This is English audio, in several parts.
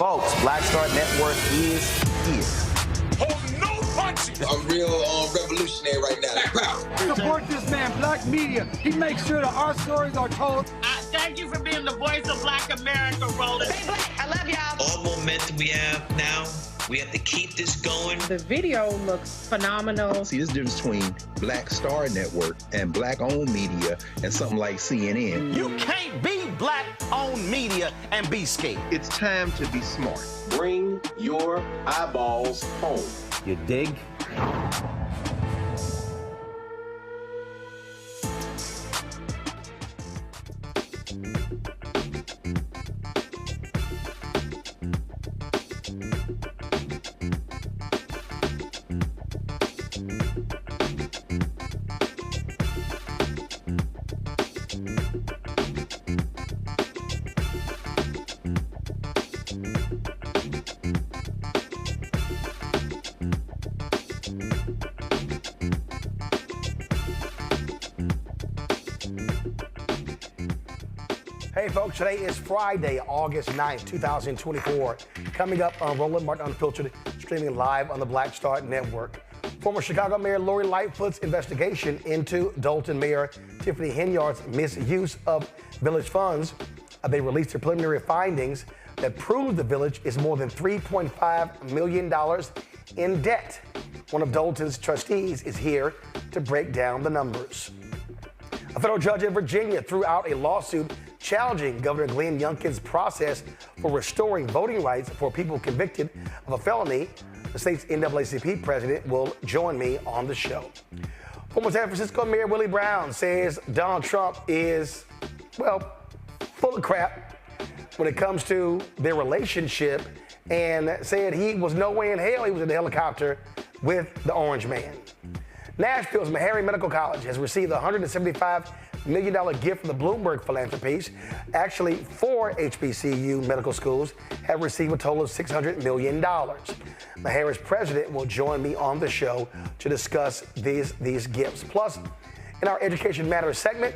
Folks, Black Star Network is here. Hold no punches. I'm real revolutionary right now. Support this man, Black Media. He makes sure that our stories are told. Thank you for being the voice of Black America, Roland. Stay black. I love y'all. All momentum we have now, we have to keep this going. The video looks phenomenal. See, there's a difference between Black Star Network and Black-owned media and something like CNN. You can't be Black-owned media and be scared. It's time to be smart. Bring your eyeballs home. You dig? Hey folks, today is Friday, August 9th, 2024. Coming up on Roland Martin Unfiltered, streaming live on the Black Star Network. Former Chicago Mayor Lori Lightfoot's investigation into Dolton Mayor Tiffany Henyard's misuse of village funds. They released their preliminary findings that prove the village is more than $3.5 million in debt. One of Dolton's trustees is here to break down the numbers. A federal judge in Virginia threw out a lawsuit challenging Governor Glenn Youngkin's process for restoring voting rights for people convicted of a felony. The state's NAACP President will join me on the show. Former San Francisco Mayor Willie Brown says Donald Trump is, well, full of crap when it comes to their relationship, and said he was no way in hell he was in the helicopter with the Orange Man. Nashville's MeHarry's Medical College has received a $175 million gift from the Bloomberg Philanthropies. Actually, 4 HBCU medical schools have received a total of $600 million. MeHarry's president will join me on the show to discuss these gifts. Plus, in our Education Matters segment,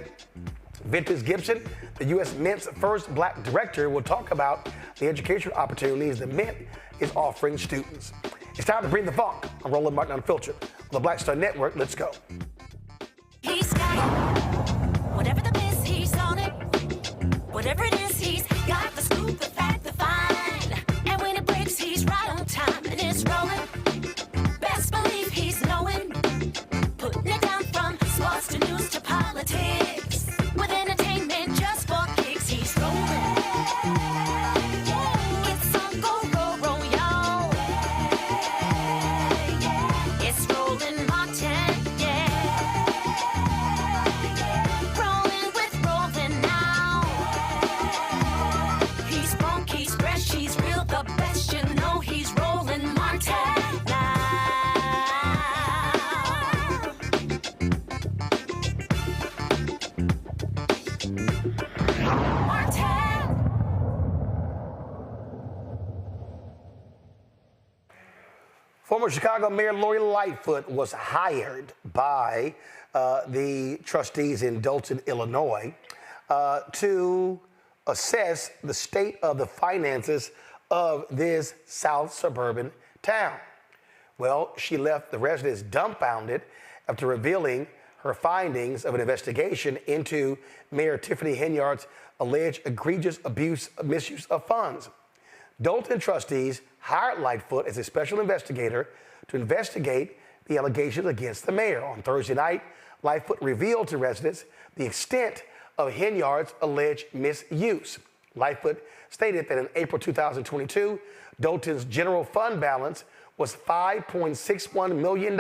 Ventus Gibson, the U.S. Mint's first Black director, will talk about the educational opportunities the Mint is offering students. It's time to bring the funk. I'm Roland Martin Unfiltered on the Black Star Network. Let's go. He's got it. Whatever the miss, he's on it. Whatever it is, he's got the scoop, the fact, the find. And when it breaks, he's right on time and it's rolling. Best believe he's knowing. Putting it down from sports to news to politics. With entertainment just for kicks, he's rolling. It's on go, roll, roll, y'all. It's Roland Martin, yeah. Rolling with Roland now. He's funky, he's fresh, he's real, the best, you know he's Roland Martin now. Former Chicago Mayor Lori Lightfoot was hired by the trustees in Dolton, Illinois, to assess the state of the finances of this South suburban town. Well, she left the residents dumbfounded after revealing her findings of an investigation into Mayor Tiffany Henyard's alleged egregious misuse of funds. Dolton trustees hired Lightfoot as a special investigator to investigate the allegations against the mayor. On Thursday night, Lightfoot revealed to residents the extent of Henyard's alleged misuse. Lightfoot stated that in April 2022, Dolton's general fund balance was $5.61 million.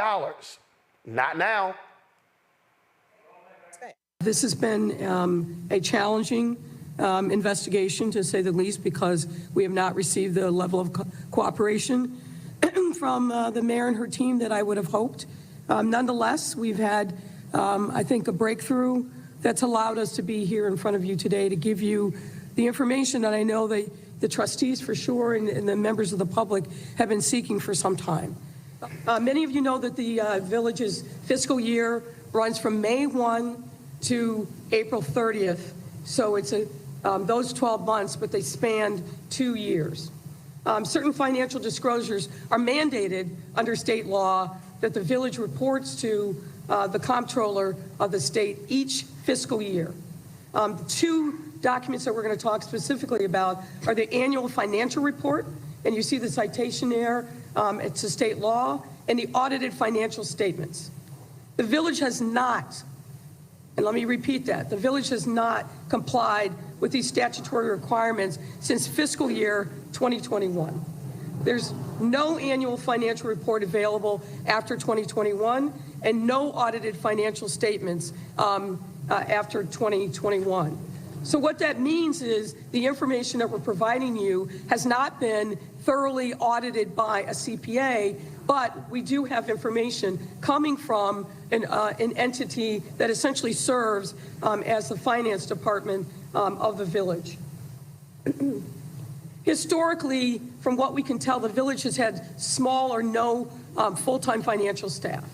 Not now. This has been a challenging investigation, to say the least, because we have not received the level of cooperation from the mayor and her team that I would have hoped. Nonetheless, we've had, I think, a breakthrough that's allowed us to be here in front of you today to give you the information that I know the trustees for sure and the members of the public have been seeking for some time. Many of you know that the village's fiscal year runs from May 1 to April 30th. So it's those 12 months, but they spanned 2 years. certain financial disclosures are mandated under state law that the village reports to the comptroller of the state each fiscal year. Two documents that we're going to talk specifically about are the annual financial report, and you see the citation there, it's a state law, and the audited financial statements. The village has not, and let me repeat that, the village has not complied with these statutory requirements since fiscal year 2021. There's no annual financial report available after 2021 and no audited financial statements after 2021. So what that means is the information that we're providing you has not been thoroughly audited by a CPA, but we do have information coming from an entity that essentially serves as the finance department of the village. Historically, from what we can tell, the village has had small or no full-time financial staff.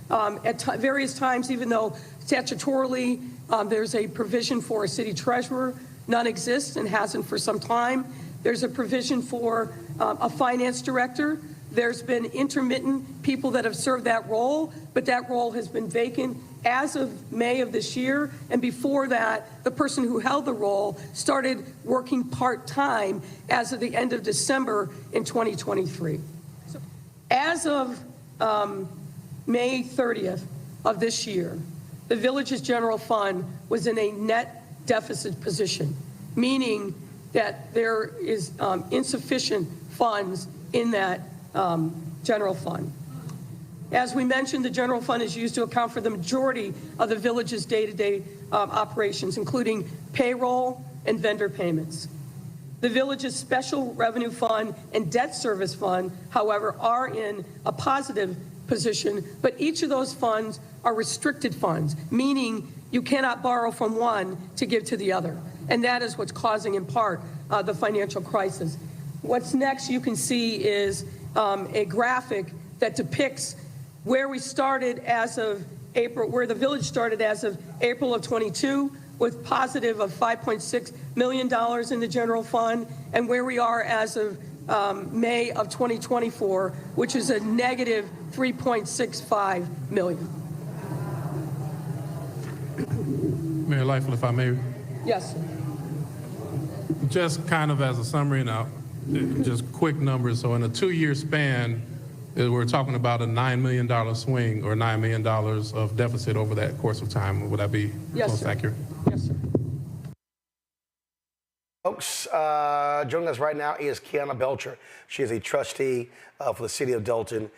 At various times, even though statutorily there's a provision for a city treasurer, none exists and hasn't for some time. There's a provision for a finance director. There's been intermittent people that have served that role, but that role has been vacant as of May of this year. And before that, the person who held the role started working part-time as of the end of December in 2023. So as of May 30th of this year, the village's general fund was in a net deficit position, meaning that there is insufficient funds in that general fund. As we mentioned, the general fund is used to account for the majority of the village's day-to-day operations, including payroll and vendor payments. The village's special revenue fund and debt service fund, however, are in a positive position, but each of those funds are restricted funds, meaning you cannot borrow from one to give to the other. And that is what's causing, in part, the financial crisis. What's next you can see is a graphic that depicts where we started as of April, where the village started as of April of 22, with positive of $5.6 million in the general fund, and where we are as of May of 2024, which is a negative $3.65 million. Mayor Lightfoot, if I may. Yes, sir. Just kind of as a summary now, just quick numbers. So in a 2-year span, we're talking about a $9 million swing or $9 million of deficit over that course of time. Would that be most accurate? Yes, sir. Folks, joining us right now is Kiana Belcher. She is a trustee for the city of Dolton.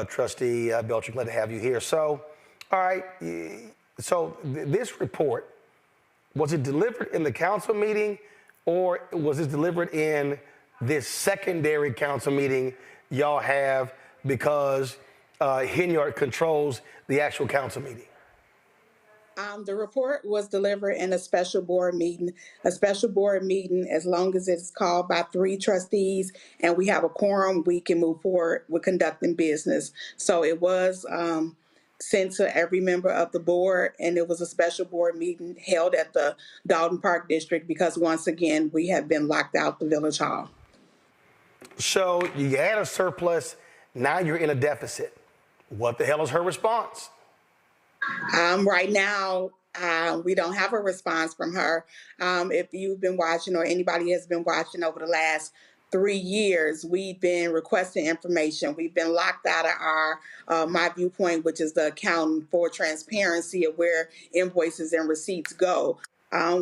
Trustee Belcher, glad to have you here. So, all right, so this report, was it delivered in the council meeting or was it delivered in this secondary council meeting y'all have because Henyard controls the actual council meeting? The report was delivered in a special board meeting. A special board meeting, as long as it's called by 3 trustees and we have a quorum, we can move forward with conducting business. So it was sent to every member of the board, and it was a special board meeting held at the Dolton Park District because, once again, we have been locked out the Village Hall. So you had a surplus, now you're in a deficit. What the hell is her response? Right now, we don't have a response from her. If you've been watching or anybody has been watching over the last 3 years, we've been requesting information. We've been locked out of our My Viewpoint, which is the accounting for transparency of where invoices and receipts go.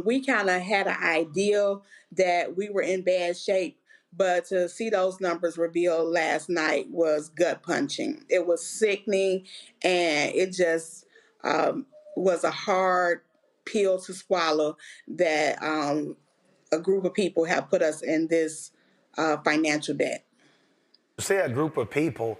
We kind of had an idea that we were in bad shape, but to see those numbers revealed last night was gut punching. It was sickening, and it just was a hard pill to swallow that a group of people have put us in this financial debt. Say a group of people,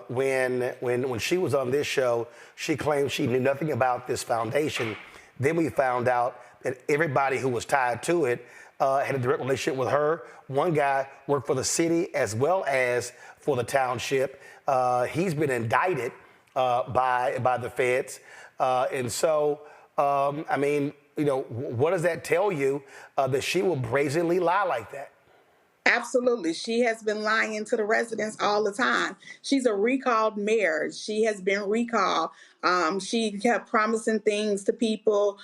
when she was on this show, she claimed she knew nothing about this foundation. Then we found out that everybody who was tied to it had a direct relationship with her. One guy worked for the city as well as for the township. He's been indicted by the feds. And so, I mean, you know, what does that tell you that she will brazenly lie like that? Absolutely. She has been lying to the residents all the time. She's a recalled mayor. She has been recalled. She kept promising things to people.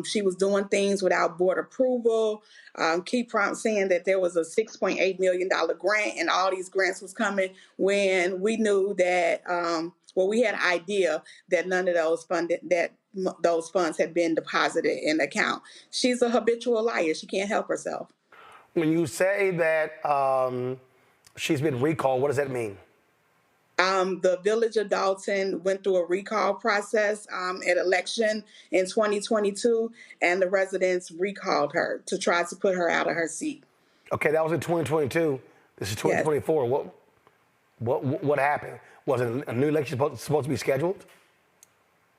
She was doing things without board approval. Saying that there was a $6.8 million grant and all these grants was coming when we knew that, we had an idea that none of those funds had been deposited in the account. She's a habitual liar. She can't help herself. When you say that she's been recalled, what does that mean? The village of Dolton went through a recall process at election in 2022, and the residents recalled her to try to put her out of her seat. Okay, that was in 2022. This is 2024. Yes. What happened? Was it a new election supposed to be scheduled?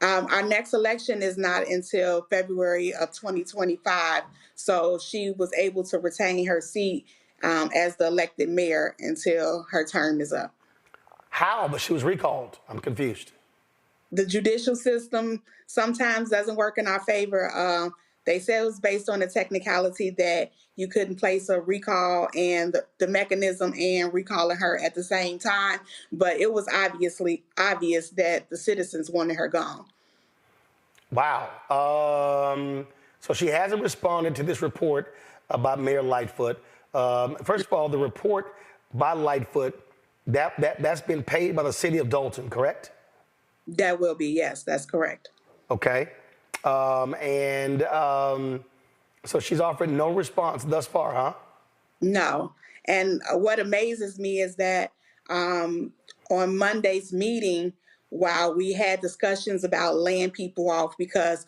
Our next election is not until February of 2025, so she was able to retain her seat as the elected mayor until her term is up. How? But she was recalled. I'm confused. The judicial system sometimes doesn't work in our favor. They said it was based on the technicality that you couldn't place a recall and the mechanism and recalling her at the same time, but it was obvious that the citizens wanted her gone. Wow. So she hasn't responded to this report about Mayor Lightfoot. First of all, the report by Lightfoot, that's been paid by the city of Dolton, correct? That will be, yes, that's correct. Okay. So she's offered no response thus far, huh? No. And what amazes me is that on Monday's meeting, while we had discussions about laying people off, because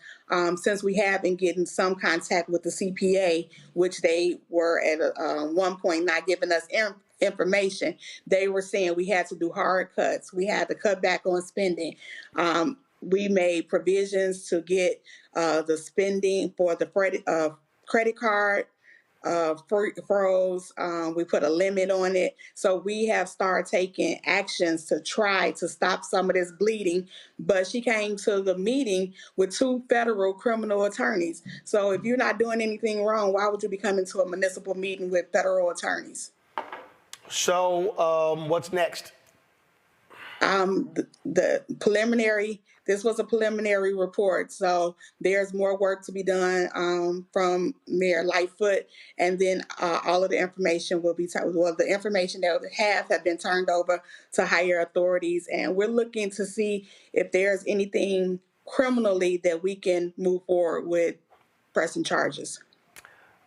since we have been getting some contact with the CPA, which they were at one point not giving us information, they were saying we had to do hard cuts. We had to cut back on spending. We made provisions to get the spending for the credit card froze. We put a limit on it. So we have started taking actions to try to stop some of this bleeding. But she came to the meeting with 2 federal criminal attorneys. So if you're not doing anything wrong, why would you be coming to a municipal meeting with federal attorneys? So what's next? The preliminary, this was a preliminary report, so there's more work to be done from Mayor Lightfoot, and then all of the information will be, the information that we have been turned over to higher authorities, and we're looking to see if there's anything criminally that we can move forward with pressing charges.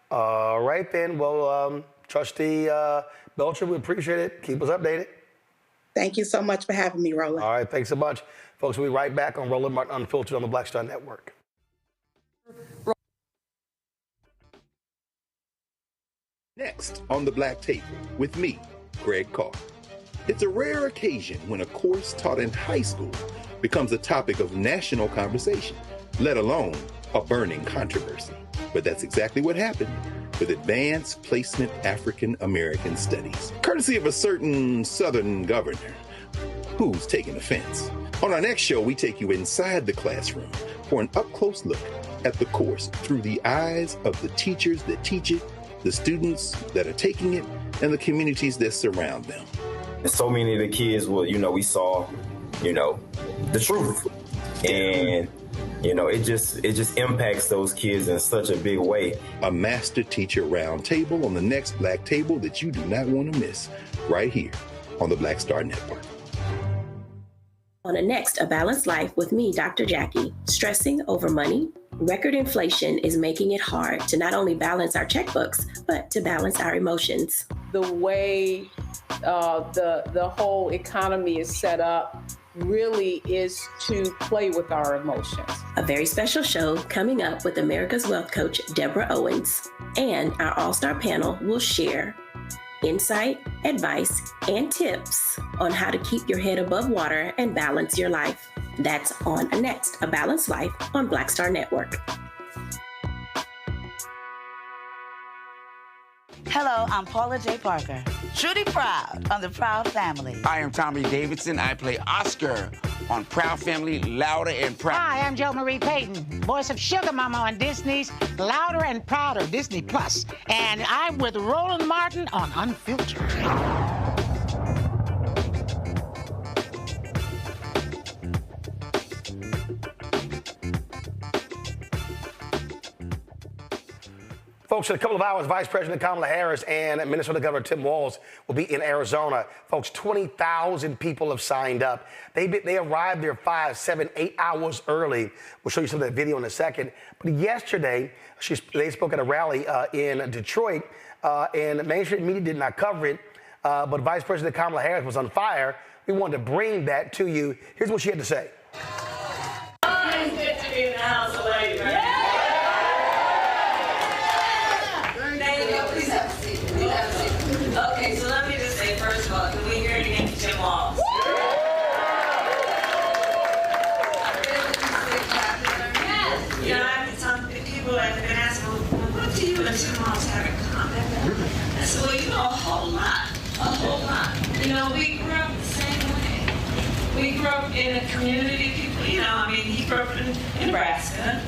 All right then, well, Trustee Belcher, we appreciate it. Keep us updated. Thank you so much for having me, Roland. All right, thanks so much. Folks, we'll be right back on Roland Martin Unfiltered on the Black Star Network. Next on the Black Table with me, Greg Carr. It's a rare occasion when a course taught in high school becomes a topic of national conversation, let alone a burning controversy. But that's exactly what happened with Advanced Placement African American Studies, courtesy of a certain Southern governor who's taking offense. On our next show, we take you inside the classroom for an up-close look at the course through the eyes of the teachers that teach it, the students that are taking it, and the communities that surround them. And so many of the kids, we saw, the truth. And it just impacts those kids in such a big way. A master teacher round table on the next Black Table that you do not want to miss, right here on the Black Star Network. On the next A Balanced Life with me, Dr. Jackie, stressing over money. Record inflation is making it hard to not only balance our checkbooks, but to balance our emotions. The way the whole economy is set up really is to play with our emotions. A very special show coming up with America's Wealth Coach, Deborah Owens. And our all-star panel will share insight, advice, and tips on how to keep your head above water and balance your life. That's on next, A Balanced Life on Black Star Network. Hello, I'm Paula J. Parker. Truly proud on the Proud Family. I am Tommy Davidson. I play Oscar on Proud Family, Louder and Proud. Hi, I'm Jo Marie Payton, voice of Sugar Mama on Disney's Louder and Prouder, Disney Plus. And I'm with Roland Martin on Unfiltered. Folks, in a couple of hours, Vice President Kamala Harris and Minnesota Governor Tim Walz will be in Arizona. Folks, 20,000 people have signed up. They arrived there 5, 7, 8 hours early. We'll show you some of that video in a second. But yesterday, they spoke at a rally in Detroit, and mainstream media did not cover it. But Vice President Kamala Harris was on fire. We wanted to bring that to you. Here's what she had to say. It's good to be in the house of lady, right? Yeah. Okay, so let me just say, first of all, can we hear it again from Tim Walz? You know, some people have been asking, well, what do you and Tim Walz have in common? I said, well, you know, a whole lot. You know, we grew up the same way. We grew up in a community, people, you know, I mean, he grew up in Nebraska,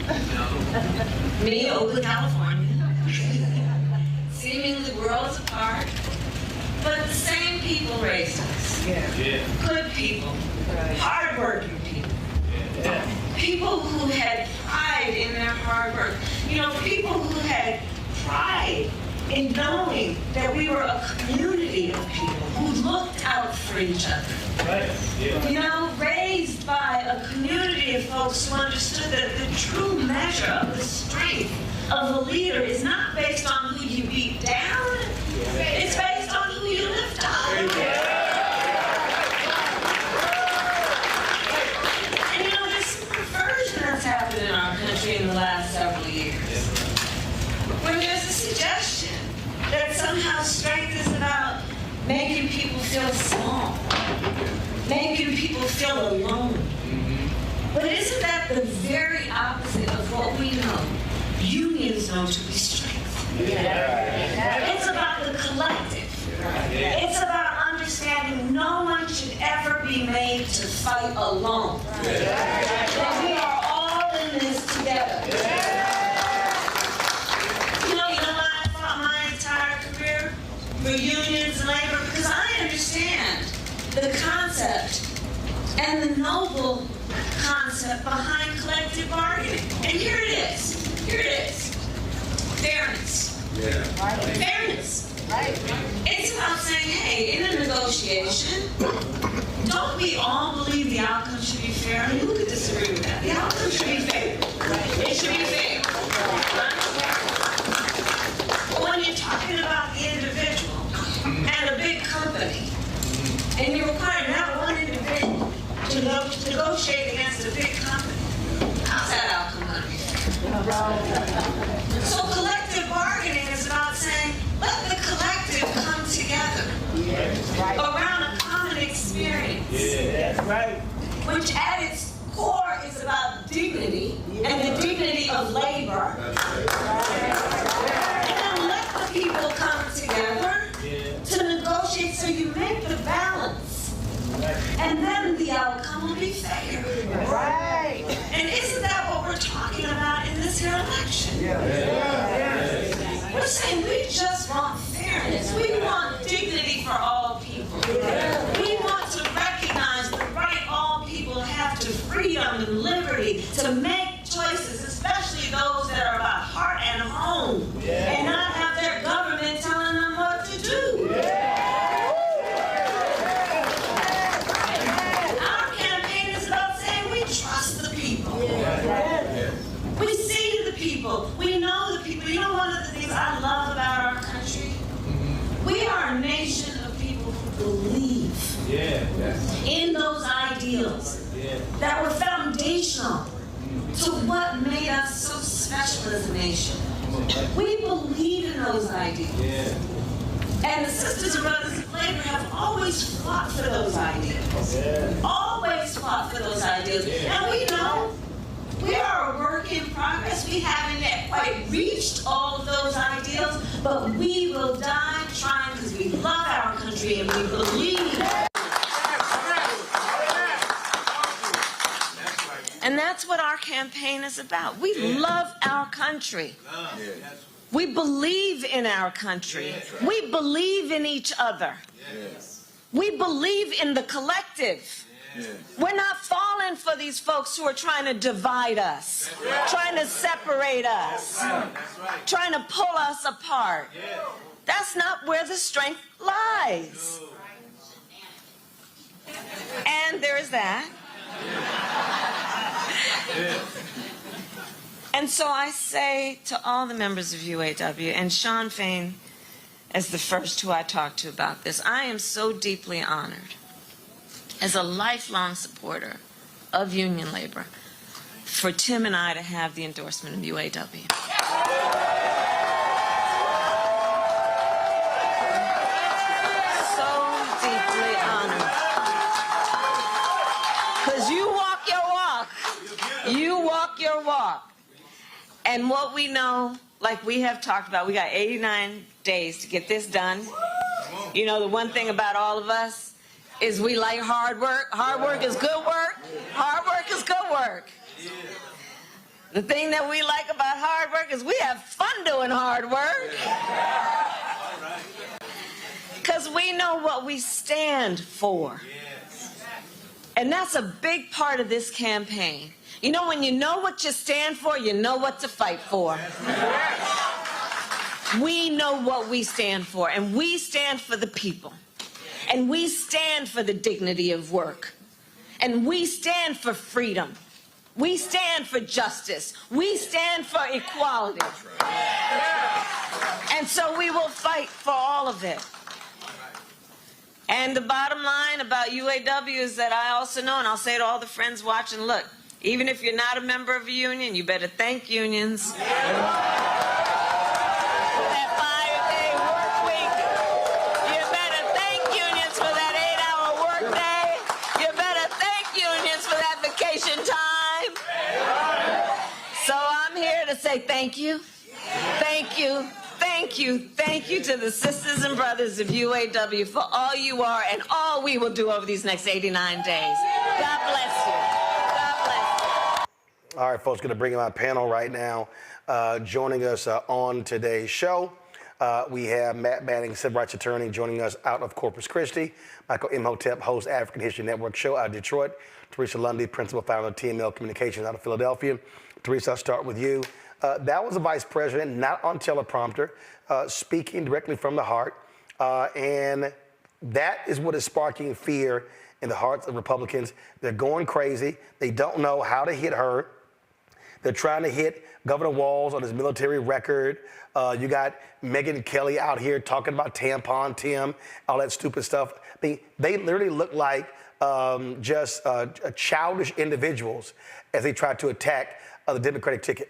me, Oakland, California. Seemingly worlds apart, but the same people raised us. Good people, hardworking people, people who had pride in their hard work. You know, people who had pride in knowing that we were a community of people who looked out for each other. You know, raised by a community of folks who understood that the true measure of the strength of a leader is not based on who you beat down, it's based on who you lift up. And you know, there's some perversion that's happened in our country in the last several years. When there's a suggestion that somehow strength is about making people feel small, making people feel alone. But isn't that the very opposite of what we know unions know to be strength? It's about the collective. It's about understanding no one should ever be made to fight alone. That we are all in this together. You know why I fought my entire career for unions and labor? Because I understand the concept and the noble concept behind collective bargaining. And here it is. Fairness. Fairness. It's about saying, hey, in a negotiation, don't we all believe the outcome should be fair? I mean, who could disagree with that? The outcome should be fair. It should be fair. But when you're talking about the individual and a big company, and you require not one individual to negotiate against a big company, how's that outcome going to be fair? So collective bargaining is about saying, let the collective come together around a common experience. Which at its core is about dignity and the dignity of labor. And then let the people come together to negotiate so you make the balance. And then the outcome will be fair. And isn't that what we're talking about in this here election? We're saying we just want fairness. We want dignity for all people. We want to recognize the right all people have to freedom and liberty to make choices, especially those that are about heart and home, and not have their government telling them what to do. Our campaign is about saying we trust the people. We see the people. We know the people. You know, one of the things I love about our country? We are a nation of people who believe in those ideals that were foundational to what made us so special as a nation. We believe in those ideals. And the Sisters and Brothers of Labor have always fought for those ideals. Always fought for those ideals. And we know we are a work in progress. We haven't yet quite reached all of those ideals, but we will will die trying because we love our country and we believe. And that's what our campaign is about. We love our country. We believe in our country. We believe in each other. We believe in the collective. We're not falling for these folks who are trying to divide us, trying to separate us, trying to pull us apart. That's not where the strength lies. And there is that. And so I say to all the members of UAW, and Shawn Fain as the first who I talked to about this, I am so deeply honored as a lifelong supporter of union labor for Tim and I to have the endorsement of UAW. So deeply honored. Because you walk your walk. You walk your walk. And what we know, like we have talked about, we got 89 days to get this done. You know, the one thing about all of us is we like hard work. Hard work is good work. Hard work is good work. The thing that we like about hard work is we have fun doing hard work. Because we know what we stand for. And that's a big part of this campaign. You know, when you know what you stand for, you know what to fight for. We know what we stand for, and we stand for the people. And we stand for the dignity of work. And we stand for freedom. We stand for justice. We stand for equality. And so we will fight for all of it. And the bottom line about UAW is that I also know, and I'll say to all the friends watching, look, even if you're not a member of a union, you better thank unions. For that 5-day work week. You better thank unions for that 8-hour work day. You better thank unions for that vacation time. So I'm here to say thank you. Thank you. Thank you. Thank you to the sisters and brothers of UAW for all you are and all we will do over these next 89 days. God bless you. All right, folks, going to bring in my panel right now. Joining us on today's show, we have Matt Manning, civil rights attorney, joining us out of Corpus Christi. Michael Imhotep, host African History Network show out of Detroit. Teresa Lundy, principal founder of TML Communications out of Philadelphia. Teresa, I'll start with you. That was a vice president, not on teleprompter, speaking directly from the heart. And that is what is sparking fear in the hearts of Republicans. They're going crazy. They don't know how to hit her. They're trying to hit Governor Walz on his military record. You got Megyn Kelly out here talking about tampon Tim, all that stupid stuff. I mean, they literally look like just childish individuals as they try to attack the Democratic ticket.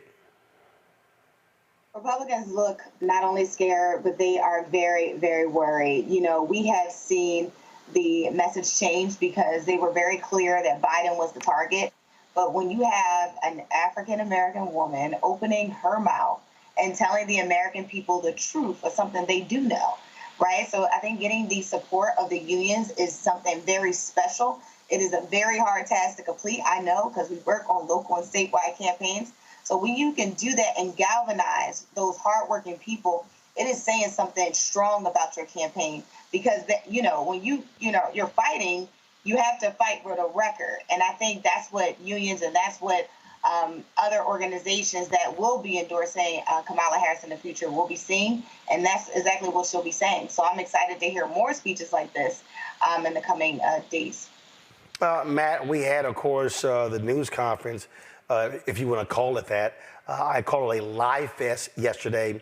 Republicans look not only scared, but they are very, very worried. You know, we have seen the message change because they were very clear that Biden was the target. But when you have an African-American woman opening her mouth and telling the American people the truth of something they do know, right? So I think getting the support of the unions is something very special. It is a very hard task to complete, I know, because we work on local and statewide campaigns. So when you can do that and galvanize those hardworking people, it is saying something strong about your campaign. Because, you know, when you're fighting, you have to fight with a record. And I think that's what unions and that's what other organizations that will be endorsing Kamala Harris in the future will be seeing. And that's exactly what she'll be saying. So I'm excited to hear more speeches like this in the coming days. Matt, we had, of course, the news conference, if you want to call it that. I call it a lie fest yesterday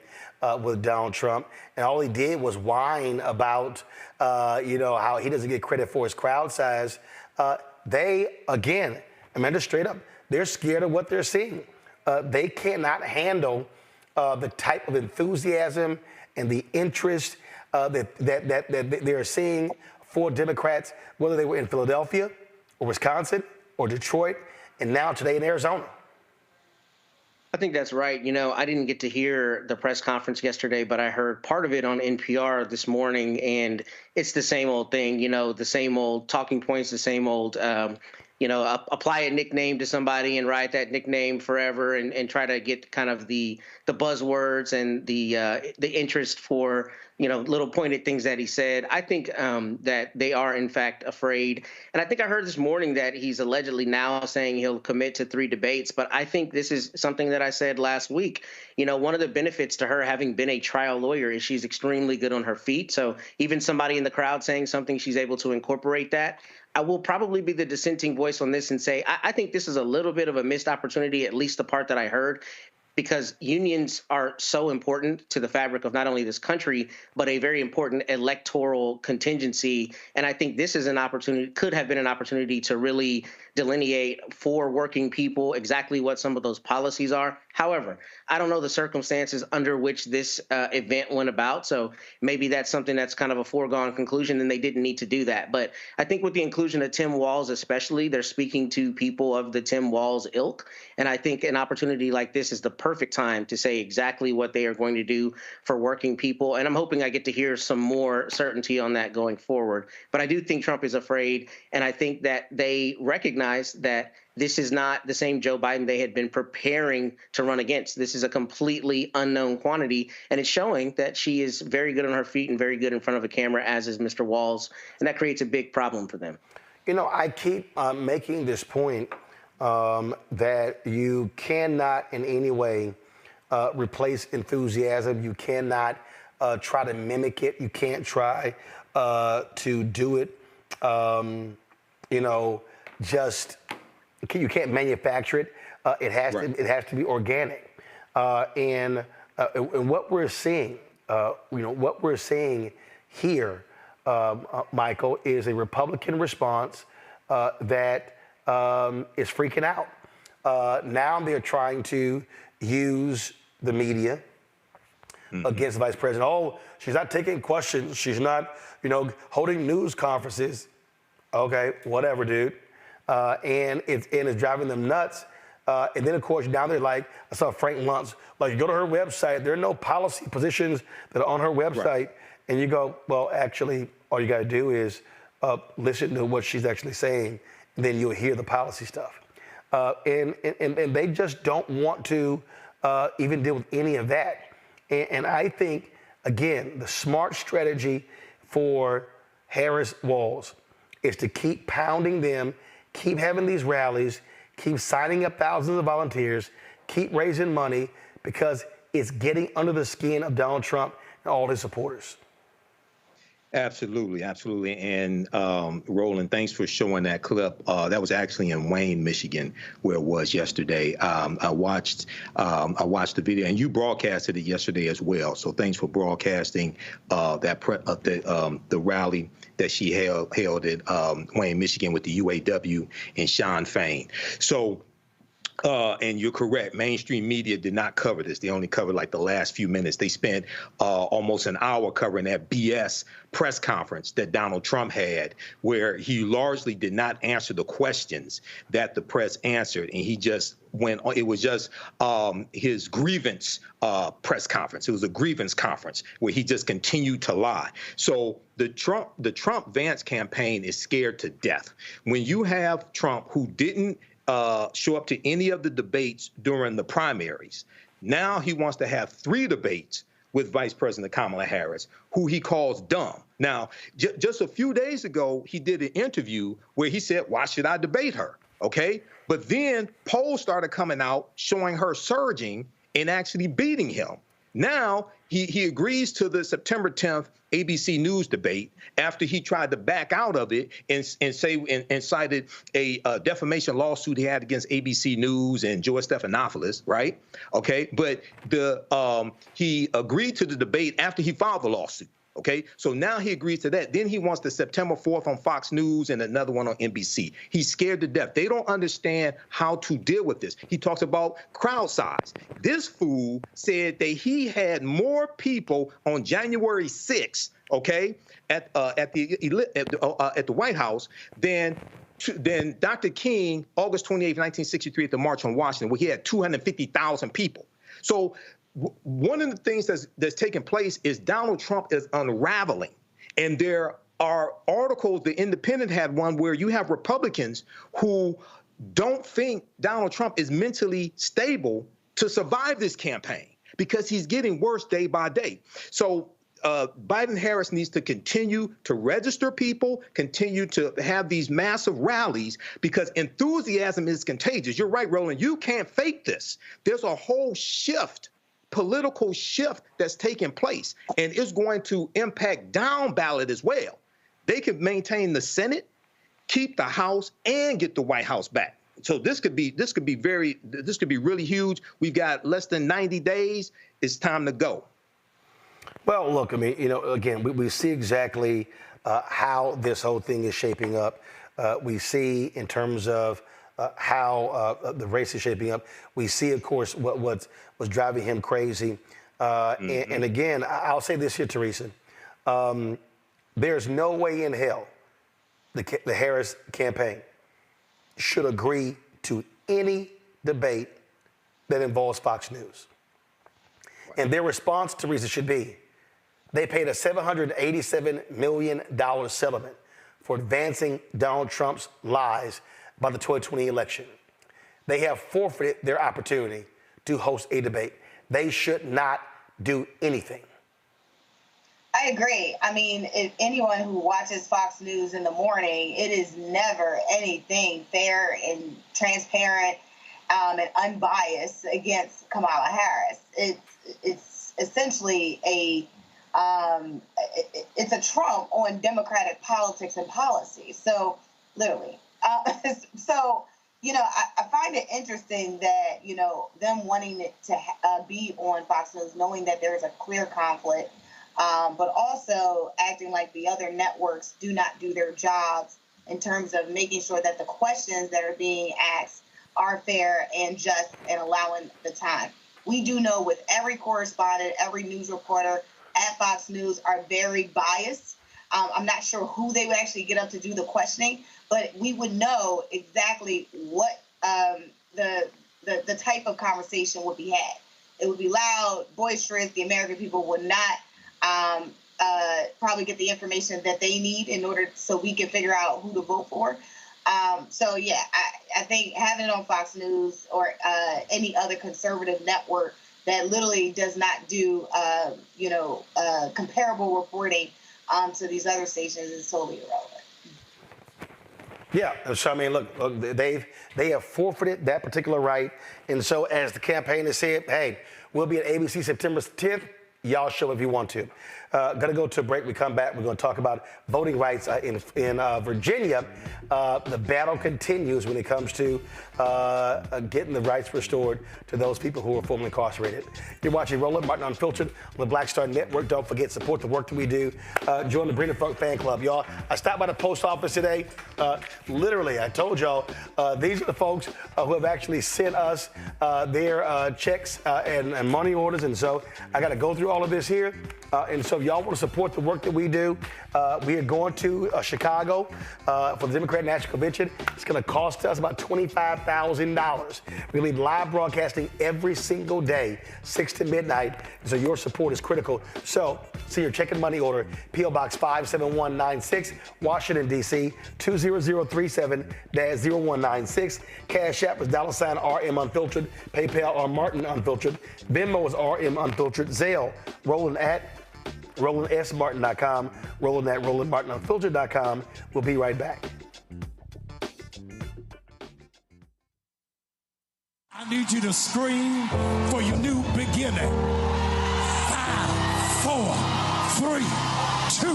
with Donald Trump. And all he did was whine about, how he doesn't get credit for his crowd size. They, again, Amanda, straight up, they're scared of what they're seeing. They cannot handle the type of enthusiasm and the interest that they're seeing for Democrats, whether they were in Philadelphia or Wisconsin or Detroit, and now today in Arizona. I think that's right. You know, I didn't get to hear the press conference yesterday, but I heard part of it on NPR this morning, and it's the same old thing, you know, the same old talking points, the same old, you know, apply a nickname to somebody and ride that nickname forever and try to get kind of the buzzwords and the interest for, you know, little pointed things that he said. I think that they are, in fact, afraid. And I think I heard this morning that he's allegedly now saying he'll commit to 3 debates. But I think this is something that I said last week. You know, one of the benefits to her having been a trial lawyer is she's extremely good on her feet. So even somebody in the crowd saying something, she's able to incorporate that. I will probably be the dissenting voice on this and say I think this is a little bit of a missed opportunity, at least the part that I heard, because unions are so important to the fabric of not only this country, but a very important electoral contingency. And I think this is an opportunity, could have been an opportunity to really delineate for working people exactly what some of those policies are. However, I don't know the circumstances under which this event went about. So maybe that's something that's kind of a foregone conclusion and they didn't need to do that. But I think with the inclusion of Tim Walz especially, they're speaking to people of the Tim Walz ilk. And I think an opportunity like this is the perfect time to say exactly what they are going to do for working people. And I'm hoping I get to hear some more certainty on that going forward. But I do think Trump is afraid. And I think that they recognize that this is not the same Joe Biden they had been preparing to run against. This is a completely unknown quantity, and it's showing that she is very good on her feet and very good in front of a camera, as is Mr. Walz, and that creates a big problem for them. You know, I keep making this point that you cannot in any way replace enthusiasm. You cannot try to mimic it. You can't try to do it, you know, just you can't manufacture it. It has to be organic. And what we're seeing, what we're seeing here, Michael, is a Republican response that is freaking out. Now they're trying to use the media against the vice president. Oh, she's not taking questions. She's not, holding news conferences. Okay, whatever, dude. And it's driving them nuts. And then, of course, now they're like, I saw Frank Luntz, like, you go to her website, there are no policy positions that are on her website. Right. And you go, well, actually, all you got to do is listen to what she's actually saying, and then you'll hear the policy stuff. And they just don't want to even deal with any of that. And I think, again, the smart strategy for Harris-Walz is to keep pounding them, keep having these rallies, keep signing up thousands of volunteers, keep raising money, because it's getting under the skin of Donald Trump and all his supporters. Absolutely, absolutely. And Roland, thanks for showing that clip. That was actually in Wayne, Michigan, where it was yesterday. I watched the video, and you broadcasted it yesterday as well. So thanks for broadcasting the rally that she held at Wayne, Michigan, with the UAW and Sean Fain. So. And you're correct. Mainstream media did not cover this. They only covered like the last few minutes. They spent almost an hour covering that BS press conference that Donald Trump had, where he largely did not answer the questions that the press answered. And he just went on. It was just his grievance press conference. It was a grievance conference where he just continued to lie. So the Trump-Vance campaign is scared to death. When you have Trump, who didn't show up to any of the debates during the primaries. Now he wants to have 3 debates with Vice President Kamala Harris, who he calls dumb. Now, just a few days ago, he did an interview where he said, why should I debate her? Okay. But then polls started coming out showing her surging and actually beating him. Now he agrees to the September 10th ABC News debate after he tried to back out of it and cited a defamation lawsuit he had against ABC News and George Stephanopoulos, right? Okay, but he agreed to the debate after he filed the lawsuit. Okay, so now he agrees to that. Then he wants the September 4th on Fox News and another one on NBC. He's scared to death. They don't understand how to deal with this. He talks about crowd size. This fool said that he had more people on January 6th, okay, at the White House than than Dr. King, August 28, 1963, at the March on Washington, where he had 250,000 people. So one of the things that's taking place is Donald Trump is unraveling. And there are articles, The Independent had one, where you have Republicans who don't think Donald Trump is mentally stable to survive this campaign because he's getting worse day by day. So Biden-Harris needs to continue to register people, continue to have these massive rallies, because enthusiasm is contagious. You're right, Roland. You can't fake this. There's a whole shift, political shift that's taking place, and it's going to impact down ballot as well. They could maintain the Senate, keep the House, and get the White House back. So this could be really huge. We've got less than 90 days. It's time to go. Well, look, I mean, again, we see exactly how this whole thing is shaping up. We see in terms of how the race is shaping up. We see, of course, what's driving him crazy. And again, I'll say this here, Teresa. There's no way in hell the Harris campaign should agree to any debate that involves Fox News. And their response, Teresa, should be, they paid a $787 million settlement for advancing Donald Trump's lies about the 2020 election. They have forfeited their opportunity to host a debate. They should not do anything. I agree. I mean, if anyone who watches Fox News in the morning, it is never anything fair and transparent and unbiased against Kamala Harris. It's essentially it's a Trump on Democratic politics and policy. So literally, so I find it interesting that them wanting it to be on Fox News, knowing that there's a clear conflict, but also acting like the other networks do not do their jobs in terms of making sure that the questions that are being asked are fair and just and allowing the time. We do know with every correspondent, every news reporter at Fox News are very biased. I'm not sure who they would actually get up to do the questioning, but we would know exactly what the type of conversation would be had. It would be loud, boisterous. The American people would not probably get the information that they need in order so we can figure out who to vote for. So, yeah, I think having it on Fox News or any other conservative network that literally does not do, comparable reporting to these other stations is totally irrelevant. Yeah, so I mean, look, they have forfeited that particular right, and so as the campaign has said, hey, we'll be at ABC September 10th. Y'all show if you want to. Gonna go to a break. We come back. We're gonna talk about voting rights in Virginia. The battle continues when it comes to getting the rights restored to those people who were formerly incarcerated. You're watching Roland Martin Unfiltered on the Black Star Network. Don't forget, support the work that we do. Join the Brenda Funk fan club, y'all. I stopped by the post office today. Literally, I told y'all, these are the folks who have actually sent us their checks and money orders, and so I got to go through all of this here. And so if y'all want to support the work that we do, we are going to Chicago for the Democratic National Convention. It's going to cost us about $25,000. We leave live broadcasting every single day, 6 to midnight. So your support is critical. So see your check and money order, P.O. Box 57196, Washington, D.C., 20037-0196. Cash App is $RM Unfiltered. PayPal or Martin Unfiltered. Venmo is RM Unfiltered. Zelle, Roland at RolandSMartin.com, Roland at RolandMartinUnfiltered.com. We'll be right back. I need you to scream for your new beginning. 5, 4, 3, 2.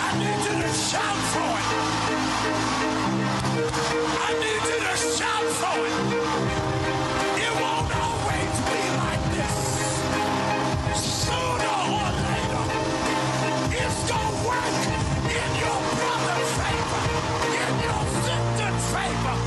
I need you to shout for it. I need you to shout for it. It won't always be like this. Sooner or later, it's gonna work in your brother's favor, in your sister's favor.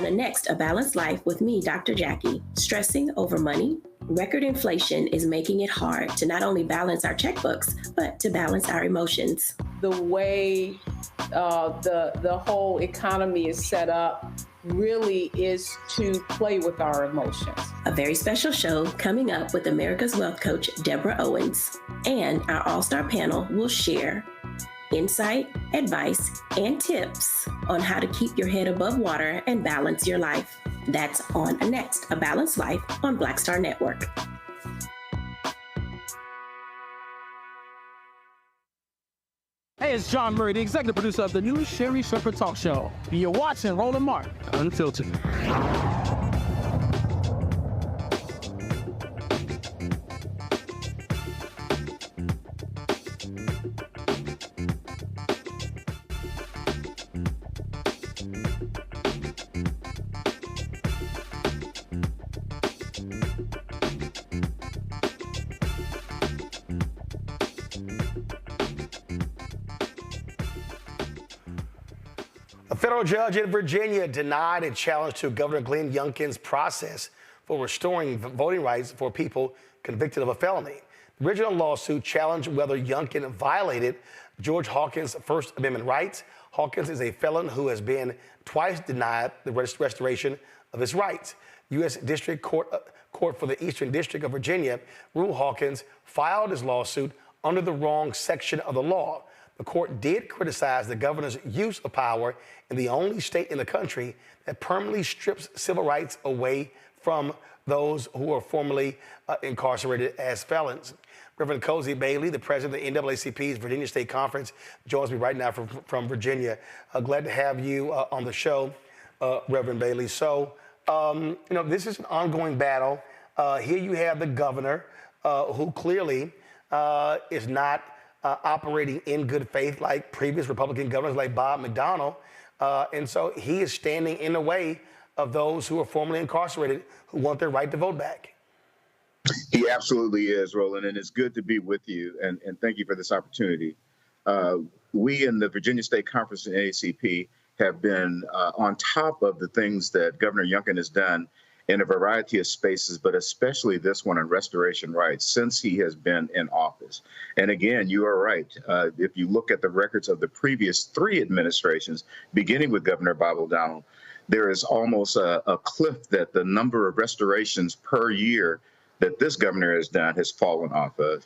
On the next A Balanced Life with me, Dr. Jackie, stressing over money. Record inflation is making it hard to not only balance our checkbooks, but to balance our emotions. The way the whole economy is set up really is to play with our emotions. A very special show coming up with America's Wealth Coach, Deborah Owens. And our all-star panel will share insight, advice, and tips on how to keep your head above water and balance your life. That's on next, A Balanced Life on Black Star Network. Hey, it's John Murray, the executive producer of the new Sherry Shepherd Talk Show. You're watching Roland Martin Unfiltered. A federal judge in Virginia denied a challenge to Governor Glenn Youngkin's process for restoring voting rights for people convicted of a felony. The original lawsuit challenged whether Youngkin violated George Hawkins' First Amendment rights. Hawkins is a felon who has been twice denied the restoration of his rights. U.S. District Court for the Eastern District of Virginia ruled Hawkins filed his lawsuit under the wrong section of the law. The court did criticize the governor's use of power in the only state in the country that permanently strips civil rights away from those who are formerly incarcerated as felons. Reverend Cozy Bailey, the president of the NAACP's Virginia State Conference, joins me right now from Virginia. Glad to have you on the show, Reverend Bailey. So, this is an ongoing battle. Here you have the governor who clearly is not operating in good faith like previous Republican governors like Bob McDonnell. And so he is standing in the way of those who are formerly incarcerated who want their right to vote back. He absolutely is, Roland, and it's good to be with you, and thank you for this opportunity. We in the Virginia State Conference and NAACP have been on top of the things that Governor Youngkin has done in a variety of spaces, but especially this one on restoration rights since he has been in office. And again, you are right. If you look at the records of the previous three administrations, beginning with Governor Bob McDonnell, there is almost a cliff that the number of restorations per year that this governor has done has fallen off of.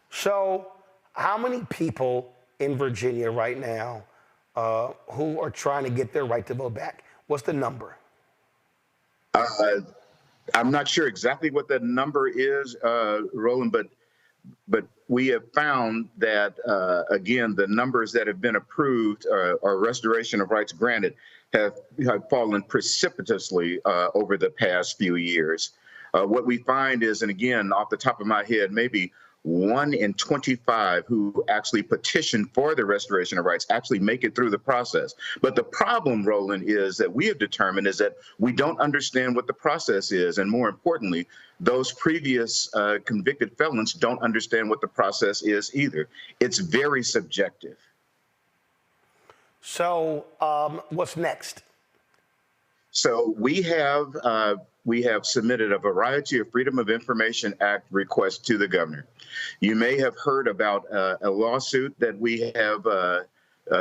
So how many people in Virginia right now who are trying to get their right to vote back? What's the number? I'm not sure exactly what that number is, Roland, but we have found that, again, the numbers that have been approved or restoration of rights granted have fallen precipitously over the past few years. What we find is, and again, off the top of my head, maybe 1 in 25 who actually petition for the restoration of rights actually make it through the process. But the problem, Roland, is that we have determined is that we don't understand what the process is. And more importantly, those previous convicted felons don't understand what the process is either. It's very subjective. So what's next? So we have submitted a variety of Freedom of Information Act requests to the governor. You may have heard about a lawsuit that we have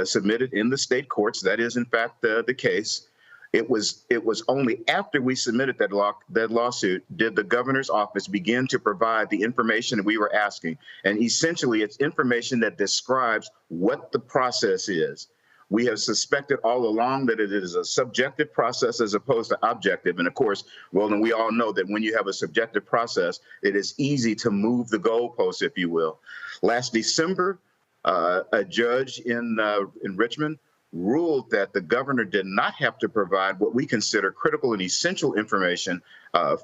submitted in the state courts. That is, in fact, the case. It was only after we submitted that lawsuit did the governor's office begin to provide the information that we were asking. And essentially, it's information that describes what the process is. We have suspected all along that it is a subjective process as opposed to objective. And of course, Roland, we all know that when you have a subjective process, it is easy to move the goalposts, if you will. Last December, a judge in Richmond ruled that the governor did not have to provide what we consider critical and essential information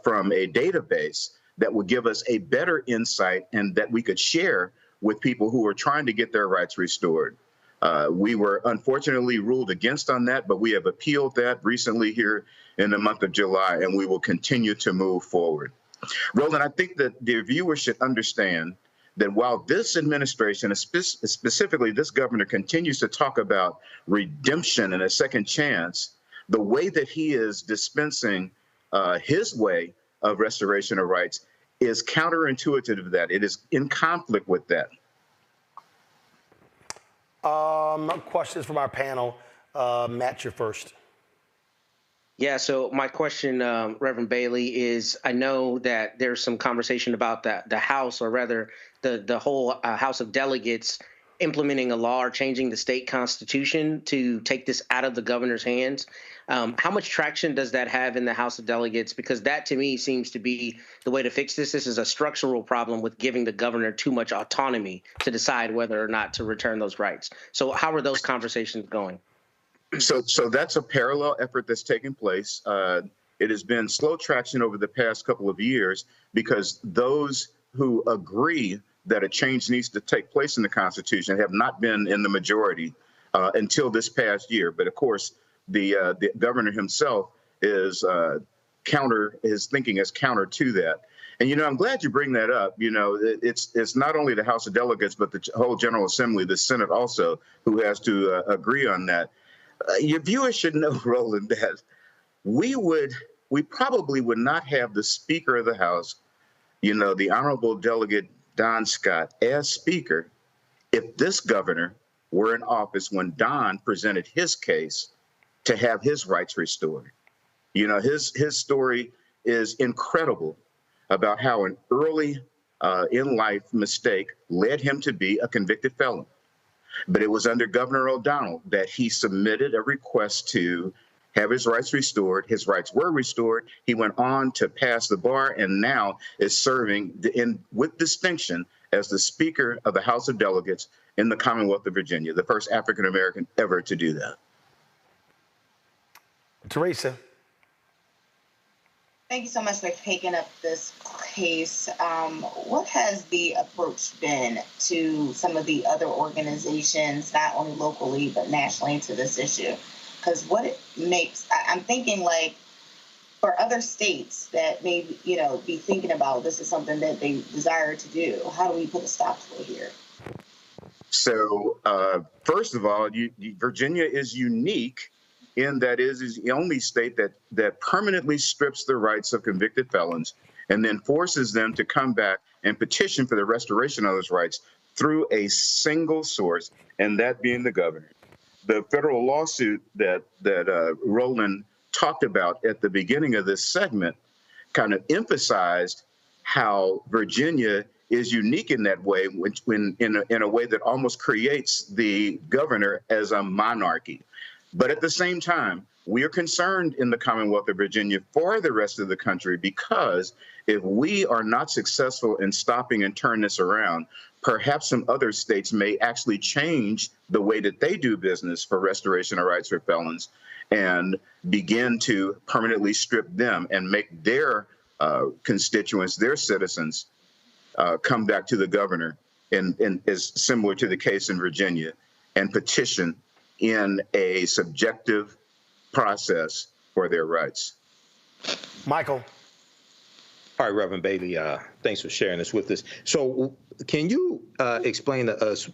from a database that would give us a better insight and that we could share with people who are trying to get their rights restored. We were unfortunately ruled against on that, but we have appealed that recently here in the month of July, and we will continue to move forward. Roland, I think that the viewers should understand that while this administration, specifically this governor, continues to talk about redemption and a second chance, the way that he is dispensing his way of restoration of rights is counterintuitive to that. It is in conflict with that. Questions from our panel. Matt, you're first. Yeah, so my question, Reverend Bailey, is I know that there's some conversation about the House, or rather the whole House of Delegates, implementing a law or changing the state constitution to take this out of the governor's hands. How much traction does that have in the House of Delegates? Because that, to me, seems to be the way to fix this. This is a structural problem with giving the governor too much autonomy to decide whether or not to return those rights. So how are those conversations going? So that's a parallel effort that's taking place. It has been slow traction over the past couple of years because those who agree that a change needs to take place in the Constitution have not been in the majority until this past year. But of course, the governor himself is his thinking is counter to that. And, I'm glad you bring that up. It's not only the House of Delegates, but the whole General Assembly, the Senate also, who has to agree on that. Your viewers should know, Roland, that we probably would not have the Speaker of the House, the Honorable Delegate Don Scott, as Speaker if this governor were in office when Don presented his case to have his rights restored. His story is incredible about how an early in life mistake led him to be a convicted felon. But it was under Governor O'Donnell that he submitted a request to have his rights restored. His rights were restored. He went on to pass the bar and now is serving with distinction as the Speaker of the House of Delegates in the Commonwealth of Virginia, the first African-American ever to do that. Teresa. Thank you so much for taking up this case. What has the approach been to some of the other organizations, not only locally, but nationally, to this issue? Because I'm thinking like for other states that may, be thinking about this is something that they desire to do, how do we put a stop to it here? So, first of all, Virginia is unique in that it is the only state that permanently strips the rights of convicted felons and then forces them to come back and petition for the restoration of those rights through a single source, and that being the governor. The federal lawsuit that Roland talked about at the beginning of this segment kind of emphasized how Virginia is unique in that way, when in a way that almost creates the governor as a monarchy. But at the same time, we are concerned in the Commonwealth of Virginia for the rest of the country, because if we are not successful in stopping and turn this around, perhaps some other states may actually change the way that they do business for restoration of rights for felons and begin to permanently strip them and make their constituents, their citizens, come back to the governor, and is similar to the case in Virginia, and petition in a subjective process for their rights. Michael. All right, Reverend Bailey, thanks for sharing this with us. So can you explain to us,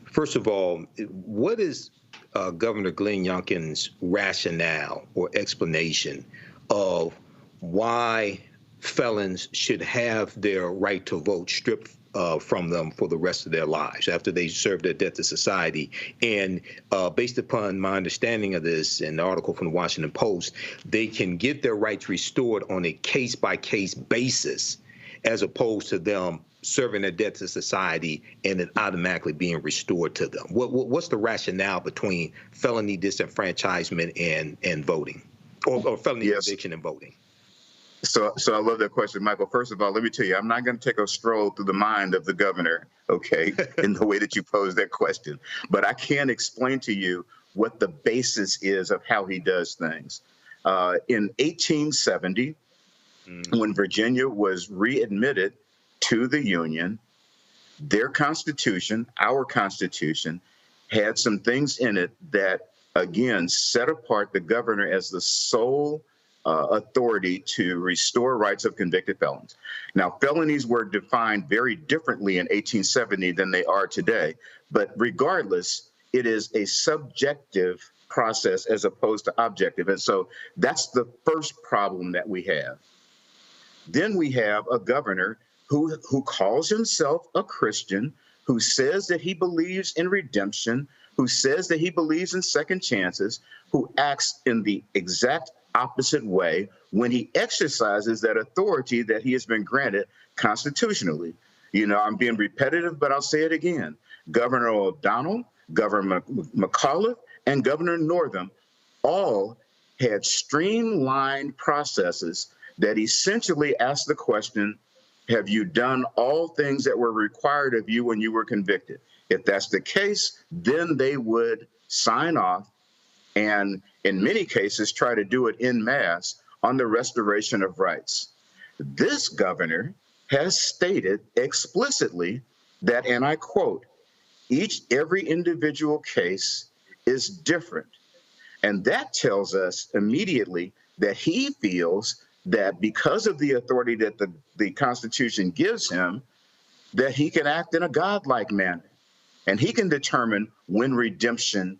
first of all, what is Governor Glenn Youngkin's rationale or explanation of why felons should have their right to vote stripped from them for the rest of their lives after they serve their debt to society? And based upon my understanding of this in the article from the Washington Post, they can get their rights restored on a case-by-case basis, as opposed to them serving their debt to society and it automatically being restored to them. What's the rationale between felony disenfranchisement and voting, or felony eviction and voting? So I love that question, Michael. First of all, let me tell you, I'm not going to take a stroll through the mind of the governor, okay, in the way that you posed that question. But I can explain to you what the basis is of how he does things. In 1870, when Virginia was readmitted to the Union, their Constitution, our Constitution, had some things in it that, again, set apart the governor as the sole authority to restore rights of convicted felons. Now, felonies were defined very differently in 1870 than they are today, but regardless, it is a subjective process as opposed to objective. And so that's the first problem that we have. Then we have a governor who calls himself a Christian, who says that he believes in redemption, who says that he believes in second chances, who acts in the exact opposite way when he exercises that authority that he has been granted constitutionally. You know, I'm being repetitive, but I'll say it again. Governor O'Donnell, Governor McAuliffe, and Governor Northam all had streamlined processes that essentially asked the question, have you done all things that were required of you when you were convicted? If that's the case, then they would sign off and in many cases try to do it en masse on the restoration of rights. This governor has stated explicitly that, and I quote, every individual case is different. And that tells us immediately that he feels that because of the authority that the Constitution gives him, that he can act in a godlike manner. And he can determine when redemption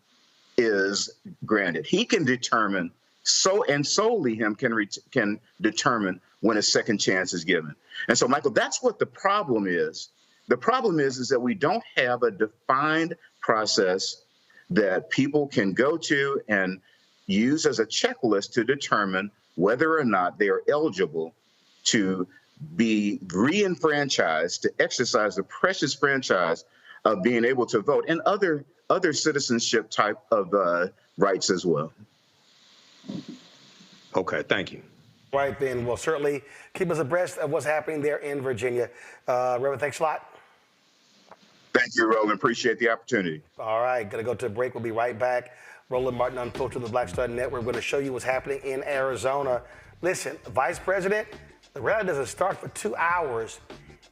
is granted. He can determine, solely him can determine when a second chance is given. And so, Michael, that's what the problem is. The problem is that we don't have a defined process that people can go to and use as a checklist to determine whether or not they are eligible to be re-enfranchised, to exercise the precious franchise of being able to vote and other citizenship type of rights as well. Okay, thank you. Right then, well, certainly keep us abreast of what's happening there in Virginia. Reverend, thanks a lot. Thank you, Roland. Appreciate the opportunity. All right, gonna go to a break. We'll be right back. Roland Martin Unfiltered, the Black Star Network. We're gonna show you what's happening in Arizona. Listen, Vice President, the rally doesn't start for 2 hours.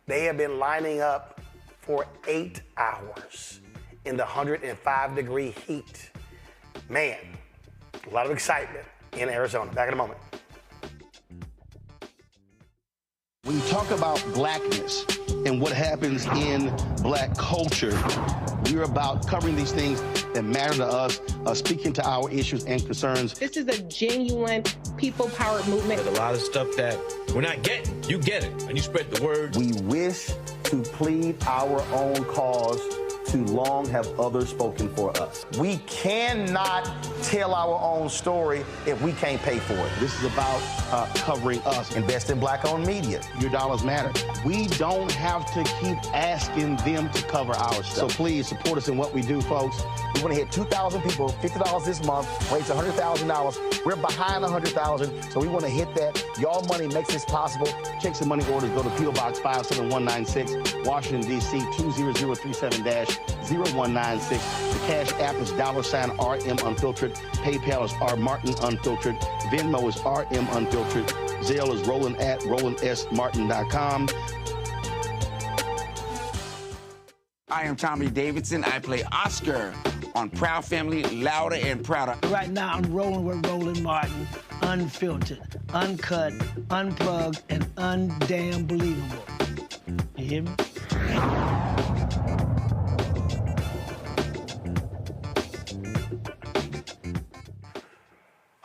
They have been lining up for 8 hours in the 105-degree heat. Man, a lot of excitement in Arizona. Back in a moment. When you talk about blackness and what happens in black culture, we're about covering these things that matter to us, speaking to our issues and concerns. This is a genuine people-powered movement. There's a lot of stuff that we're not getting. You get it, and you spread the word. We wish to plead our own cause. Too long have others spoken for us. We cannot tell our own story if we can't pay for it. This is about covering us. Invest in black-owned media. Your dollars matter. We don't have to keep asking them to cover our stuff. So please support us in what we do, folks. We want to hit 2,000 people, $50 this month, raise $100,000. We're behind 100,000, so we want to hit that. Y'all money makes this possible. Checks and money orders go to P.O. Box 57196, Washington, D.C. 20037-0196. The Cash App is $RM Unfiltered. PayPal is R Martin Unfiltered. Venmo is RM Unfiltered. Zelle is Roland at RolandSMartin.com. I am Tommy Davidson. I play Oscar on Proud Family, Louder and Prouder. Right now, I'm rolling with Roland Martin, unfiltered, uncut, unplugged, and undamn believable. You hear me?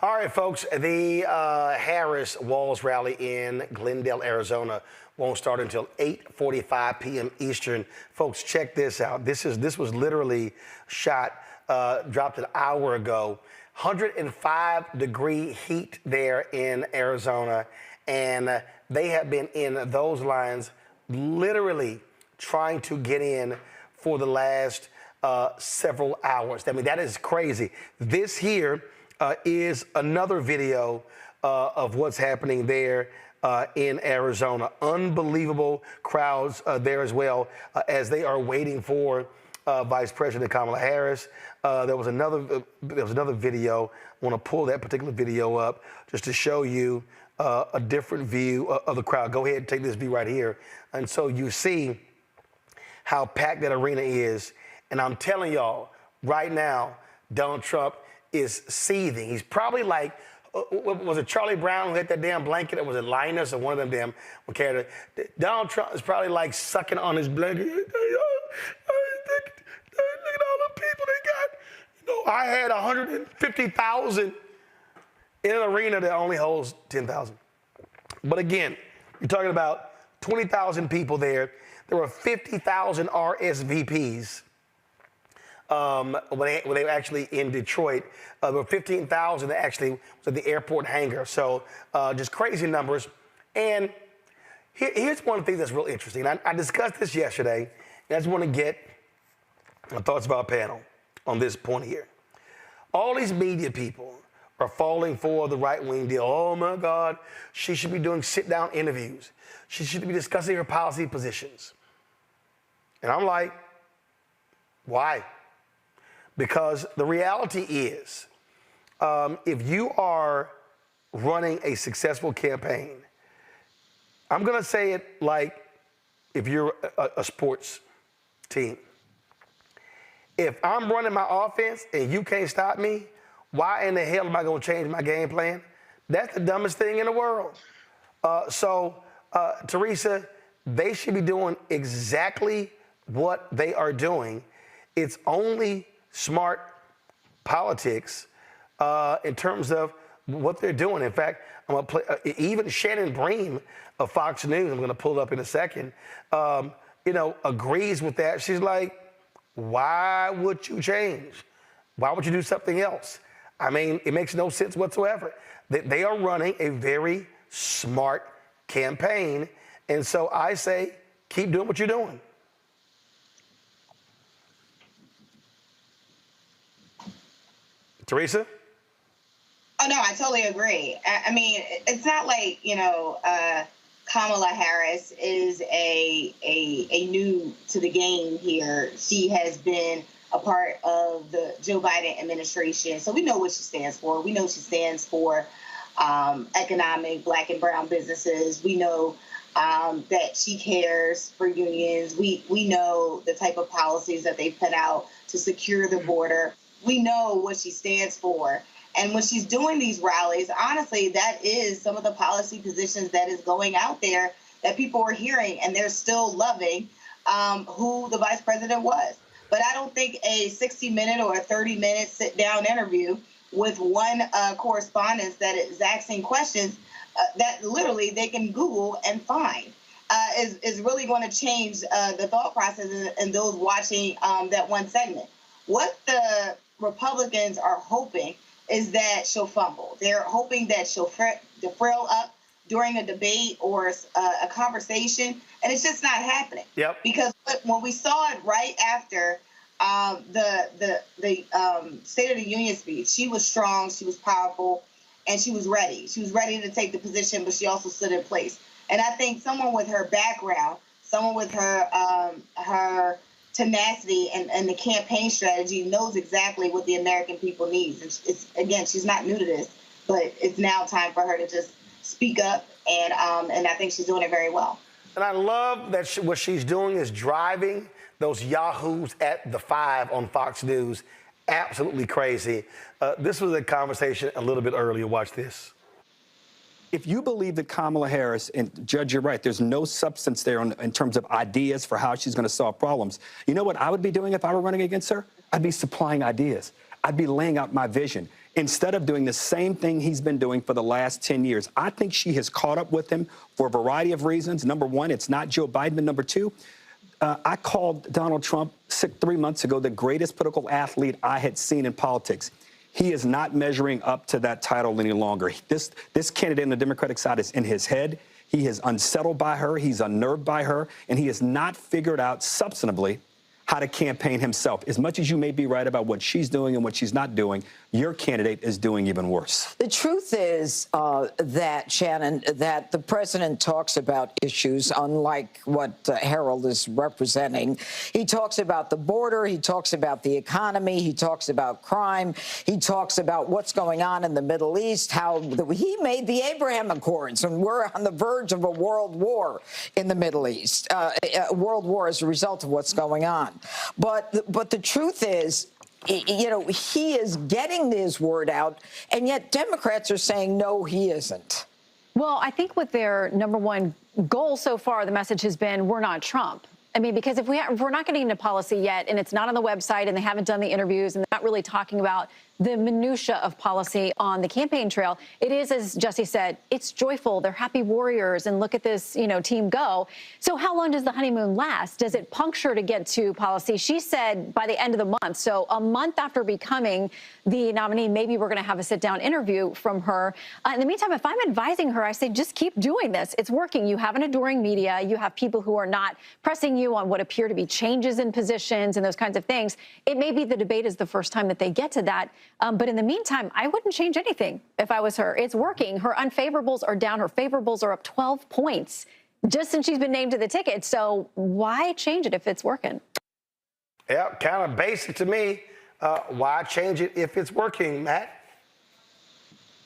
All right, folks, the Harris-Walz rally in Glendale, Arizona won't start until 8:45 p.m. Eastern. Folks, check this out. This was literally shot, dropped an hour ago. 105-degree heat there in Arizona, and they have been in those lines literally trying to get in for the last several hours. I mean, that is crazy. This here is another video of what's happening there in Arizona. Unbelievable crowds there as well as they are waiting for Vice President Kamala Harris. There was another video. I want to pull that particular video up just to show you a different view of the crowd. Go ahead and take this view right here. And so you see how packed that arena is. And I'm telling y'all right now, Donald Trump is seething. He's probably like, was it Charlie Brown who had that damn blanket, or was it Linus or one of them damn characters? Donald Trump is probably like sucking on his blanket. Look at all the people they got. You know, I had 150,000 in an arena that only holds 10,000. But again, you're talking about 20,000 people there. There were 50,000 RSVPs when they were actually in Detroit. There were 15,000 that actually was at the airport hangar. So just crazy numbers. And here's one thing that's really interesting. I discussed this yesterday, and I just want to get my thoughts about our panel on this point here. All these media people are falling for the right-wing deal. Oh, my God, she should be doing sit-down interviews. She should be discussing her policy positions. And I'm like, why? Because the reality is, if you are running a successful campaign, I'm going to say it like if you're a sports team. If I'm running my offense and you can't stop me, why in the hell am I going to change my game plan? That's the dumbest thing in the world. Teresa, they should be doing exactly what they are doing. It's only smart politics in terms of what they're doing. In fact, I'm going to play, even Shannon Bream of Fox News, I'm going to pull it up in a second, agrees with that. She's like, why would you change? Why would you do something else? I mean, it makes no sense whatsoever. They are running a very smart campaign. And so I say, keep doing what you're doing. Teresa? Oh, no, I totally agree. I mean, it's not like, Kamala Harris is a new to the game here. She has been a part of the Joe Biden administration. So we know what she stands for. We know she stands for economic Black and brown businesses. We know that she cares for unions. We know the type of policies that they put out to secure the border. We know what she stands for. And when she's doing these rallies, honestly, that is some of the policy positions that is going out there that people are hearing, and they're still loving who the vice president was. But I don't think a 60-minute or a 30-minute sit-down interview with one correspondent that is asking questions that literally they can Google and find is really going to change the thought process and those watching that one segment. What the Republicans are hoping is that she'll fumble. They're hoping that she'll frill up during a debate or a conversation, and it's just not happening. Yep. Because when we saw it right after the State of the Union speech, she was strong, she was powerful, and she was ready. She was ready to take the position, but she also stood in place. And I think someone with her background, someone with her tenacity and the campaign strategy knows exactly what the American people need. Again, she's not new to this, but it's now time for her to just speak up, and I think she's doing it very well. And I love that what she's doing is driving those yahoos at the 5 on Fox News absolutely crazy. This was a conversation a little bit earlier. Watch this. If you believe that Kamala Harris, and Judge, you're right, there's no substance there in terms of ideas for how she's going to solve problems. You know what I would be doing if I were running against her? I'd be supplying ideas. I'd be laying out my vision. Instead of doing the same thing he's been doing for the last 10 years. I think she has caught up with him for a variety of reasons. Number one, it's not Joe Biden. But number two, I called Donald Trump 3 months ago the greatest political athlete I had seen in politics. He is not measuring up to that title any longer. This candidate on the Democratic side is in his head. He is unsettled by her. He's unnerved by her. And he has not figured out substantively how to campaign himself. As much as you may be right about what she's doing and what she's not doing, your candidate is doing even worse. The truth is that, Shannon, that the president talks about issues unlike what Harold is representing. He talks about the border. He talks about the economy. He talks about crime. He talks about what's going on in the Middle East, how he made the Abraham Accords, and we're on the verge of a world war in the Middle East, a world war as a result of what's going on. But the truth is, he is getting his word out, and yet Democrats are saying, no, he isn't. Well, I think with their number one goal so far, the message has been, we're not Trump. I mean, because if we're not getting into policy yet, and it's not on the website, and they haven't done the interviews, and they're not really talking about the minutia of policy on the campaign trail. It is, as Jesse said, it's joyful. They're happy warriors, and look at this, team go. So how long does the honeymoon last? Does it puncture to get to policy? She said by the end of the month. So a month after becoming the nominee, maybe we're going to have a sit-down interview from her. In the meantime, if I'm advising her, I say just keep doing this. It's working. You have an adoring media. You have people who are not pressing you on what appear to be changes in positions and those kinds of things. It may be the debate is the first time that they get to that. But in the meantime, I wouldn't change anything if I was her. It's working. Her unfavorables are down. Her favorables are up 12 points just since she's been named to the ticket. So why change it if it's working? Yeah, kind of basic to me. Why change it if it's working, Matt?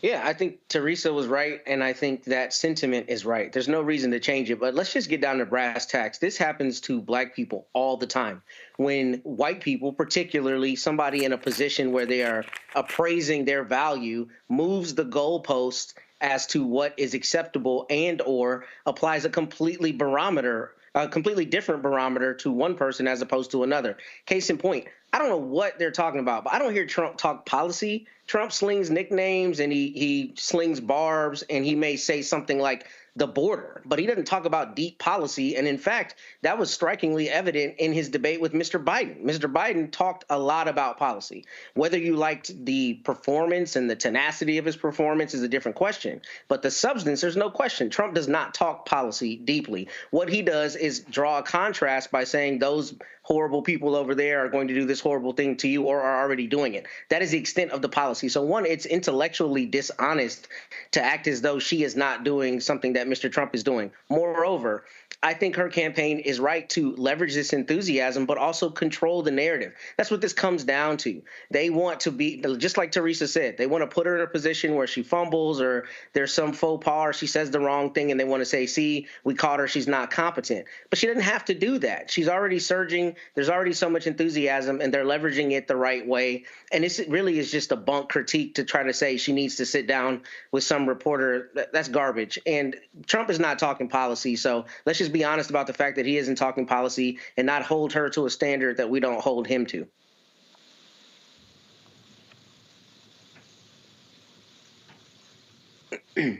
Yeah, I think Teresa was right, and I think that sentiment is right. There's no reason to change it, but let's just get down to brass tacks. This happens to black people all the time. When white people, particularly somebody in a position where they are appraising their value, moves the goalpost as to what is acceptable and or applies a completely different barometer to one person as opposed to another. Case in point, I don't know what they're talking about, but I don't hear Trump talk policy. Trump slings nicknames and he slings barbs, and he may say something like the border, but he doesn't talk about deep policy. And in fact, that was strikingly evident in his debate with Mr. Biden. Mr. Biden talked a lot about policy. Whether you liked the performance and the tenacity of his performance is a different question. But the substance, there's no question. Trump does not talk policy deeply. What he does is draw a contrast by saying those horrible people over there are going to do this horrible thing to you or are already doing it. That is the extent of the policy. So one, it's intellectually dishonest to act as though she is not doing something that Mr. Trump is doing. Moreover, I think her campaign is right to leverage this enthusiasm, but also control the narrative. That's what this comes down to. They want to be, just like Teresa said, they want to put her in a position where she fumbles or there's some faux pas or she says the wrong thing, and they want to say, see, we caught her, she's not competent. But she doesn't have to do that. She's already surging. There's already so much enthusiasm, and they're leveraging it the right way. And it really is just a bunk critique to try to say she needs to sit down with some reporter. That's garbage. And Trump is not talking policy, so let's just be honest about the fact that he isn't talking policy and not hold her to a standard that we don't hold him to.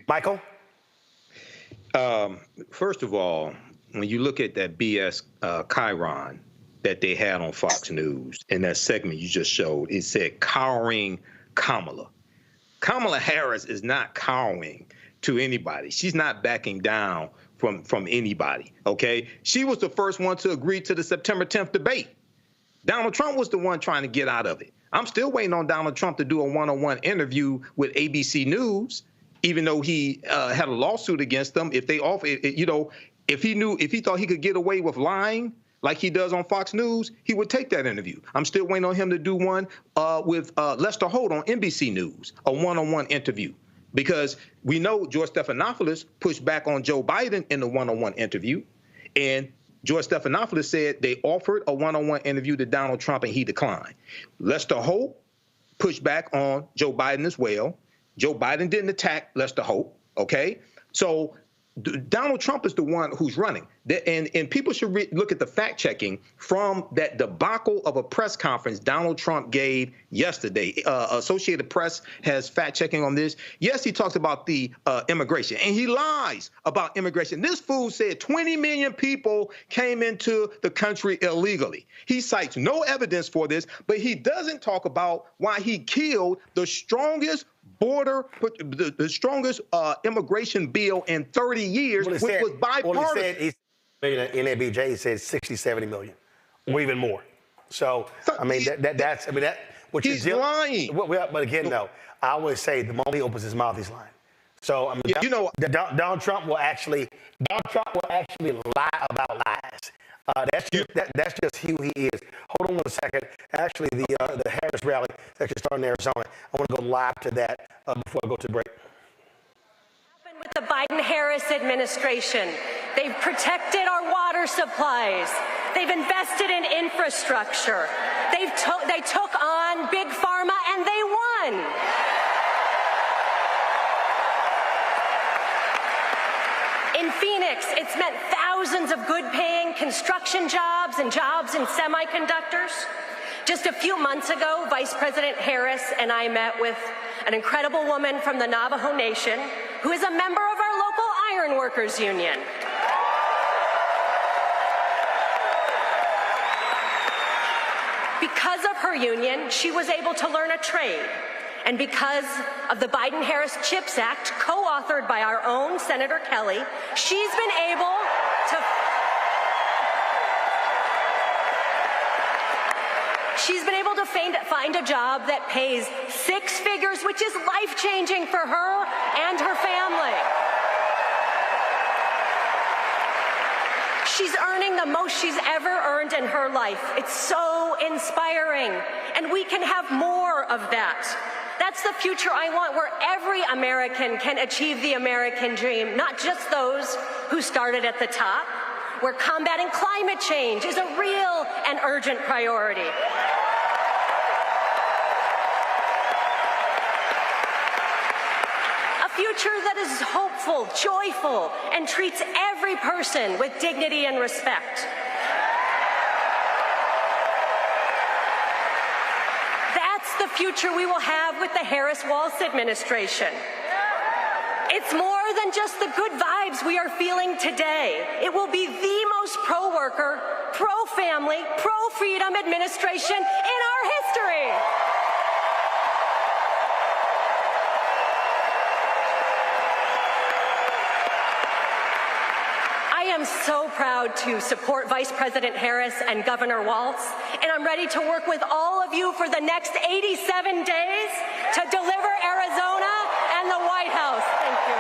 Michael? First of all, when you look at that BS Chiron that they had on Fox News in that segment you just showed, it said cowering Kamala. Kamala Harris is not cowering to anybody. She's not backing down from anybody, okay? She was the first one to agree to the September 10th debate. Donald Trump was the one trying to get out of it. I'm still waiting on Donald Trump to do a one-on-one interview with ABC News, even though he had a lawsuit against them. If they offer, if he thought he could get away with lying like he does on Fox News, he would take that interview. I'm still waiting on him to do one with Lester Holt on NBC News, a one-on-one interview. Because we know George Stephanopoulos pushed back on Joe Biden in the one-on-one interview. And George Stephanopoulos said they offered a one-on-one interview to Donald Trump and he declined. Lester Holt pushed back on Joe Biden as well. Joe Biden didn't attack Lester Holt, okay? So Donald Trump is the one who's running. And people should look at the fact checking from that debacle of a press conference Donald Trump gave yesterday. Associated Press has fact checking on this. Yes, he talks about the immigration, and he lies about immigration. This fool said 20 million people came into the country illegally. He cites no evidence for this, but he doesn't talk about why he killed the strongest the strongest immigration bill in 30 years, which was bipartisan. NABJ said 60, 70 million, or even more. So, I mean, that's what he's lying. But again, though, I always say the moment he opens his mouth, he's lying. So, I mean, Donald Trump will actually lie about lies. That's just who he is. Hold on 1 second. Actually, the Harris rally is actually starting in Arizona. I want to go live to that before I go to break. With the Biden-Harris administration, they've protected our water supplies. They've invested in infrastructure. They took on big pharma and they won. In Phoenix, it's meant thousands of good-paying construction jobs and jobs in semiconductors. Just a few months ago, Vice President Harris and I met with an incredible woman from the Navajo Nation who is a member of our local iron workers union. Because of her union, she was able to learn a trade. And because of the Biden-Harris CHIPS Act, co-authored by our own Senator Kelly, she's been able to find a job that pays 6 figures, which is life-changing for her and her family. She's earning the most she's ever earned in her life. It's so inspiring, and we can have more of that. That's the future I want, where every American can achieve the American dream, not just those who started at the top, where combating climate change is a real and urgent priority. A future that is hopeful, joyful, and treats every person with dignity and respect. The future we will have with the Harris-Walz administration. It's more than just the good vibes we are feeling today. It will be the most pro-worker, pro-family, pro-freedom administration in our history. I am so proud to support Vice President Harris and Governor Walz, and I'm ready to work with all of you for the next 87 days to deliver Arizona and the White House. Thank you.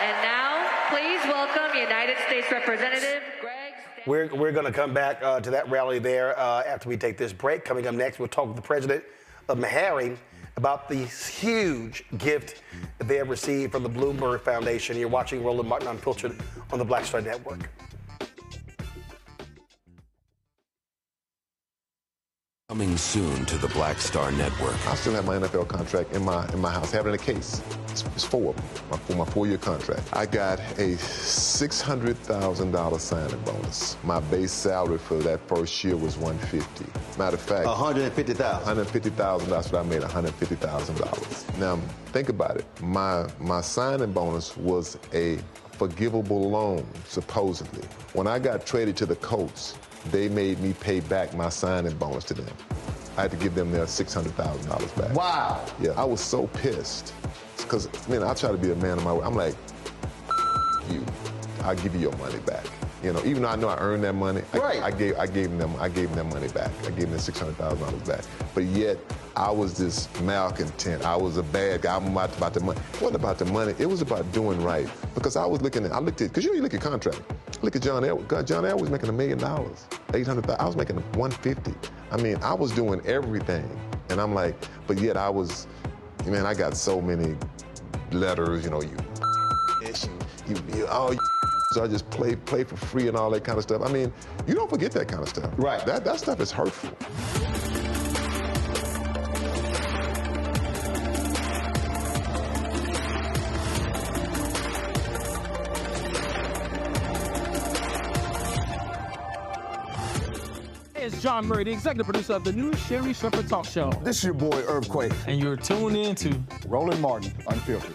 And now, please welcome United States Representative Greg. We're going to come back to that rally there after we take this break. Coming up next, we'll talk with the president of MeHarry's about the huge gift that they have received from the Bloomberg Foundation. You're watching Roland Martin Unfiltered on the Black Star Network. Coming soon to the Black Star Network. I still have my NFL contract in my house, having a case. It's 4 of them, for my 4-year contract. I got a $600,000 signing bonus. My base salary for that first year was $150,000. Matter of fact, $150,000. $150,000. That's what I made, $150,000. Now think about it. My signing bonus was a forgivable loan, supposedly. When I got traded to the Colts, they made me pay back my signing bonus to them. I had to give them their $600,000 back. Wow. Yeah, I was so pissed. Because, I try to be a man of my word. I'm like, you, I'll give you your money back. Even though I know I earned that money, I gave them their money back. I gave them $600,000 back. But yet, I was this malcontent. I was a bad guy. I'm about the money. It wasn't about the money. It was about doing right. Because I looked at, because you look at contract. Look at John Edwards. John Edwards was making $1 million, $800,000. I was making $150,000. I was doing everything. And I'm like, but yet I was, I got so many letters, so I just play for free and all that kind of stuff. You don't forget that kind of stuff. Right. That stuff is hurtful. It's John Murray, the executive producer of the new Sherry Shepherd Talk Show. This is your boy, Earthquake. And you're tuned in to Roland Martin Unfiltered.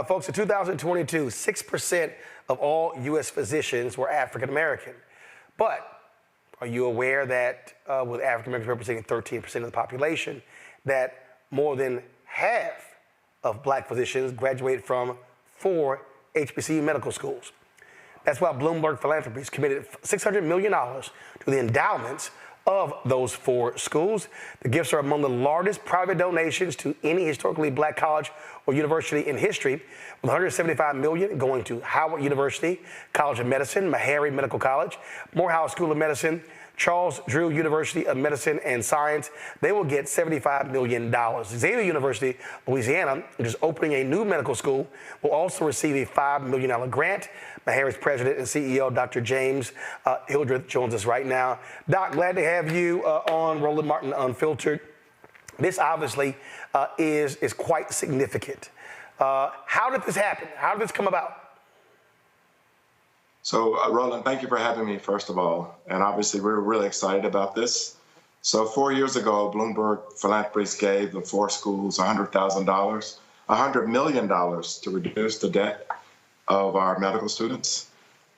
Folks, in 2022, 6% of all U.S. physicians were African American. But are you aware that with African Americans representing 13% of the population, that more than half of black physicians graduated from 4 HBCU medical schools? That's why Bloomberg Philanthropies committed $600 million to the endowments of those 4 schools. The gifts are among the largest private donations to any historically black college or university in history, with $175 million going to Howard University College of Medicine, MeHarry Medical College, Morehouse School of Medicine, Charles Drew University of Medicine and Science. They will get $75 million. Xavier University, Louisiana, which is opening a new medical school, will also receive a $5 million grant. MeHarry's president and CEO, Dr. James Hildreth, joins us right now. Doc, glad to have you on Roland Martin Unfiltered. This obviously is quite significant. How did this happen? How did this come about? So, Roland, thank you for having me, first of all. And obviously, we're really excited about this. So 4 years ago, Bloomberg Philanthropies gave the 4 schools $100,000, $100 million to reduce the debt of our medical students.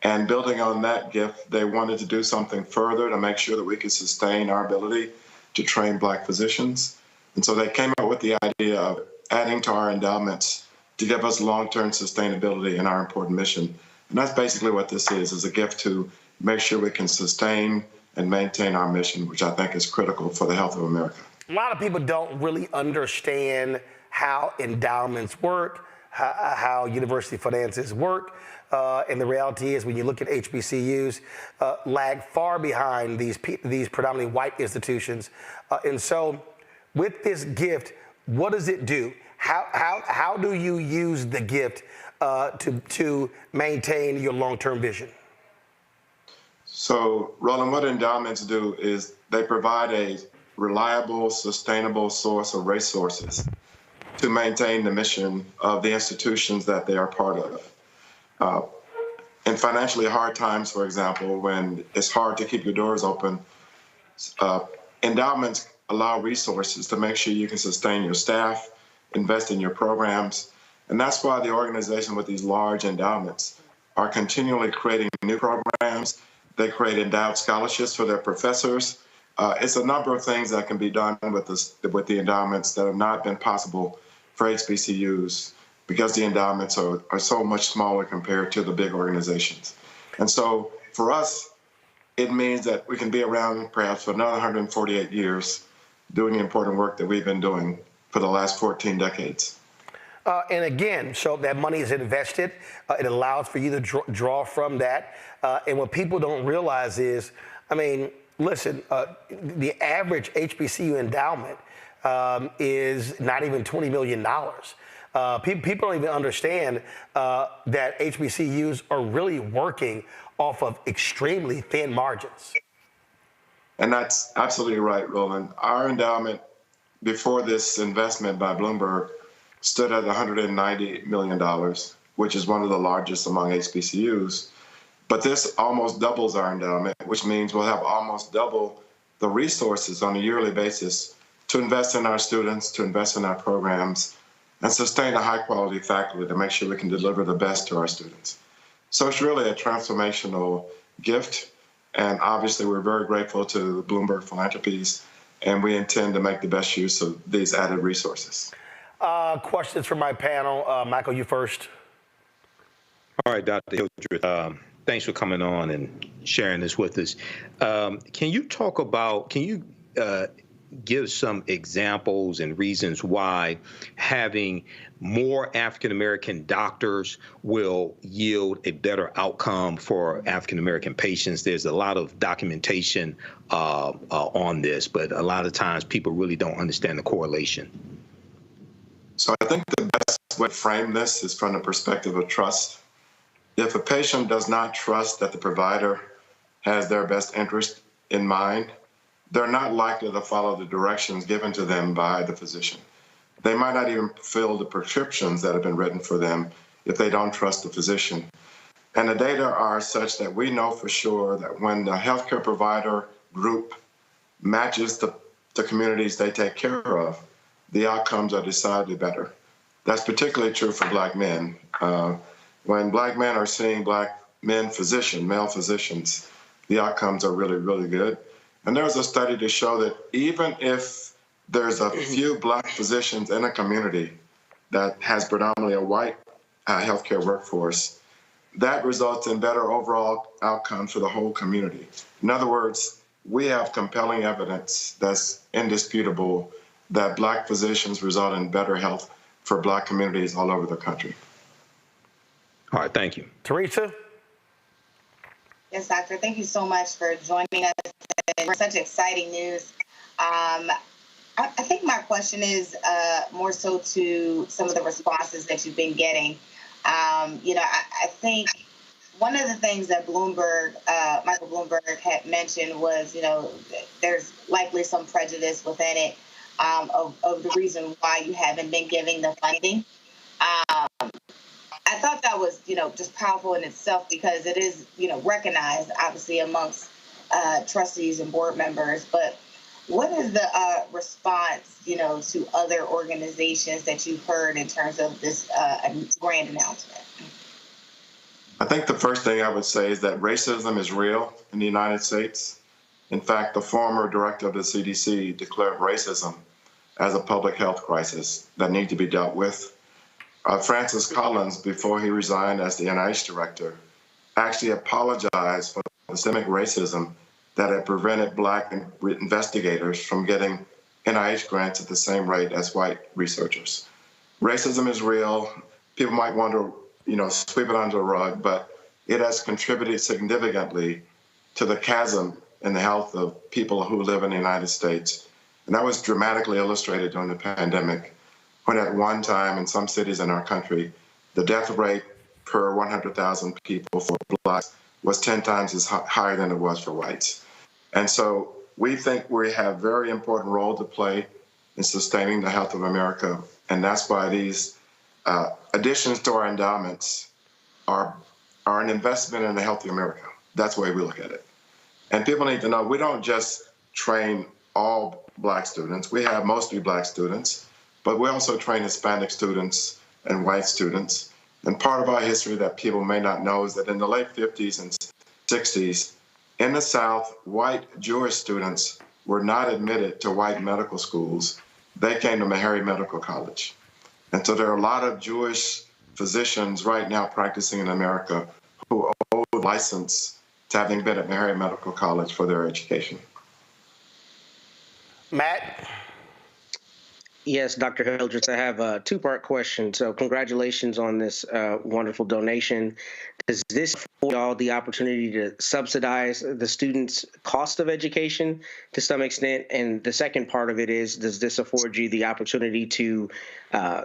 And building on that gift, they wanted to do something further to make sure that we could sustain our ability to train black physicians. And so they came up with the idea of adding to our endowments to give us long-term sustainability in our important mission. And that's basically what this is a gift to make sure we can sustain and maintain our mission, which I think is critical for the health of America. A lot of people don't really understand how endowments work, how university finances work. And the reality is when you look at HBCUs, lag far behind these predominantly white institutions. And so with this gift, what does it do? How do you use the gift to maintain your long-term vision? So, Roland, what endowments do is they provide a reliable, sustainable source of resources to maintain the mission of the institutions that they are part of. In financially hard times, for example, when it's hard to keep your doors open, endowments allow resources to make sure you can sustain your staff, invest in your programs. And that's why the organization with these large endowments are continually creating new programs. They create endowed scholarships for their professors. It's a number of things that can be done with the endowments that have not been possible for HBCUs because the endowments are so much smaller compared to the big organizations. And so for us, it means that we can be around perhaps for another 148 years doing the important work that we've been doing for the last 14 decades. And again, so that money is invested. It allows for you to draw from that. And what people don't realize is, I mean, listen, the average HBCU endowment is not even $20 million. People don't even understand that HBCUs are really working off of extremely thin margins. And that's absolutely right, Roland. Our endowment before this investment by Bloomberg stood at $190 million, which is one of the largest among HBCUs. But this almost doubles our endowment, which means we'll have almost double the resources on a yearly basis to invest in our students, to invest in our programs, and sustain a high-quality faculty to make sure we can deliver the best to our students. So it's really a transformational gift, and obviously we're very grateful to Bloomberg Philanthropies, and we intend to make the best use of these added resources. Questions from my panel. Michael, you first. All right, Dr. Hildreth, thanks for coming on and sharing this with us. Can you give some examples and reasons why having more African-American doctors will yield a better outcome for African-American patients? There's a lot of documentation on this, but a lot of times people really don't understand the correlation. So I think the best way to frame this is from the perspective of trust. If a patient does not trust that the provider has their best interest in mind, they're not likely to follow the directions given to them by the physician. They might not even fill the prescriptions that have been written for them if they don't trust the physician. And the data are such that we know for sure that when the healthcare provider group matches the communities they take care of, the outcomes are decidedly better. That's particularly true for Black men. When Black men are seeing Black male physicians, the outcomes are really, really good. And there's a study to show that even if there's a few Black physicians in a community that has predominantly a white healthcare workforce, that results in better overall outcomes for the whole community. In other words, we have compelling evidence that's indisputable that Black physicians result in better health for Black communities all over the country. All right, thank you. Teresa? Yes, doctor. Thank you so much for joining us for such exciting news. I think my question is more so to some of the responses that you've been getting. I think one of the things that Michael Bloomberg had mentioned was, there's likely some prejudice within it of the reason why you haven't been giving the funding. I thought that was, just powerful in itself because it is, recognized obviously amongst trustees and board members. But what is the response, to other organizations that you've heard in terms of this grand announcement? I think the first thing I would say is that racism is real in the United States. In fact, the former director of the CDC declared racism as a public health crisis that needs to be dealt with. Francis Collins, before he resigned as the NIH director, actually apologized for the systemic racism that had prevented Black investigators from getting NIH grants at the same rate as white researchers. Racism is real. People might want to, sweep it under the rug, but it has contributed significantly to the chasm in the health of people who live in the United States. And that was dramatically illustrated during the pandemic, when at one time in some cities in our country, the death rate per 100,000 people for Blacks was 10 times as higher than it was for whites. And so we think we have a very important role to play in sustaining the health of America. And that's why these additions to our endowments are an investment in a healthy America. That's the way we look at it. And people need to know we don't just train all Black students. We have mostly Black students, but we also train Hispanic students and white students. And part of our history that people may not know is that in the late 50s and 60s, in the South, white Jewish students were not admitted to white medical schools. They came to MeHarry Medical College. And so there are a lot of Jewish physicians right now practicing in America who owe a license to having been at MeHarry Medical College for their education. Matt? Yes, Dr. Hildreth, I have a two-part question. So congratulations on this wonderful donation. Does this afford y'all the opportunity to subsidize the students' cost of education to some extent? And the second part of it is, does this afford you the opportunity to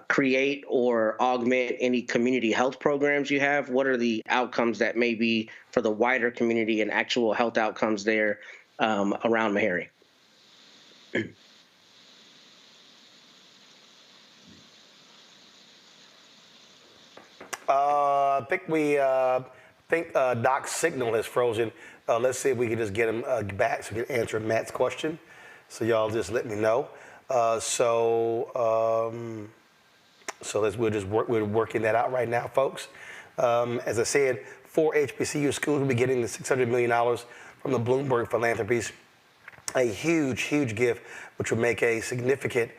create or augment any community health programs you have? What are the outcomes that may be for the wider community and actual health outcomes there around MeHarry? I think Doc's signal is frozen. Let's see if we can just get him back so we can answer Matt's question. So y'all just let me know. We're working that out right now, folks. As I said, 4 HBCU schools will be getting the $600 million from the Bloomberg Philanthropies. A huge, huge gift, which will make a significant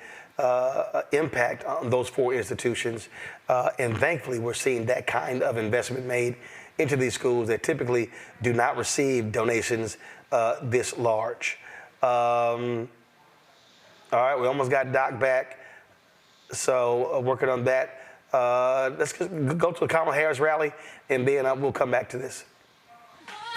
impact on those 4 institutions. And thankfully, we're seeing that kind of investment made into these schools that typically do not receive donations this large. All right, we almost got Doc back. So working on that. Let's go to the Kamala Harris rally, and then we'll come back to this.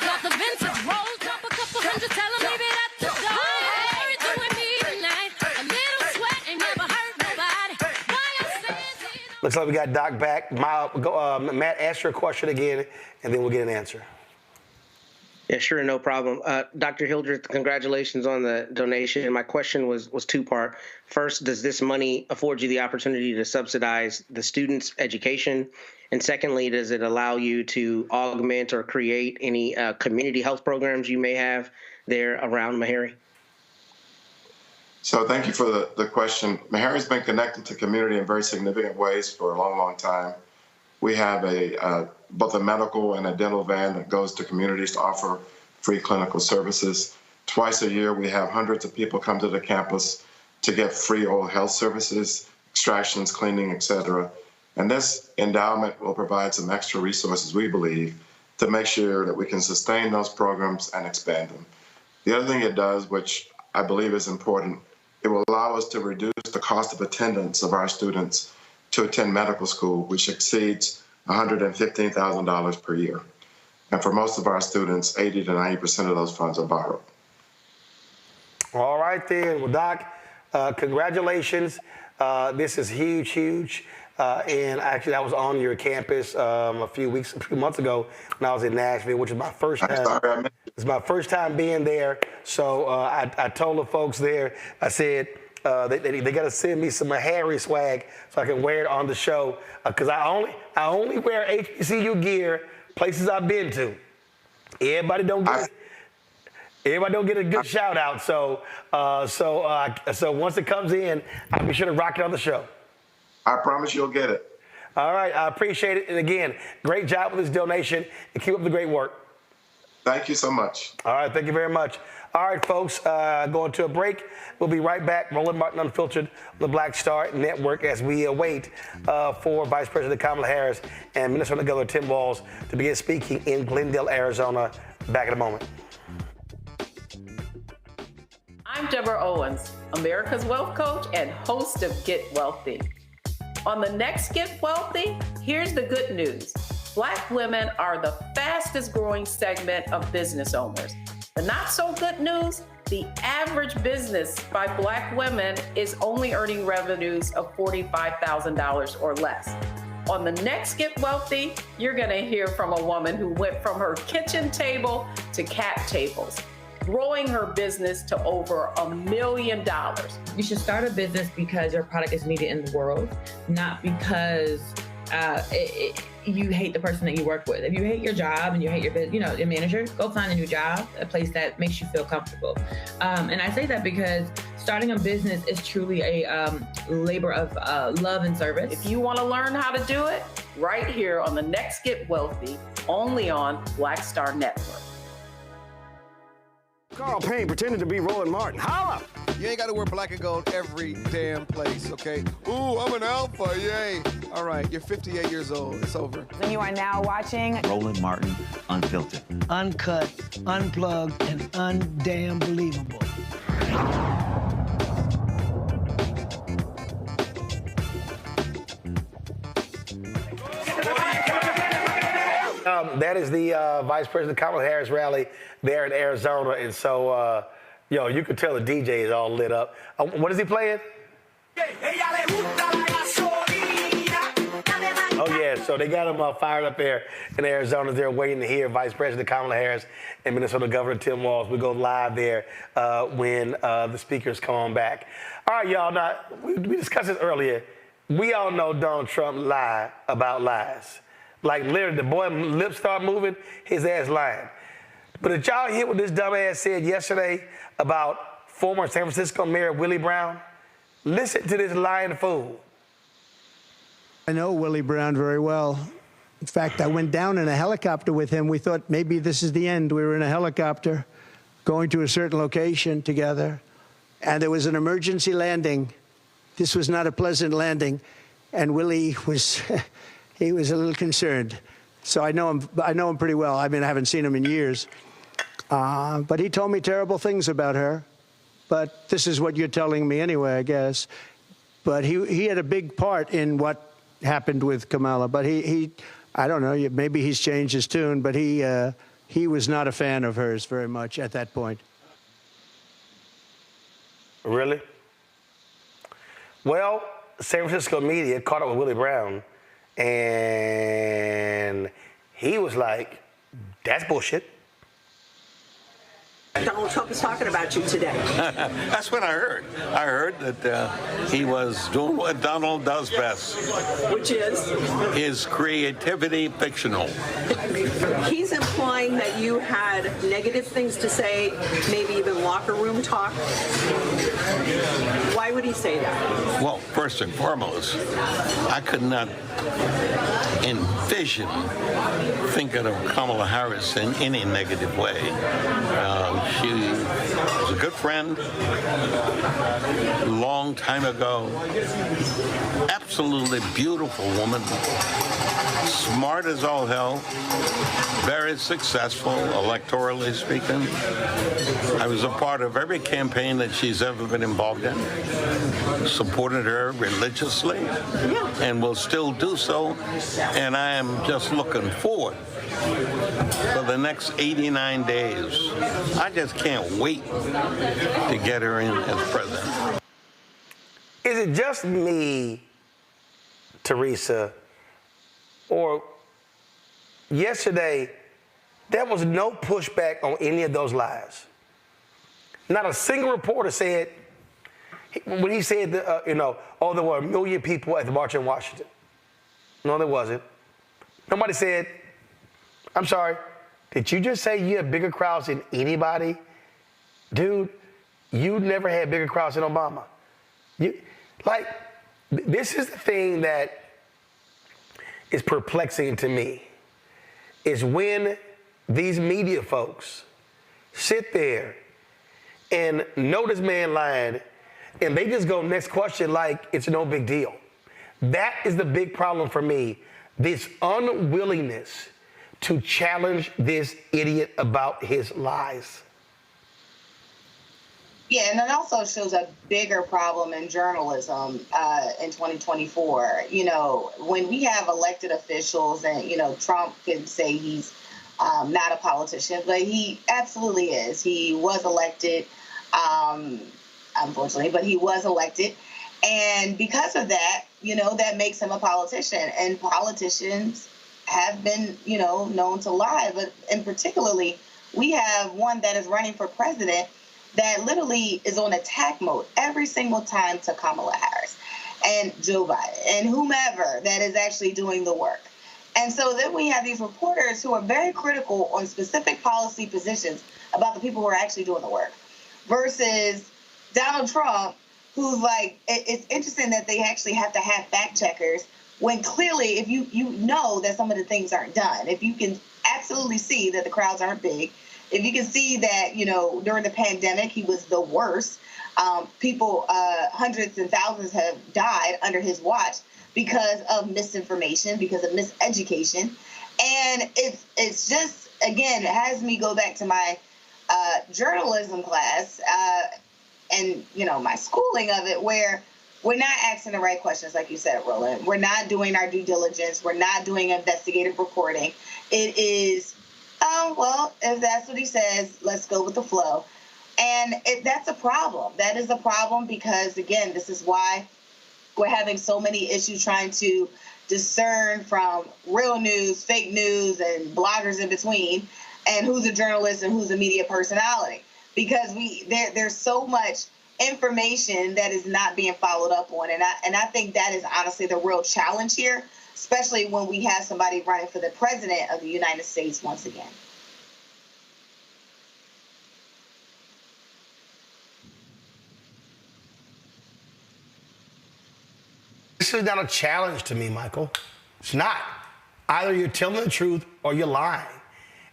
Got the vintage rolls, drop a couple hundred, tell 'em leave it at the door. Hey, doing me tonight. A little sweat ain't never hurt nobody. Why I'm standing. Looks like we got Doc back. Matt, ask your question again, and then we'll get an answer. Yeah, sure, no problem. Dr. Hildreth, congratulations on the donation. My question was two-part. First, does this money afford you the opportunity to subsidize the students' education? And secondly, does it allow you to augment or create any community health programs you may have there around MeHarry? So thank you for the question. MeHarry's been connected to community in very significant ways for a long, long time. We have both a medical and a dental van that goes to communities to offer free clinical services. Twice a year, we have hundreds of people come to the campus to get free oral health services, extractions, cleaning, et cetera. And this endowment will provide some extra resources, we believe, to make sure that we can sustain those programs and expand them. The other thing it does, which I believe is important, it will allow us to reduce the cost of attendance of our students to attend medical school, which exceeds $115,000 per year. And for most of our students, 80 to 90% of those funds are borrowed. All right, then. Well, Doc, congratulations. This is huge, huge. And actually, I was on your campus a few months ago when I was in Nashville, which is my first time. It's my first time being there. So I told the folks there, I said, they got to send me some MeHarry's swag so I can wear it on the show. Because I only wear HBCU gear places I've been to. Everybody don't get a good shout out. So once it comes in, I'll be sure to rock it on the show. I promise you'll get it. All right, I appreciate it. And again, great job with this donation, and keep up the great work. Thank you so much. All right, thank you very much. All right, folks, going to a break. We'll be right back. Roland Martin Unfiltered on the Black Star Network as we await for Vice President Kamala Harris and Minnesota Governor Tim Walz to begin speaking in Glendale, Arizona. Back in a moment. I'm Deborah Owens, America's Wealth Coach and host of Get Wealthy. On the next Get Wealthy, here's the good news. Black women are the fastest growing segment of business owners. The not so good news, the average business by Black women is only earning revenues of $45,000 or less. On the next Get Wealthy, you're gonna hear from a woman who went from her kitchen table to cap tables, growing her business to over $1 million. You should start a business because your product is needed in the world, not because you hate the person that you work with. If you hate your job and you hate your manager, go find a new job, a place that makes you feel comfortable. And I say that because starting a business is truly a labor of love and service. If you want to learn how to do it, right here on the next Get Wealthy, only on Black Star Network. Carl Payne pretending to be Roland Martin. Holla! You ain't got to wear black and gold every damn place, okay? Ooh, I'm an alpha, yay. All right, you're 58 years old. It's over. And you are now watching Roland Martin Unfiltered. Uncut, unplugged, and undamn believable. That is the Vice President Kamala Harris rally there in Arizona. And so, you could tell the DJ is all lit up. What is he playing? Oh, yeah. So they got him fired up there in Arizona. They're waiting to hear Vice President Kamala Harris and Minnesota Governor Tim Walz. We go live there when the speakers come on back. All right, y'all. Now, we discussed this earlier. We all know Donald Trump lied about lies. Like, literally, the boy lips start moving, his ass lying. But did y'all hear what this dumbass said yesterday about former San Francisco Mayor Willie Brown? Listen to this lying fool. I know Willie Brown very well. In fact, I went down in a helicopter with him. We thought maybe this is the end. We were in a helicopter going to a certain location together, and there was an emergency landing. This was not a pleasant landing, and Willie was... He was a little concerned. So I know him pretty well. I mean, I haven't seen him in years. But he told me terrible things about her. But this is what you're telling me anyway, I guess. But he had a big part in what happened with Kamala. But I don't know, maybe he's changed his tune, but he was not a fan of hers very much at that point. Really? Well, San Francisco media caught up with Willie Brown. And he was like, that's bullshit. Donald Trump is talking about you today. That's what I heard. I heard that he was doing what Donald does best. Which is? His creativity fictional. He's implying that you had negative things to say, maybe even locker room talk. Why would he say that? Well, first and foremost, I could not envision thinking of Kamala Harris in any negative way. She was a good friend, long long time ago. Absolutely beautiful woman. Smart as all hell. Very successful, electorally speaking. I was a part of every campaign that she's ever been involved in. Supported her religiously and will still do so. And I am just looking forward for the next 89 days. I just can't wait to get her in as president. Is it just me, Teresa, or yesterday there was no pushback on any of those lies? Not a single reporter said, when he said, there were 1 million people at the March in Washington. No, there wasn't. Nobody said, I'm sorry, did you just say you have bigger crowds than anybody? Dude, you never had bigger crowds than Obama. This is the thing that is perplexing to me, is when these media folks sit there and know this man lying, and they just go next question like it's no big deal. That is the big problem for me, this unwillingness to challenge this idiot about his lies. Yeah, and it also shows a bigger problem in journalism in 2024. You know, when we have elected officials, and, Trump can say he's not a politician, but he absolutely is. He was elected, unfortunately, but he was elected. And because of that, that makes him a politician. And politicians have been, known to lie. But in particularly, we have one that is running for president that literally is on attack mode every single time to Kamala Harris and Joe Biden and whomever that is actually doing the work. And so then we have these reporters who are very critical on specific policy positions about the people who are actually doing the work versus Donald Trump, who's like, it's interesting that they actually have to have fact checkers when clearly if you know that some of the things aren't done, if you can absolutely see that the crowds aren't big, if you can see that, during the pandemic, he was the worst. People, hundreds and thousands have died under his watch because of misinformation, because of miseducation. And it's just, again, it has me go back to my journalism class and, my schooling of it, where we're not asking the right questions, like you said, Roland. We're not doing our due diligence. We're not doing investigative reporting. It is, if that's what he says, let's go with the flow. And that's a problem. That is a problem because, again, this is why we're having so many issues trying to discern from real news, fake news, and bloggers in between, and who's a journalist and who's a media personality. Because there's so much information that is not being followed up on. And I think that is honestly the real challenge here, especially when we have somebody running for the president of the United States once again. This is not a challenge to me, Michael. It's not. Either you're telling the truth or you're lying.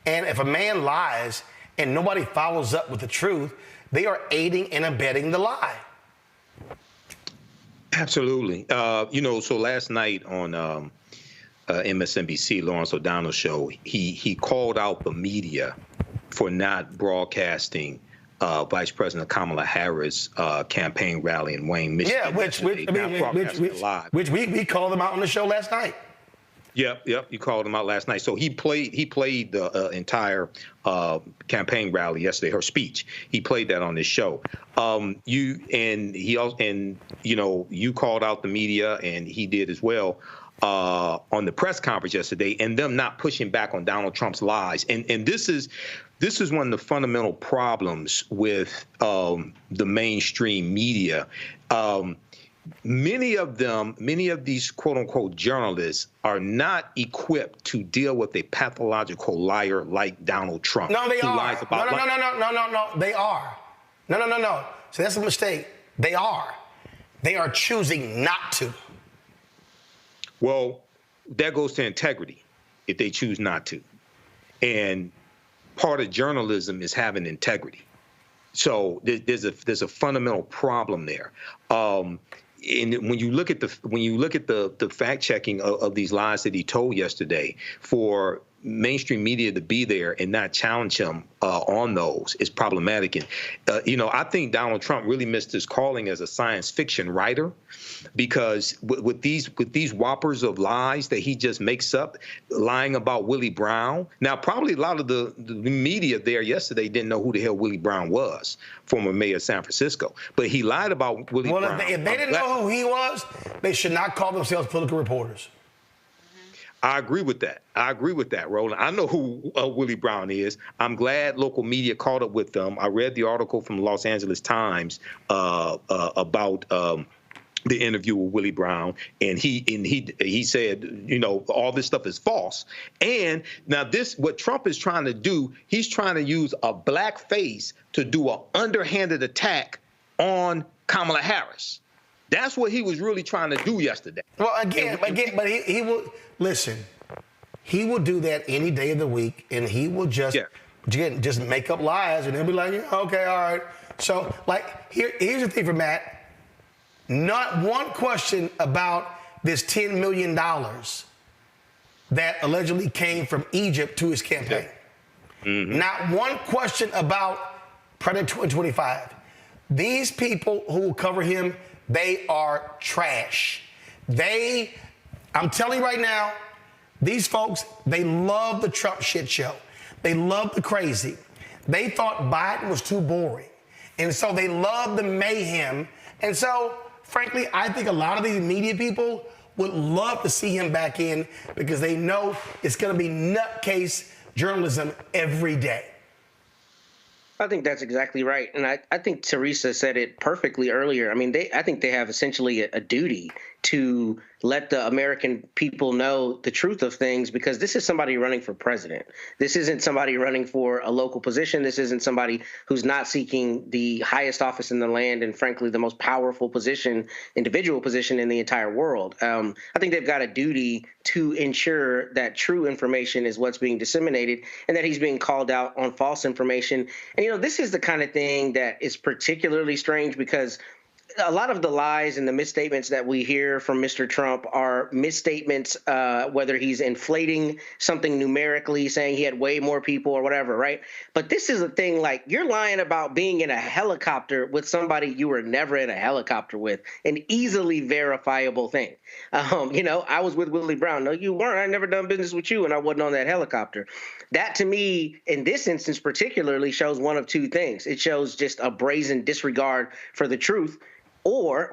And if a man lies and nobody follows up with the truth, they are aiding and abetting the lie. Absolutely. So last night on MSNBC, Lawrence O'Donnell's show, he called out the media for not broadcasting Vice President Kamala Harris' campaign rally in Wayne, Michigan. Yeah, which we called them out on the show last night. Yep. You called him out last night. So he played the entire campaign rally yesterday, her speech. He played that on this show. You called out the media, and he did as well on the press conference yesterday, and them not pushing back on Donald Trump's lies. And this is one of the fundamental problems with the mainstream media. Many of these quote unquote journalists are not equipped to deal with a pathological liar like Donald Trump. No, they are. Lies about No, they are. No. So that's a mistake. They are. They are choosing not to. Well, that goes to integrity if they choose not to. And part of journalism is having integrity. So there's a fundamental problem there. And when you look at the fact checking of these lies that he told yesterday, for mainstream media to be there and not challenge him on those is problematic. And I think Donald Trump really missed his calling as a science fiction writer, because with these whoppers of lies that he just makes up, lying about Willie Brown. Now, probably a lot of the media there yesterday didn't know who the hell Willie Brown was, former mayor of San Francisco. But he lied about Willie Brown. If they didn't know who he was, they should not call themselves political reporters. I agree with that, Roland. I know who Willie Brown is. I'm glad local media caught up with them. I read the article from the Los Angeles Times about the interview with Willie Brown, and he said, all this stuff is false. And now what Trump is trying to do, he's trying to use a black face to do an underhanded attack on Kamala Harris. That's what he was really trying to do yesterday. Well, but he will listen. He will do that any day of the week, and he will just make up lies, and he'll be like, okay, all right. So, here's the thing for Matt. Not one question about this $10 million that allegedly came from Egypt to his campaign. Mm-hmm. Not one question about President 2025. These people who will cover him, they are trash. I'm telling you right now, these folks, they love the Trump shit show. They love the crazy. They thought Biden was too boring. And so they love the mayhem. And so, frankly, I think a lot of these media people would love to see him back in, because they know it's going to be nutcase journalism every day. I think that's exactly right. And I think Teresa said it perfectly earlier. I mean, I think they have essentially a duty to let the American people know the truth of things, because this is somebody running for president. This isn't somebody running for a local position. This isn't somebody who's not seeking the highest office in the land and, frankly, the most powerful individual position in the entire world. I think they've got a duty to ensure that true information is what's being disseminated and that he's being called out on false information. And, this is the kind of thing that is particularly strange, because a lot of the lies and the misstatements that we hear from Mr. Trump are misstatements, whether he's inflating something numerically, saying he had way more people or whatever, right? But this is a thing like you're lying about being in a helicopter with somebody you were never in a helicopter with, an easily verifiable thing. I was with Willie Brown. No, you weren't. I never done business with you, and I wasn't on that helicopter. That, to me, in this instance particularly, shows one of two things. It shows just a brazen disregard for the truth, or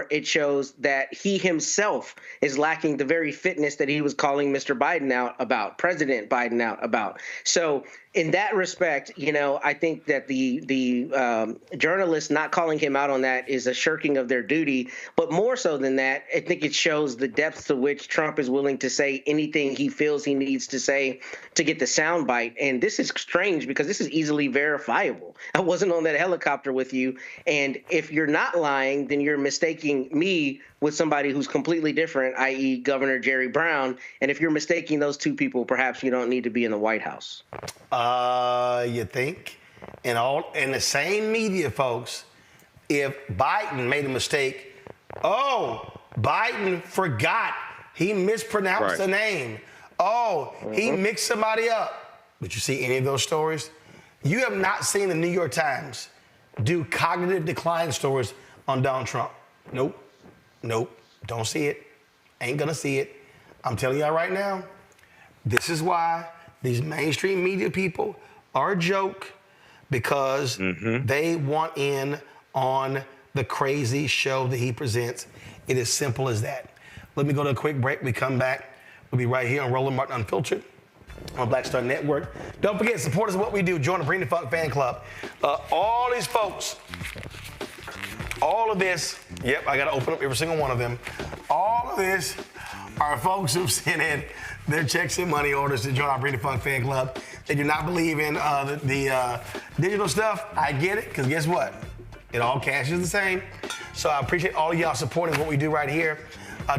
it shows that he himself is lacking the very fitness that he was calling Mr. Biden out about, President Biden out about. So in that respect, I think that the journalists not calling him out on that is a shirking of their duty. But more so than that, I think it shows the depth to which Trump is willing to say anything he feels he needs to say to get the soundbite. And this is strange, because this is easily verifiable. I wasn't on that helicopter with you. And if you're not lying, then you're mistaking me with somebody who's completely different, i.e. Governor Jerry Brown. And if you're mistaking those two people, perhaps you don't need to be in the White House. You think? In the same media, folks, if Biden made a mistake, Biden forgot. He mispronounced the name. He mixed somebody up. Did you see any of those stories? You have not seen the New York Times do cognitive decline stories on Donald Trump. Nope. Don't see it. Ain't gonna see it. I'm telling y'all right now, this is why these mainstream media people are a joke, because they want in on the crazy show that he presents. It is simple as that. Let me go to a quick break. We come back. We'll be right here on Roland Martin Unfiltered on Black Star Network. Don't forget, support us in what we do. Join the Bring the Funk fan club. All these folks, all of this, yep, I got to open up every single one of them. All of this are folks who've sent in their checks and money orders to join our Bring the Funk fan club. They do not believe in the digital stuff. I get it, because guess what? It all cash is the same. So I appreciate all of y'all supporting what we do right here.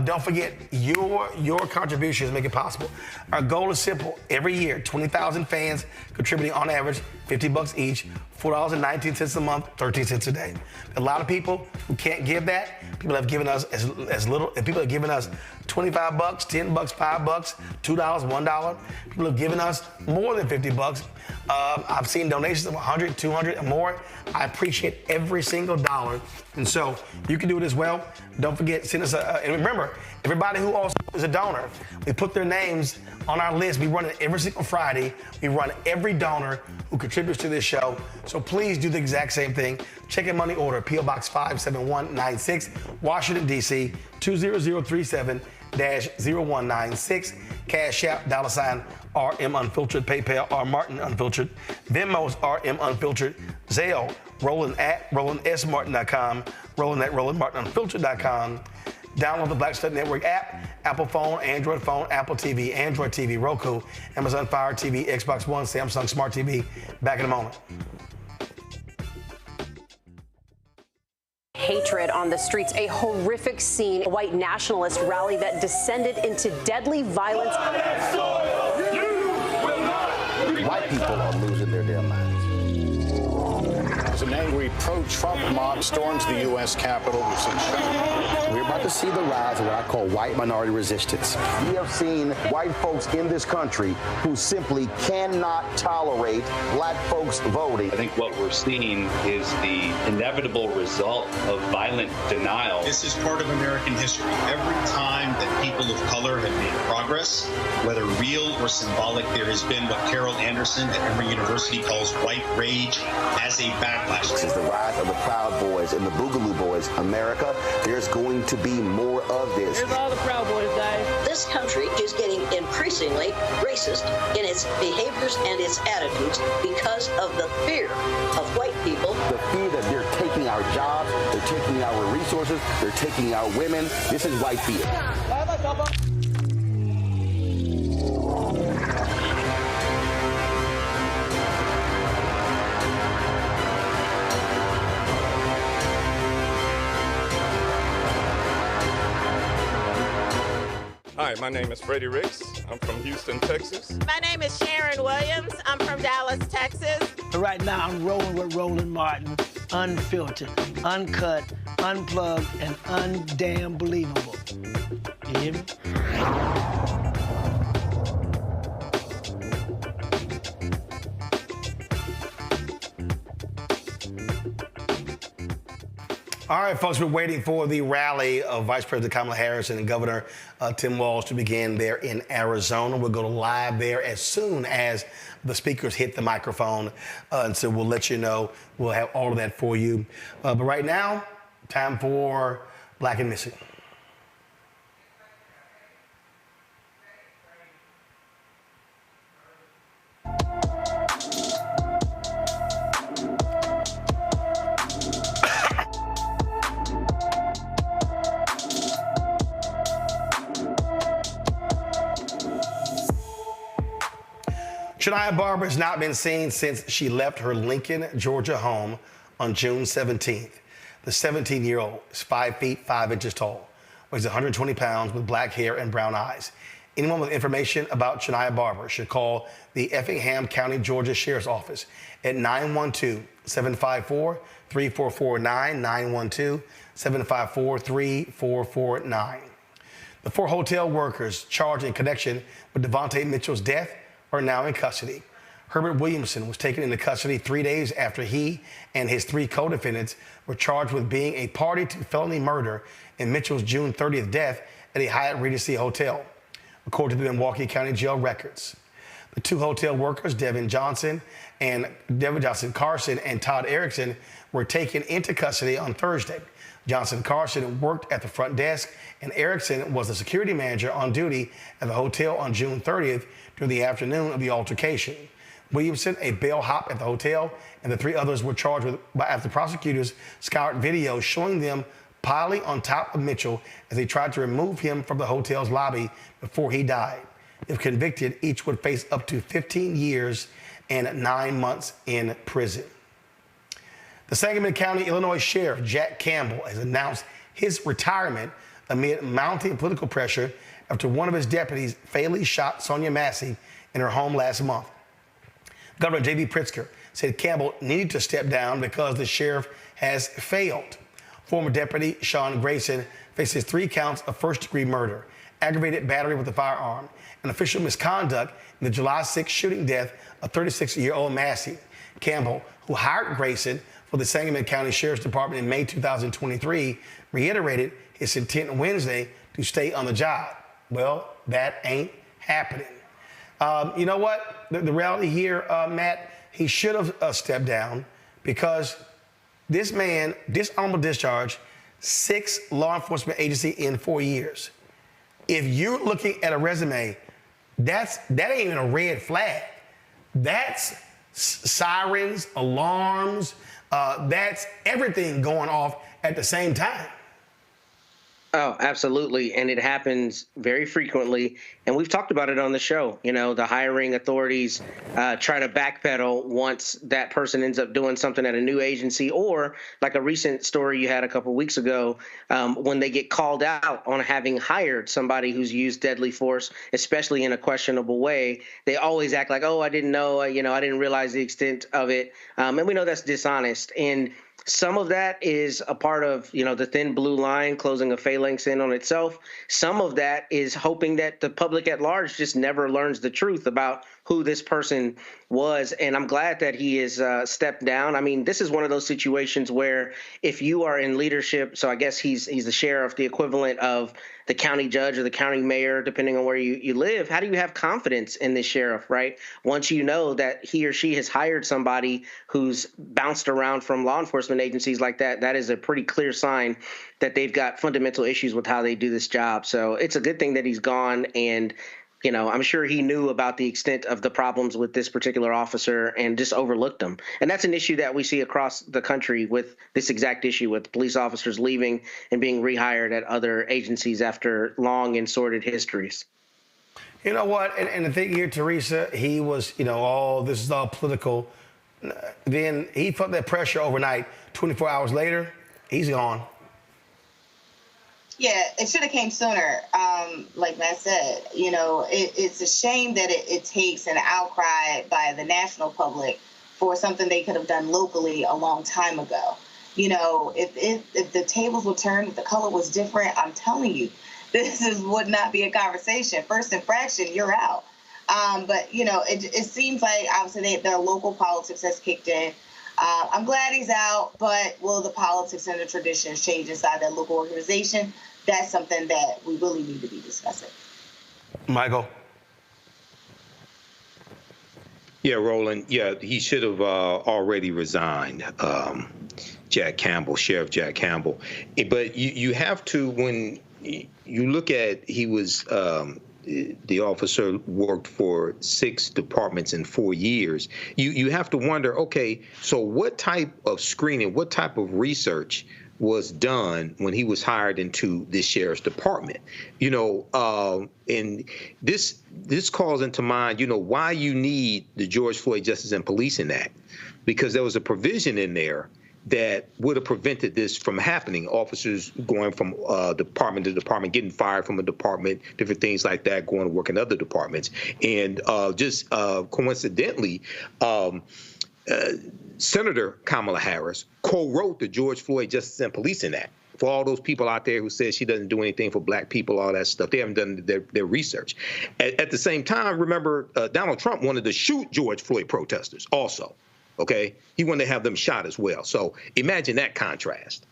Don't forget, your contributions make it possible. Our goal is simple. Every year, 20,000 fans contributing on average $50 each, $4.19 a month, 13 cents a day. A lot of people who can't give that, people have given us as little, and people have given us $25, $10, $5, $2, $1. People have given us more than $50. I've seen donations of $100, $200 and more. I appreciate every single dollar. And so you can do it as well. Don't forget, send us and remember, everybody who also is a donor, we put their names on our list. We run it every single Friday. We run every donor who contributes to this show. So please do the exact same thing. Check in money order, P.O. Box 57196, Washington, D.C., 20037-0196. Cash App, $sign RM Unfiltered, PayPal, R Martin Unfiltered, Venmo's RM Unfiltered, Zelle, Roland at RolandSMartin.com, Roland at RolandMartinUnfiltered.com. Download the Black Star Network app, Apple phone, Android phone, Apple TV, Android TV, Roku, Amazon Fire TV, Xbox One, Samsung Smart TV. Back in a moment. Hatred on the streets, a horrific scene, a white nationalist rally that descended into deadly violence. White people are losing their damn minds. An angry pro-Trump mob storms the U.S. Capitol. We're about to see the rise of what I call white minority resistance. We have seen white folks in this country who simply cannot tolerate black folks voting. I think what we're seeing is the inevitable result of violent denial. This is part of American history. Every time that people of color have made progress, whether real or symbolic, there has been what Carol Anderson at Emory University calls white rage as a backlash. This is the rise of the Proud Boys and the Boogaloo Boys. America, there's going to be more of this. Here's all the Proud Boys, Dave. This country is getting increasingly racist in its behaviors and its attitudes because of the fear of white people. The fear that they're taking our jobs, they're taking our resources, they're taking our women. This is white fear. Hi, my name is Freddie Ricks. I'm from Houston, Texas. My name is Sharon Williams. I'm from Dallas, Texas. Right now, I'm rolling with Roland Martin, unfiltered, uncut, unplugged, and undamn believable. You hear me? All right, folks, we're waiting for the rally of Vice President Kamala Harris and Governor Tim Walz to begin there in Arizona. We'll go live there as soon as the speakers hit the microphone. And so we'll let you know. We'll have all of that for you. But right now, time for Black and Missing. Shania Barber has not been seen since she left her Lincoln, Georgia home on June 17th. The 17-year-old is 5 feet 5 inches tall, weighs 120 pounds with black hair and brown eyes. Anyone with information about Shania Barber should call the Effingham County, Georgia Sheriff's Office at 912-754-3449, 912-754-3449. The 4 hotel workers charged in connection with Devontae Mitchell's death are now in custody. Herbert Williamson was taken into custody 3 days after he and his 3 co-defendants were charged with being a party to felony murder in Mitchell's June 30th death at a Hyatt Regency hotel, according to the Milwaukee County Jail records. The 2 hotel workers, Devin Johnson Carson and Todd Erickson, were taken into custody on Thursday. Johnson Carson worked at the front desk, and Erickson was the security manager on duty at the hotel on June 30th during the afternoon of the altercation. Williamson, a bellhop at the hotel, and the 3 others were charged after prosecutors scoured videos showing them piling on top of Mitchell as they tried to remove him from the hotel's lobby before he died. If convicted, each would face up to 15 years and 9 months in prison. The Sangamon County, Illinois Sheriff Jack Campbell has announced his retirement amid mounting political pressure after one of his deputies fatally shot Sonia Massey in her home last month. Governor J.B. Pritzker said Campbell needed to step down because the sheriff has failed. Former Deputy Sean Grayson faces 3 counts of first-degree murder, aggravated battery with a firearm, and official misconduct in the July 6 shooting death of 36-year-old Massey. Campbell, who hired Grayson for the Sangamon County Sheriff's Department in May 2023, reiterated his intent Wednesday to stay on the job. Well, that ain't happening. You know what? The reality here, Matt, he should have stepped down because this man, dishonorable discharge, 6 law enforcement agencies in 4 years. If you're looking at a resume, that ain't even a red flag. That's sirens, alarms, that's everything going off at the same time. Oh, absolutely. And it happens very frequently. And we've talked about it on the show. You know, the hiring authorities try to backpedal once that person ends up doing something at a new agency, or like a recent story you had a couple of weeks ago, when they get called out on having hired somebody who's used deadly force, especially in a questionable way. They always act like, oh, I didn't know, I didn't realize the extent of it. And we know that's dishonest. And some of that is a part of, the thin blue line, closing a phalanx in on itself. Some of that is hoping that the public at large just never learns the truth about who this person was. And I'm glad that he has stepped down. I mean, this is one of those situations where if you are in leadership, so I guess he's the sheriff, the equivalent of the county judge or the county mayor, depending on where you live, how do you have confidence in this sheriff, right? Once you know that he or she has hired somebody who's bounced around from law enforcement agencies like that, that is a pretty clear sign that they've got fundamental issues with how they do this job. So it's a good thing that he's gone. And I'm sure he knew about the extent of the problems with this particular officer and just overlooked them. And that's an issue that we see across the country with this exact issue with police officers leaving and being rehired at other agencies after long and sordid histories. You know what? And the thing here, Teresa, he was, this is all political. Then he felt that pressure overnight. 24 hours later, he's gone. Yeah, it should have came sooner. Like Matt said, it's a shame that it takes an outcry by the national public for something they could have done locally a long time ago. If the tables were turned, if the color was different, I'm telling you, would not be a conversation. First infraction, you're out. But it seems like obviously their local politics has kicked in. I'm glad he's out, but will the politics and the traditions change inside that local organization? That's something that we really need to be discussing. Michael? Yeah, Roland. Yeah, he should have already resigned, Sheriff Jack Campbell. But you have to, when you look at, the officer worked for 6 departments in 4 years. You have to wonder, okay, so what type of screening, what type of research was done when he was hired into this sheriff's department? And this calls into mind, why you need the George Floyd Justice and Policing Act, because there was a provision in there that would have prevented this from happening. Officers going from department to department, getting fired from a department, different things like that, going to work in other departments. And just coincidentally, Senator Kamala Harris co-wrote the George Floyd Justice and Policing Act. For all those people out there who says she doesn't do anything for black people, all that stuff, they haven't done their research. At the same time, remember, Donald Trump wanted to shoot George Floyd protesters also. Okay, he wanted to have them shot as well. So imagine that contrast.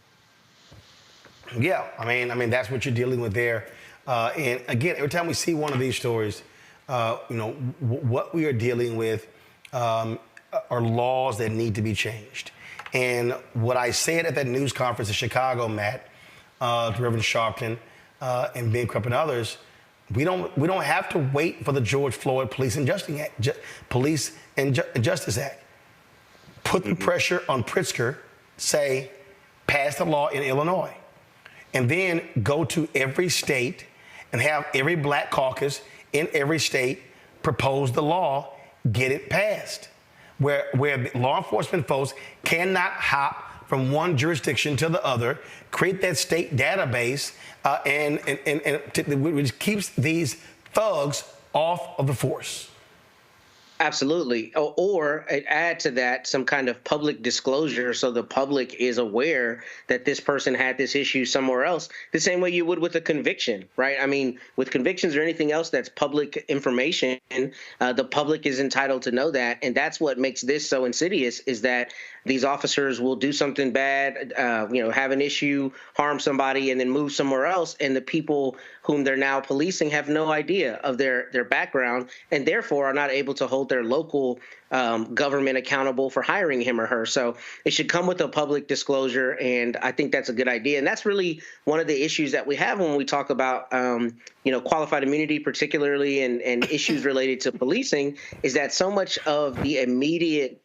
Yeah, I mean that's what you're dealing with there. And again, every time we see one of these stories, what we are dealing with are laws that need to be changed. And what I said at that news conference in Chicago, Matt, to Reverend Sharpton and Ben Crump and others, we don't have to wait for the George Floyd Police and Justice Act. Put the pressure on Pritzker, say, pass the law in Illinois, and then go to every state and have every black caucus in every state propose the law, get it passed, where law enforcement folks cannot hop from one jurisdiction to the other, create that state database, which keeps these thugs off of the force. Absolutely. Or add to that some kind of public disclosure so the public is aware that this person had this issue somewhere else, the same way you would with a conviction, right? I mean, with convictions or anything else that's public information, the public is entitled to know that. And that's what makes this so insidious, is that these officers will do something bad, have an issue, harm somebody, and then move somewhere else. And the people whom they're now policing have no idea of their background, and therefore are not able to hold their local government accountable for hiring him or her. So it should come with a public disclosure, and I think that's a good idea. And that's really one of the issues that we have when we talk about qualified immunity, particularly, and issues related to policing, is that so much of the immediate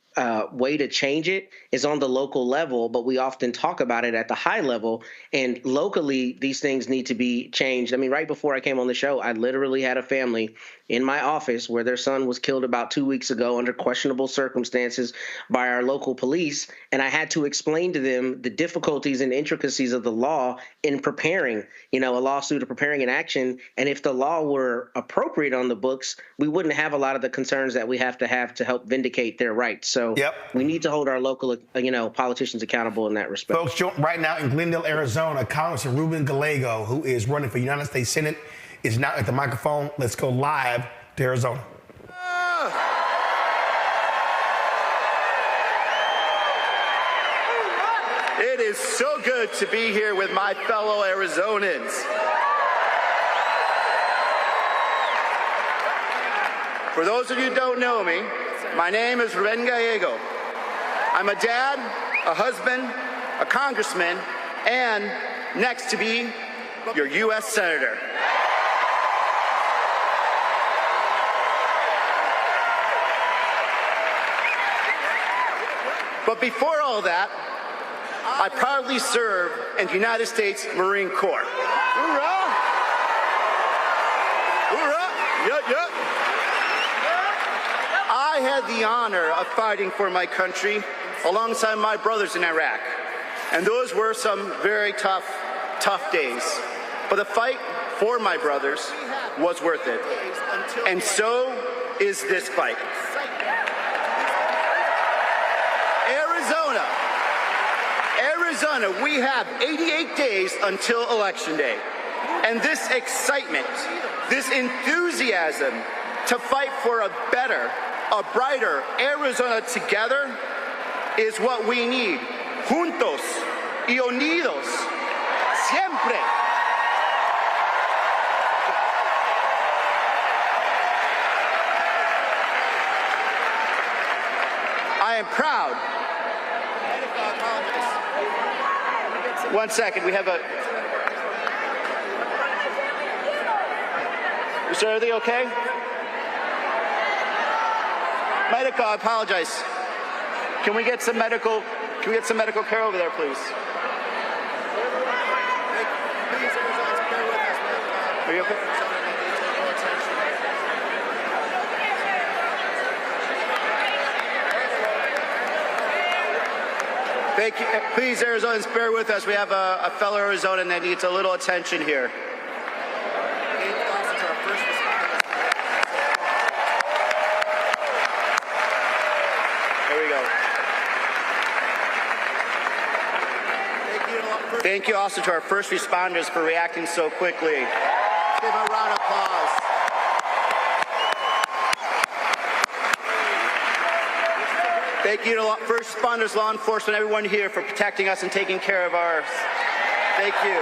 way to change it is on the local level, but we often talk about it at the high level. And locally, these things need to be changed. I mean, right before I came on the show, I literally had a family in my office where their son was killed about 2 weeks ago under questionable circumstances by our local police. And I had to explain to them the difficulties and intricacies of the law in preparing, a lawsuit or preparing an action. And if the law were appropriate on the books, we wouldn't have a lot of the concerns that we have to help vindicate their rights. So we need to hold our local, politicians accountable in that respect. Folks, right now in Glendale, Arizona, Congressman Ruben Gallego, who is running for United States Senate, is now at the microphone. Let's go live to Arizona. It is so good to be here with my fellow Arizonans. For those of you who don't know me, my name is Ruben Gallego. I'm a dad, a husband, a congressman, and next to be your U.S. Senator. But before all that, I proudly serve in the United States Marine Corps. Hoorah! Hoorah! Yup, yup. I had the honor of fighting for my country alongside my brothers in Iraq. And those were some very tough days. But the fight for my brothers was worth it. And so is this fight. Arizona, we have 88 days until Election Day. And this excitement, this enthusiasm to fight for a better, a brighter Arizona together is what we need. Juntos y unidos, siempre. I am proud. One second, we have a... Is everything okay? Medical, I apologize. Can we get some medical care over there, please? Are you okay? Thank you. Please, Arizonans, bear with us. We have a fellow Arizonan that needs a little attention here. There we go. Thank you also to our first responders for reacting so quickly. Give them a round of applause. Thank you to first responders, law enforcement, everyone here for protecting us and taking care of ours. Thank you.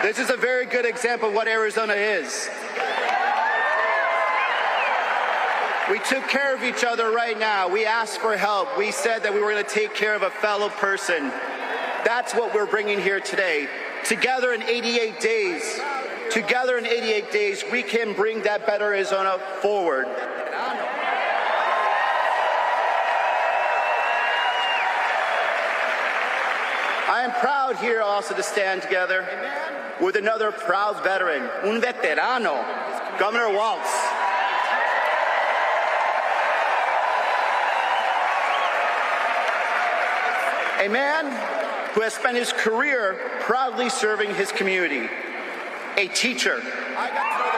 This is a very good example of what Arizona is. We took care of each other right now. We asked for help. We said that we were going to take care of a fellow person. That's what we're bringing here today. Together in 88 days. Together in 88 days, we can bring that better Arizona forward. I am proud here also to stand together with another proud veteran, un veterano, Governor Walz. A man who has spent his career proudly serving his community. A teacher, I got to know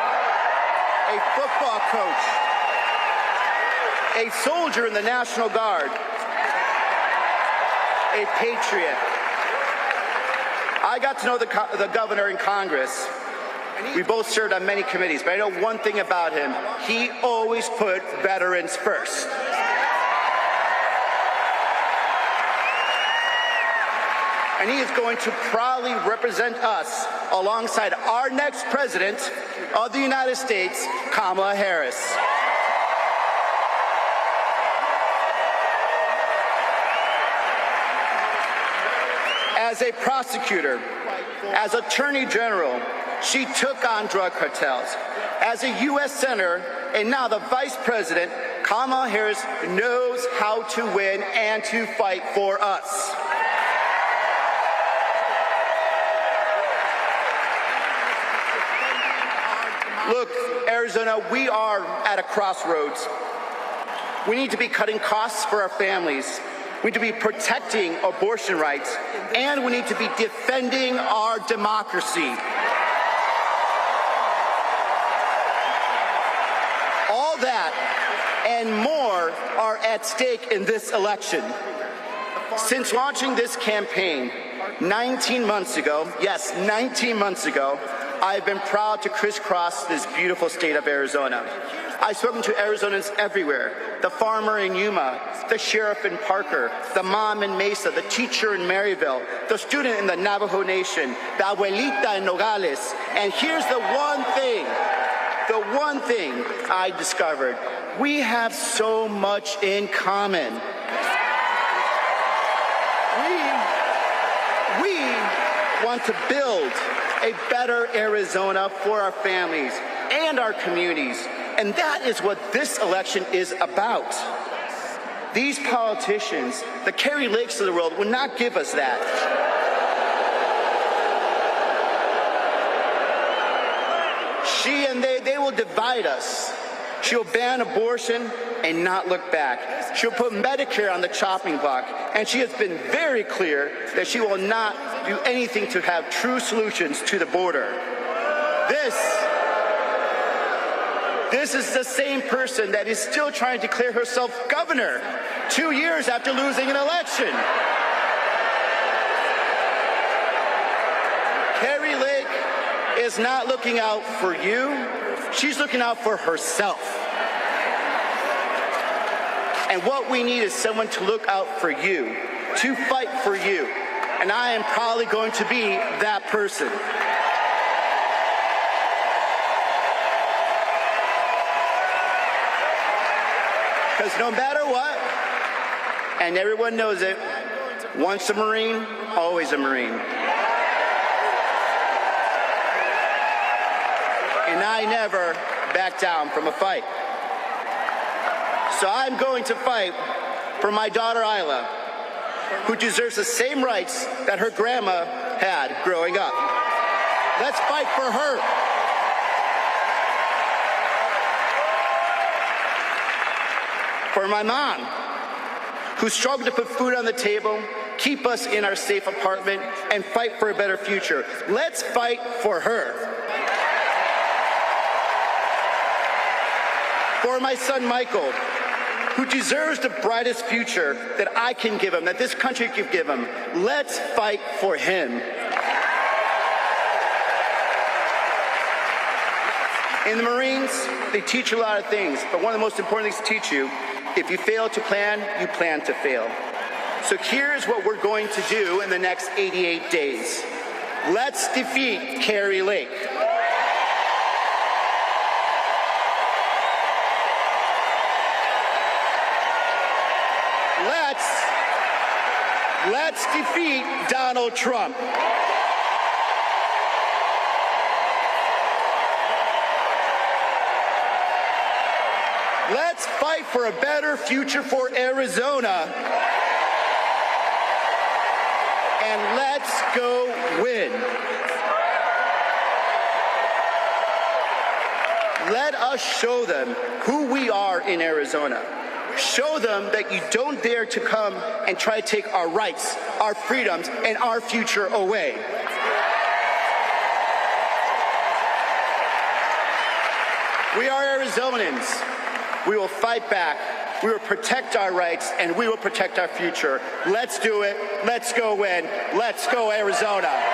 a football coach, a soldier in the National Guard, a patriot. I got to know the governor in Congress. We both served on many committees, but I know one thing about him. He always put veterans first. And he is going to proudly represent us alongside our next president of the United States, Kamala Harris. As a prosecutor, as Attorney General, she took on drug cartels. As a U.S. Senator and now the Vice President, Kamala Harris knows how to win and to fight for us. Look, Arizona, we are at a crossroads. We need to be cutting costs for our families. We need to be protecting abortion rights, and we need to be defending our democracy. All that and more are at stake in this election. Since launching this campaign 19 months ago, yes, 19 months ago, I've been proud to crisscross this beautiful state of Arizona. I've spoken to Arizonans everywhere, the farmer in Yuma, the sheriff in Parker, the mom in Mesa, the teacher in Maryville, the student in the Navajo Nation, the abuelita in Nogales. And here's the one thing I discovered. We have so much in common. We want to build a better Arizona for our families and our communities. And that is what this election is about. These politicians, the Kari Lakes of the world, will not give us that. She and they will divide us. She'll ban abortion and not look back. She'll put Medicare on the chopping block. And she has been very clear that she will not do anything to have true solutions to the border. This is the same person that is still trying to declare herself governor 2 years after losing an election. Kari Lake is not looking out for you. She's looking out for herself. And what we need is someone to look out for you, to fight for you. And I am probably going to be that person. Because no matter what, and everyone knows it, once a Marine, always a Marine. And I never back down from a fight. So I'm going to fight for my daughter Isla, who deserves the same rights that her grandma had growing up. Let's fight for her. For my mom, who struggled to put food on the table, keep us in our safe apartment, and fight for a better future. Let's fight for her. For my son Michael, who deserves the brightest future that I can give him, that this country can give him. Let's fight for him. In the Marines, they teach you a lot of things, but one of the most important things to teach you, if you fail to plan, you plan to fail. So here's what we're going to do in the next 88 days. Let's defeat Kari Lake. Let's defeat Donald Trump. Let's fight for a better future for Arizona. And let's go win. Let us show them who we are in Arizona. Show them that you don't dare to come and try to take our rights, our freedoms, and our future away. We are Arizonans. We will fight back. We will protect our rights, and we will protect our future. Let's do it. Let's go win. Let's go, Arizona.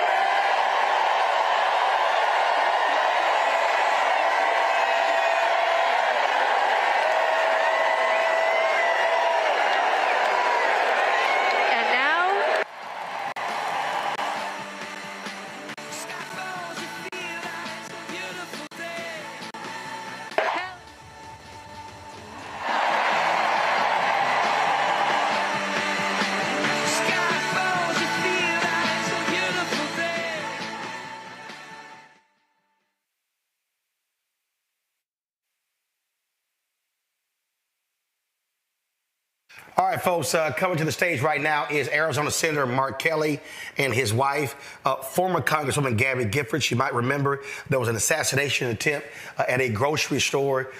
All right, folks, coming to the stage right now is Arizona Senator Mark Kelly and his wife, former Congresswoman Gabby Giffords. You might remember there was an assassination attempt at a grocery store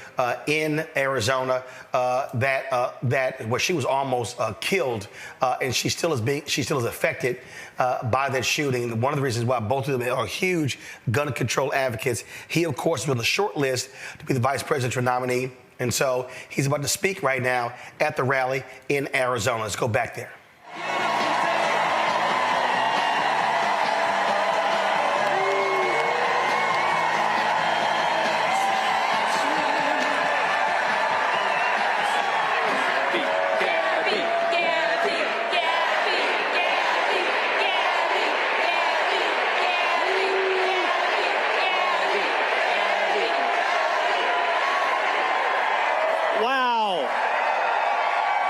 in Arizona where she was almost killed, and she still is affected by that shooting. One of the reasons why both of them are huge gun control advocates. He, of course, is on the short list to be the vice presidential nominee. And so he's about to speak right now at the rally in Arizona. Let's go back there.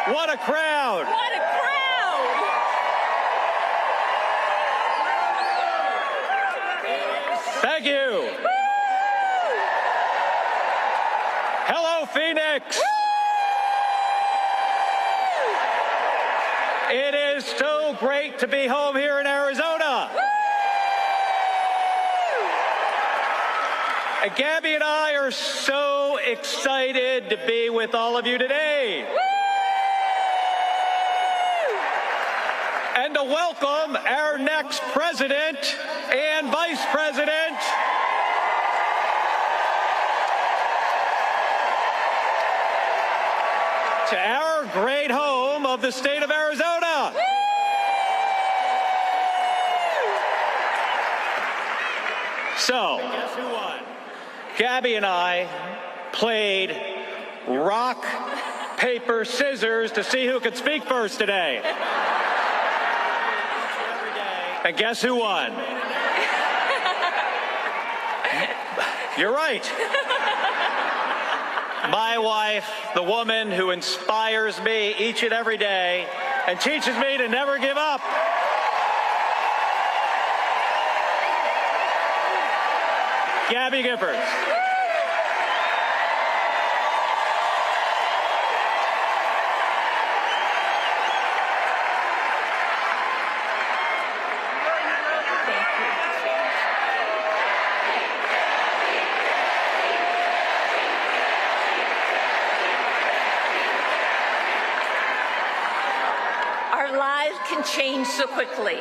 What a crowd! What a crowd! Thank you. Woo! Hello, Phoenix. Woo! It is so great to be home here in Arizona. Woo! And Gabby and I are so excited to be with all of you today. Woo! And to welcome our next president and vice president, to our great home of the state of Arizona. So, guess who won? Gabby and I played rock, paper, scissors to see who could speak first today. And guess who won? You're right. My wife, the woman who inspires me each and every day and teaches me to never give up. Gabby Giffords. Can change so quickly.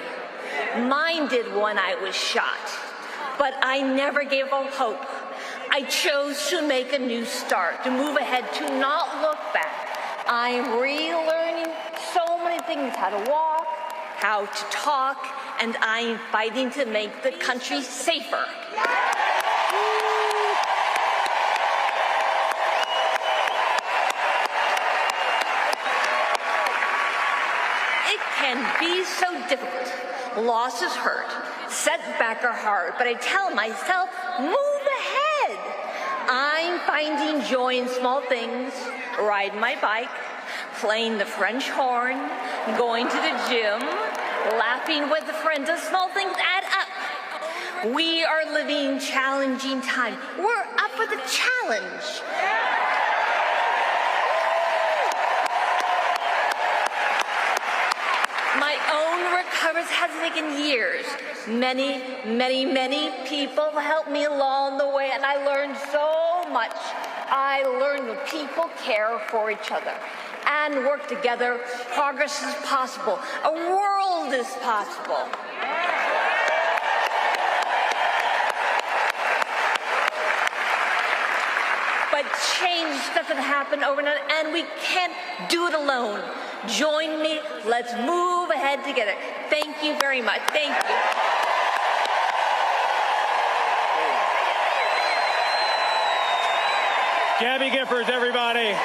Mine did when I was shot, but I never gave up hope. I chose to make a new start, to move ahead, to not look back. I'm relearning so many things, how to walk, how to talk, and I'm fighting to make the country safer. Can be so difficult. Losses hurt, setbacks are hard, but I tell myself, move ahead. I'm finding joy in small things, riding my bike, playing the French horn, going to the gym, laughing with a friend. The small things add up. We are living challenging times. We're up for the challenge. My own recovery has taken years. Many, many, many people helped me along the way, and I learned so much. I learned that people care for each other and work together. Progress is possible. A world is possible. change stuff that happened overnight, and we can't do it alone. Join me. Let's move ahead together. Thank you very much. Thank you. Gabby Giffords, everybody.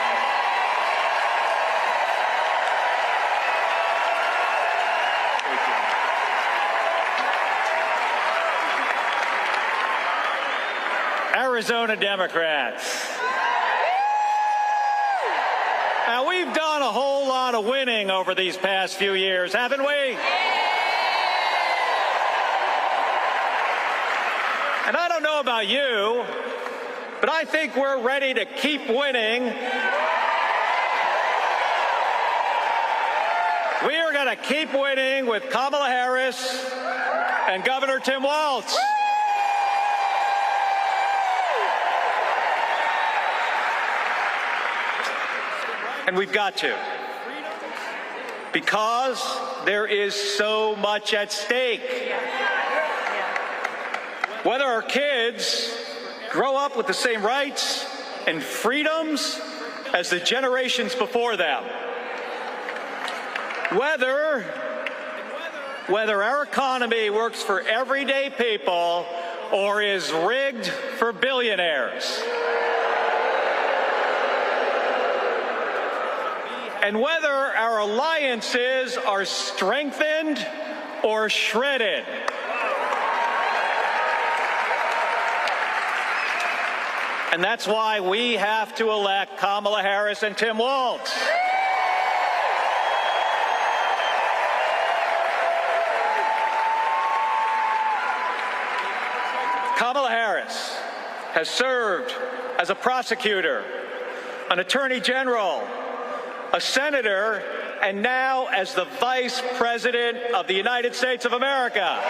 Arizona Democrats. Now, we've done a whole lot of winning over these past few years, haven't we? And I don't know about you, but I think we're ready to keep winning. We are going to keep winning with Kamala Harris and Governor Tim Walz. And we've got to, because there is so much at stake. Whether our kids grow up with the same rights and freedoms as the generations before them, whether our economy works for everyday people or is rigged for billionaires, and whether our alliances are strengthened or shredded. And that's why we have to elect Kamala Harris and Tim Walz. Kamala Harris has served as a prosecutor, an attorney general, a senator, and now as the Vice President of the United States of America.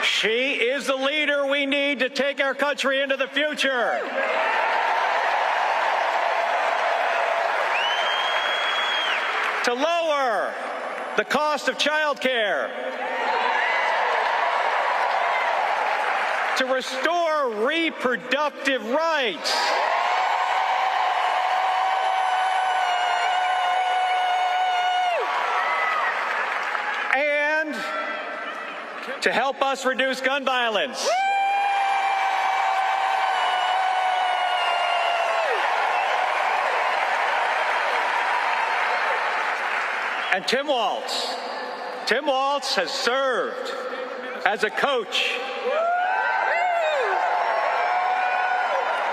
She is the leader we need to take our country into the future. To lower the cost of childcare, to restore reproductive rights, and to help us reduce gun violence. And Tim Walz has served as a coach,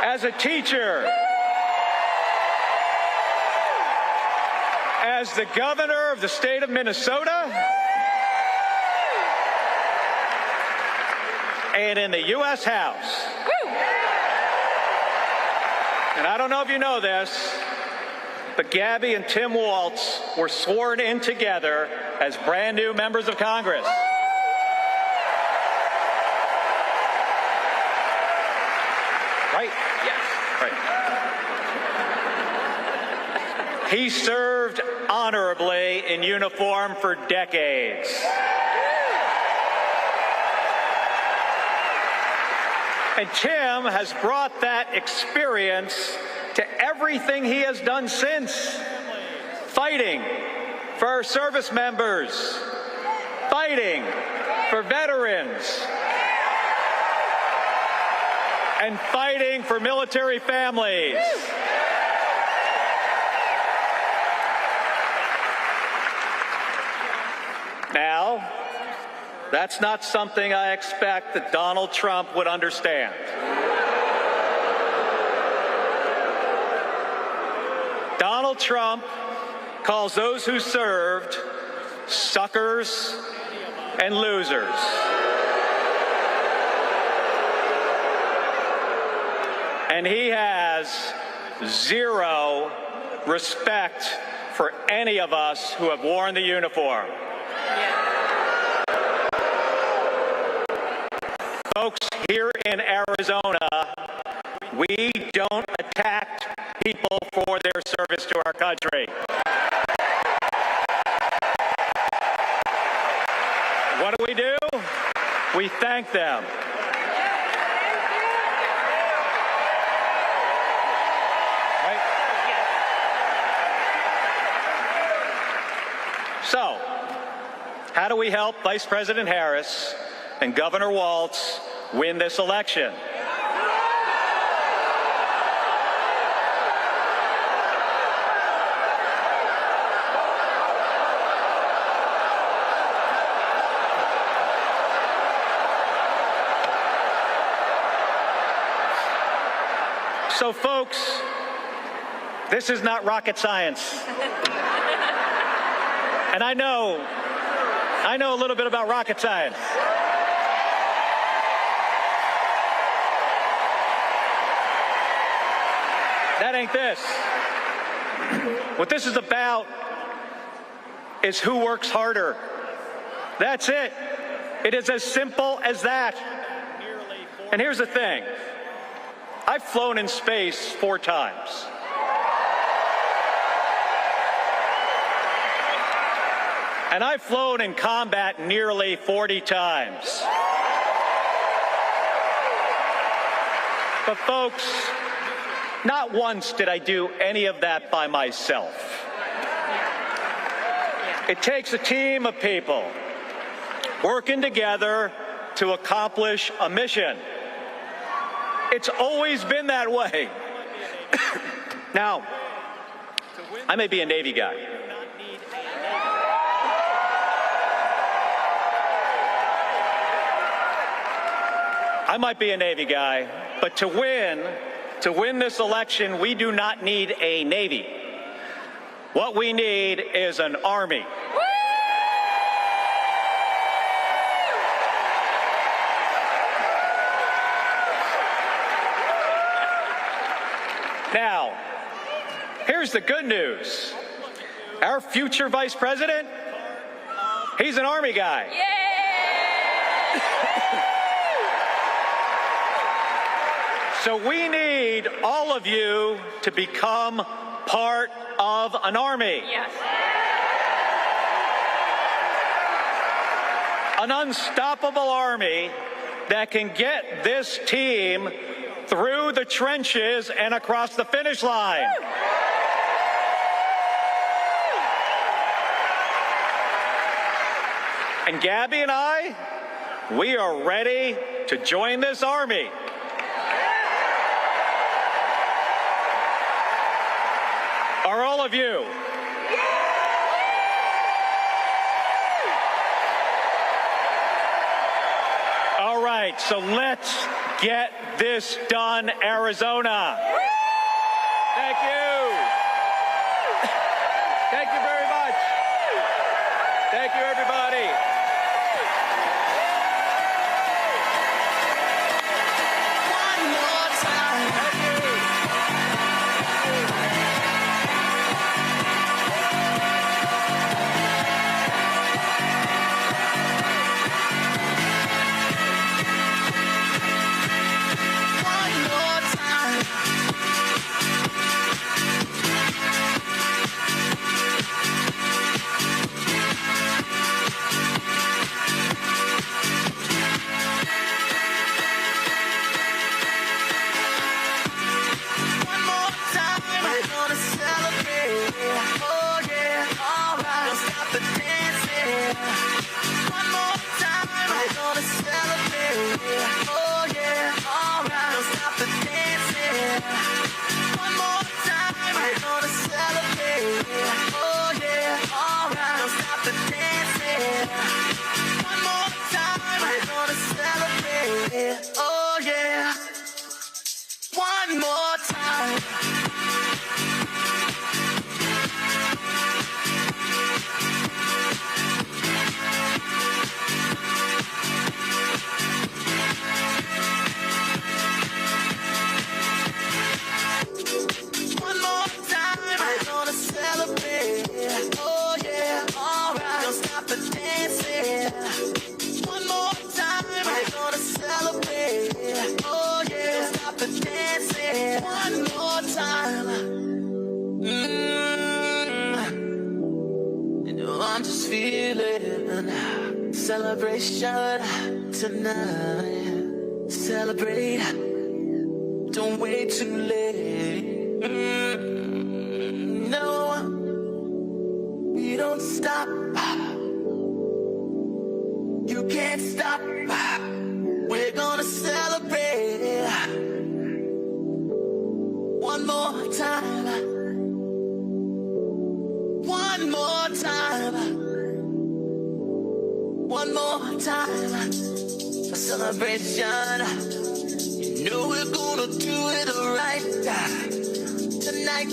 as a teacher, as the governor of the state of Minnesota, and in the U.S. House. And I don't know if you know this, but Gabby and Tim Walz were sworn in together as brand new members of Congress. Right? Yes. Right. He served honorably in uniform for decades. And Tim has brought that experience to everything he has done since. Fighting for our service members, fighting for veterans, and fighting for military families. Now, that's not something I expect that Donald Trump would understand. Donald Trump calls those who served suckers and losers. And he has zero respect for any of us who have worn the uniform. Folks, here in Arizona, we don't attack people for their service to our country. What do? thank them. Right? So, how do we help Vice President Harris and Governor Walz win this election? So, folks, this is not rocket science. And I know a little bit about rocket science. That ain't this. What this is about is who works harder. That's it. It is as simple as that. And here's the thing. I've flown in space 4 times. And I've flown in combat nearly 40 times. But folks, not once did I do any of that by myself. It takes a team of people working together to accomplish a mission. It's always been that way. Now, I may be a Navy guy. I might be a Navy guy, but to win this election, we do not need a Navy. What we need is an Army. Now, here's the good news. Our future vice president, he's an Army guy. So we need all of you to become part of an army. Yes. An unstoppable army that can get this team through the trenches and across the finish line. And Gabby and I, we are ready to join this army. Are all of you? All right, so let's get this done, Arizona. Thank you. Thank you very much. Thank you, everybody. celebration tonight. Celebrate. Don't wait too late. No, we don't stop. You can't stop. We're gonna celebrate one more time. One more time. One more time. A celebration. You know we're gonna do it right tonight.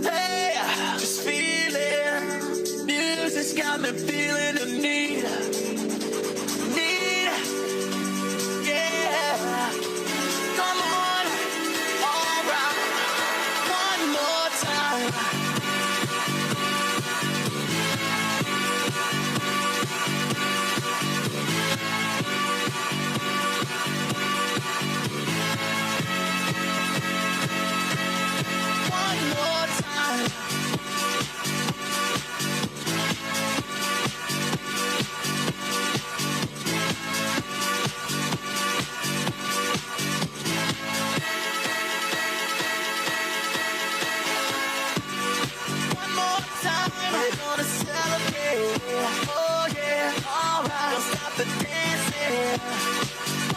Hey, just feel it. Music's got me feeling the need. Yeah. Come on. All right. One more time. One more time. One more time. We're gonna celebrate. Oh yeah, alright. Don't stop the dancing.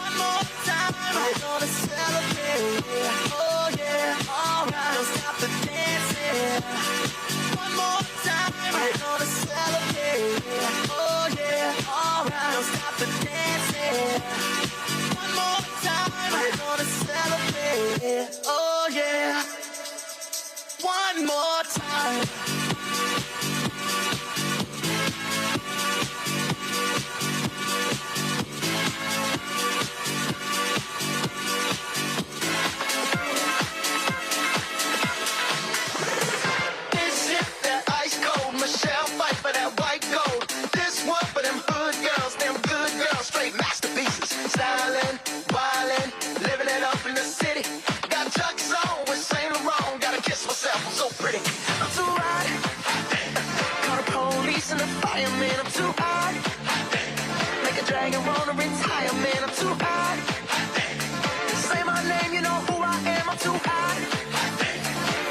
One more time. We're gonna celebrate. Oh yeah, alright. Don't stop the dancing. One more time. We're gonna celebrate. Oh yeah, alright. Don't stop the dancing. One more time. We're gonna celebrate. Oh yeah. One more time. This shit that ice cold. Michelle fight for that white gold. This one for them hood girls, them good girls, straight masterpieces. Styling, wildin', living it up in the city. Got Chuck's on with Saint Laurent. Gotta kiss myself, I'm so pretty. I'm too hot. Call the police and the fireman. I'm too hot. Make a dragon wanna retire, man. I'm too hot. Say my name, you know who I am. I'm too hot.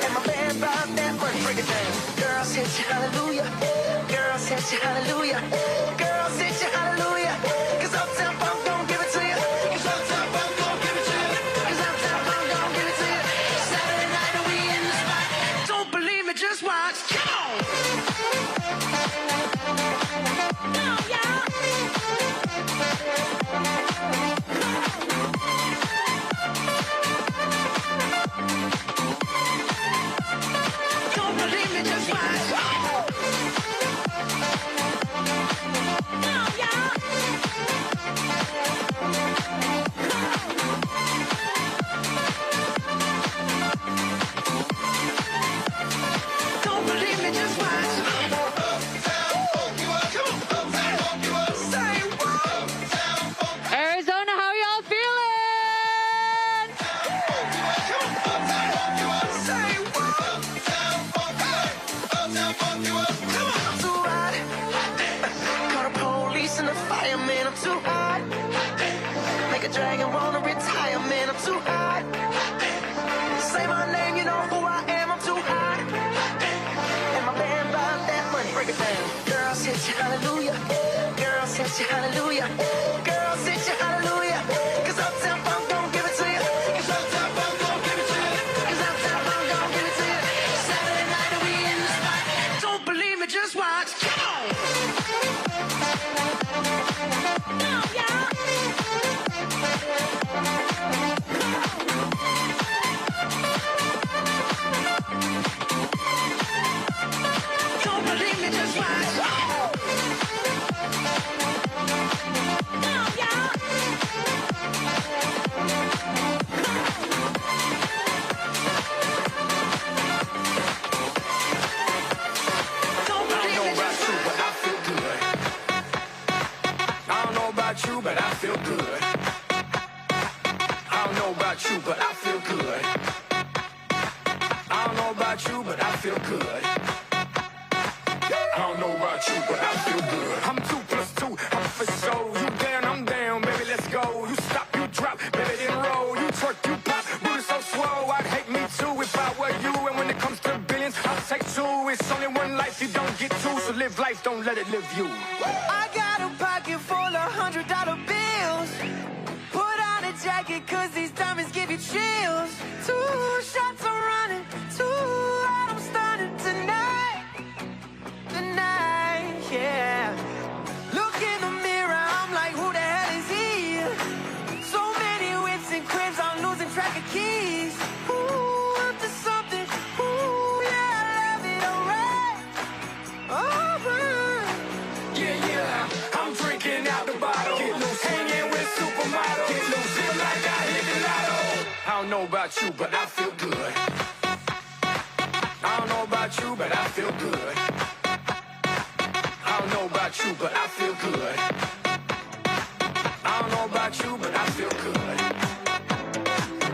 And my band brought that money. Break it down. Girls hit you, hallelujah. Girls hit you, hallelujah. Girls hit you, hallelujah. 'Cause Uptown Funk gon' give it to you. 'Cause Uptown Funk gon' give it to you. 'Cause Uptown Funk gon' give it to you. Saturday night and we in the spot. Don't believe me, just watch. Come on. Come on, y'all. Don't believe me, just watch. Come on, y'all. Don't believe me, just watch. Say what? Arizona, how y'all feeling? Say what? I'm too hot. Call the police and the fireman. I'm too hot. Make a dragon wanna retire, man. I'm too hot. Say my name, you know who I am. I'm too hot. And my band bought that money. Break it down. Girls hit you, hallelujah. Girls hit you, hallelujah. Girls hit you, hallelujah. 'Cause Uptown Funk gon' give it to you. 'Cause Uptown Funk gon' give it to you. 'Cause Uptown Funk gon' give it to you. Saturday night and we in the spot. Don't believe me, just watch. Come on. Come on, y'all. Don't believe me, just watch. Come on, y'all. Don't believe me, just watch. I don't know about you, but I feel good. I don't know about you, but I feel good. I don't know about you, but I feel good. I don't know about you, but I feel good. I'm 2 + 2, I'm for sure. You down, I'm down, baby, let's go. You stop, you drop, baby, then roll. You twerk, you pop, booty so swole. I'd hate me too if I were you. And when it comes to billions, I'll take two. It's only one life, you don't get two. So live life, don't let it live you. I got a pocket full of $100 bills. Put on a jacket, cause these diamonds give you chills. 2 shots are running, 2 out, I'm stunning tonight. Tonight, yeah. Look in the mirror, I'm like, who the hell is he? So many whips and cribs, I'm losing track of keys. Ooh, up to something, ooh, yeah, I love it, alright. Yeah, yeah, I'm drinking out the bottle. Get loose, hanging with supermodels. Get loose, feel like I hit the lotto. I don't know about you, but I feel good. I don't know about you, but I feel good. I don't know about you, but I feel good. I don't know about you, but I feel good.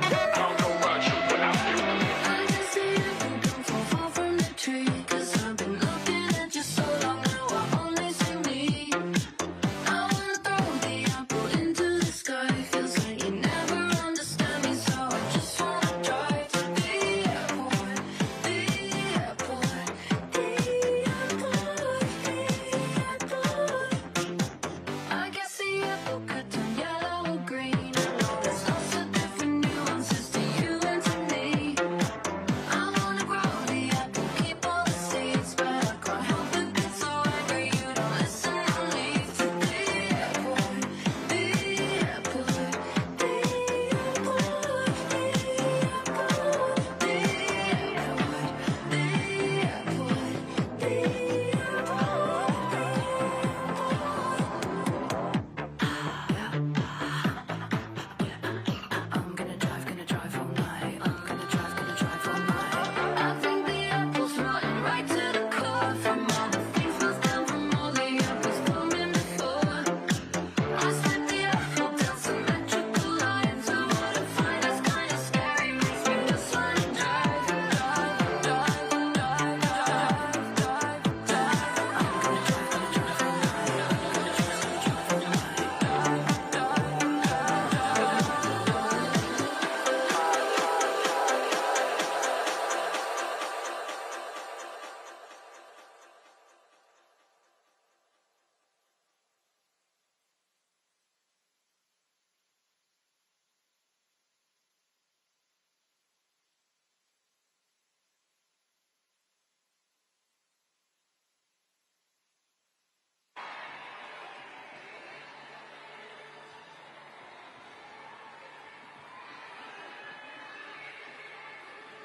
I don't know about you, but I feel good. I just see you don't fall from the tree. Cause I've been looking at you so long now, I only see me. I wanna throw the apple into the sky. Feels like you never understand me, so I just wanna drive to the airport, the airport, the airport, the airport. I guess the apple could turn yellow or green. I know there's lots of different nuances to you and to me. I wanna grow the apple, keep all the seeds, but I can't help it, get so angry you don't listen or leave. To the airport, the airport, the airport, the airport, the airport, the I'm gonna drive all night. I'm gonna drive all night. I think the apple's rotten right to the core. From all the things built down from all the apples coming before. I slip the apple down symmetrical lines. I wanna find it's kinda scary. Makes me just wanna drive. I'm gonna drive all night.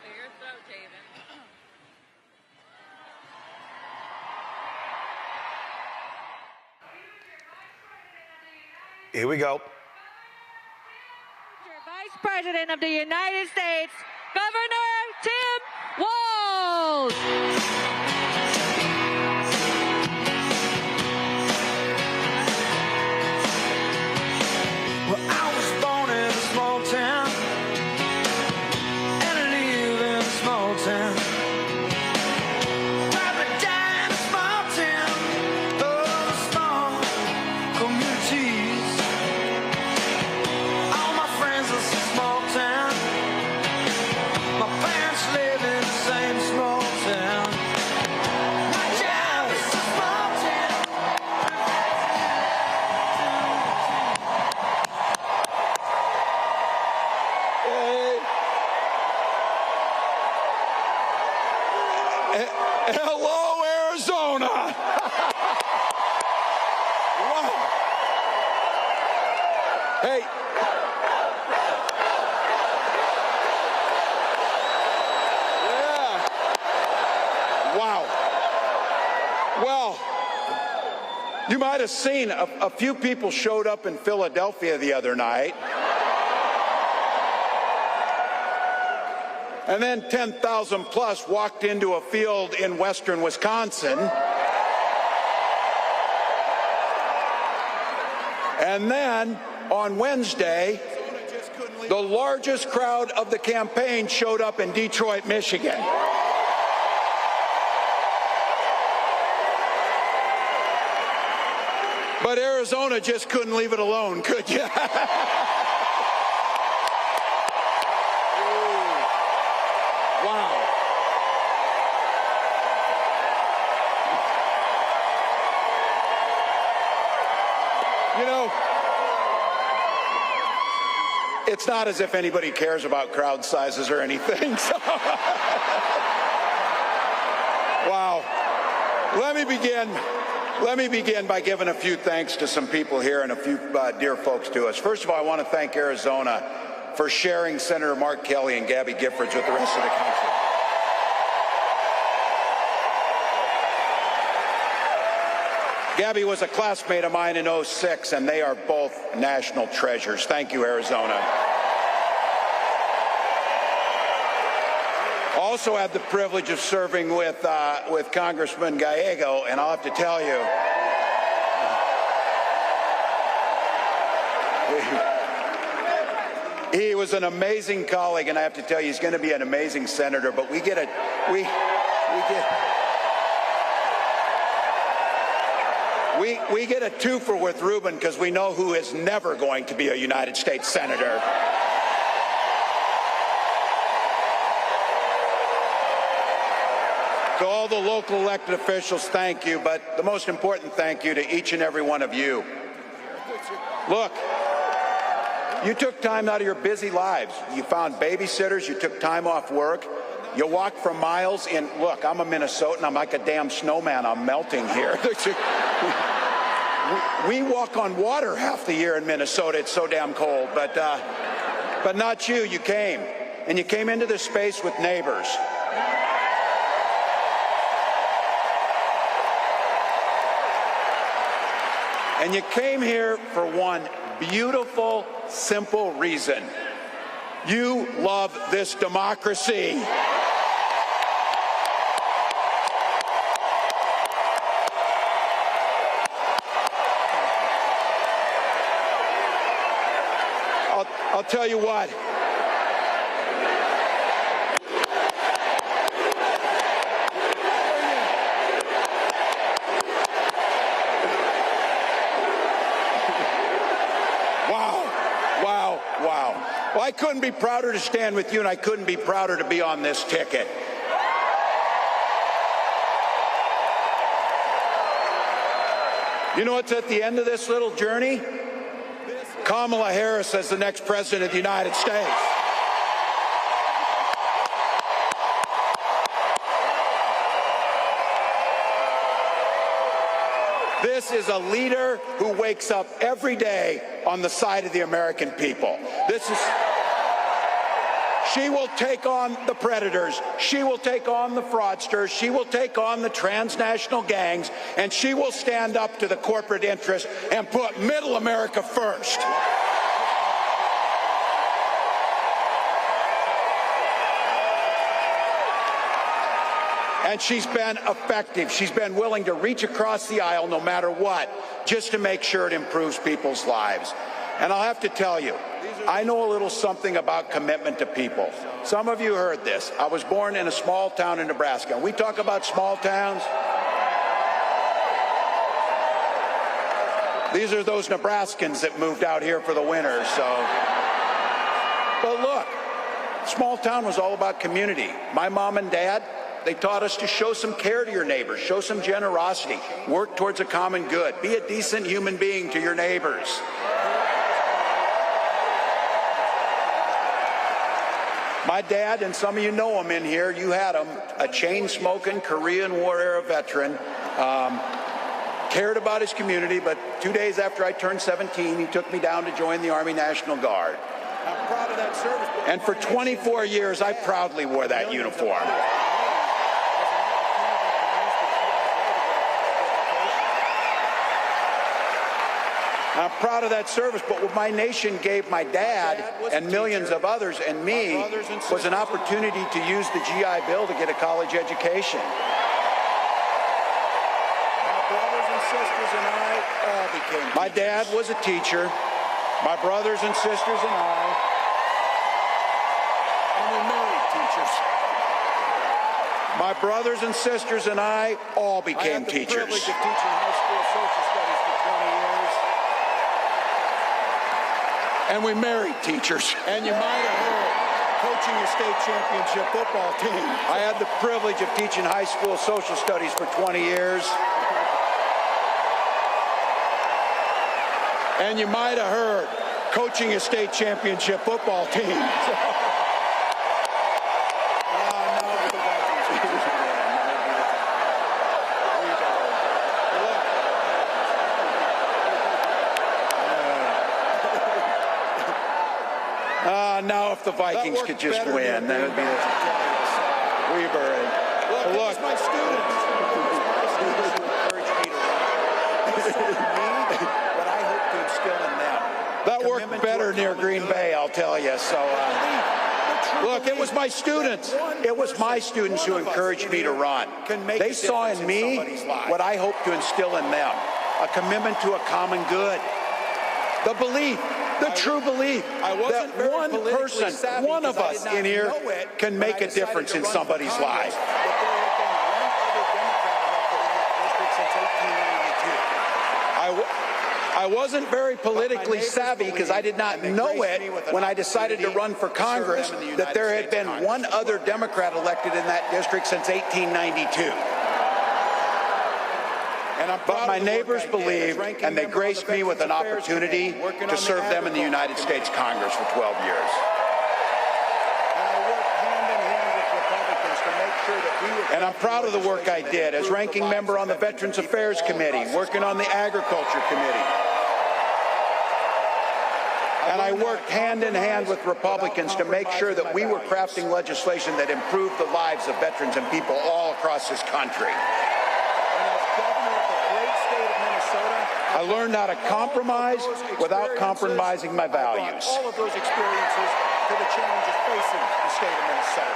Clear your throat, David. Here we go. Vice President of the United States, Governor Tim Walz. Well, I was born in a small town, and I live in a small town. Probably die in a small town, small communities. All my friends are small town. My parents live in the same small town. My job is a small town. Hello, Arizona. Wow. Hey. Yeah. Wow. Well, you might have seen a few people showed up in Philadelphia the other night. And then 10,000 plus walked into a field in western Wisconsin. And then on Wednesday, the largest crowd of the campaign showed up in Detroit, Michigan. But Arizona just couldn't leave it alone, could you? Wow. You know, it's not as if anybody cares about crowd sizes or anything. So. Wow. Let me begin by giving a few thanks to some people here and a few dear folks to us. First of all, I want to thank Arizona for sharing Senator Mark Kelly and Gabby Giffords with the rest of the country. Gabby was a classmate of mine in '06, and they are both national treasures. Thank you, Arizona. Also had the privilege of serving with Congressman Gallego, and I'll have to tell you, he was an amazing colleague, and I have to tell you, he's going to be an amazing senator. But we get a twofer with Ruben because we know who is never going to be a United States senator. To all the local elected officials, thank you, but the most important thank you to each and every one of you. Look, you took time out of your busy lives. You found babysitters, you took time off work, you walked for miles in. Look, I'm a Minnesotan, I'm like a damn snowman, I'm melting here. We walk on water half the year in Minnesota, it's so damn cold, but not you, you came. And you came into this space with neighbors. And you came here for one beautiful, simple reason. You love this democracy. I'll tell you what. Wow. Well, I couldn't be prouder to stand with you, and I couldn't be prouder to be on this ticket. You know what's at the end of this little journey? Kamala Harris as the next president of the United States. This is a leader who wakes up every day on the side of the American people. She will take on the predators. She will take on the fraudsters. She will take on the transnational gangs, and she will stand up to the corporate interests and put middle America first. And she's been effective. She's been willing to reach across the aisle no matter what, just to make sure it improves people's lives. And I'll have to tell you, I know a little something about commitment to people. Some of you heard this. I was born in a small town in Nebraska. We talk about small towns. These are those Nebraskans that moved out here for the winter, so. But look, small town was all about community. My mom and dad, they taught us to show some care to your neighbors, show some generosity, work towards a common good, be a decent human being to your neighbors. My dad, and some of you know him in here, you had him, a chain-smoking Korean War era veteran, cared about his community, but 2 days after I turned 17, he took me down to join the Army National Guard. I'm proud of that service. And for 24 years, I proudly wore that uniform. I'm proud of that service, but what my nation gave my dad and millions of others and me was an opportunity to use the GI Bill to get a college education. My brothers and sisters and I all became teachers. My dad was a teacher. My brothers and sisters and we married teachers. My brothers and sisters and I all became teachers. I had the privilege of teaching high school social studies for 20 years. And we married teachers. And you might have heard, coaching a state championship football team. I had the privilege of teaching high school social studies for 20 years. And you might have heard, coaching a state championship football team. Now if the Vikings could just win, then it would be Weber. And look, my students. But I hope to instill in them. That worked better near Green Bay, I'll tell you. So, look, it was my students. It was my students who encouraged me to run. They saw in me what I hope to instill in them, a commitment to a common good, the belief, the true belief that one person, one of us in here can make a difference in somebody's life. I wasn't very politically savvy because I did not know it when I decided to run for Congress that there had been one other Democrat elected in that district since 1892. But my neighbors believed, and they graced me with an opportunity to serve them in the United States Congress for 12 years. And I'm proud of the work I did as ranking member on the Veterans Affairs Committee, working on the Agriculture Committee. And I worked hand in hand with Republicans to make sure that we were crafting legislation that improved the lives of veterans and people all across this country. I learned how to compromise without compromising my values. All of those experiences to the challenges facing the state of Minnesota.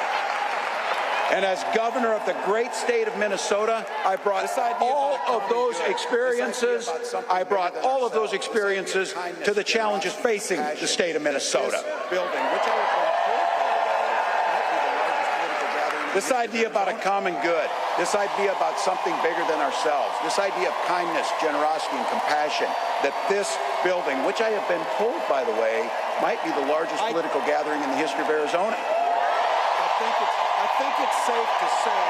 And as governor of the great state of Minnesota, I brought all of those experiences. I brought all of those experiences to the challenges facing the state of Minnesota. This idea about a common good, this idea about something bigger than ourselves, this idea of kindness, generosity, and compassion, that this building, which I have been told, by the way, might be the largest political gathering in the history of Arizona. I think it's safe to say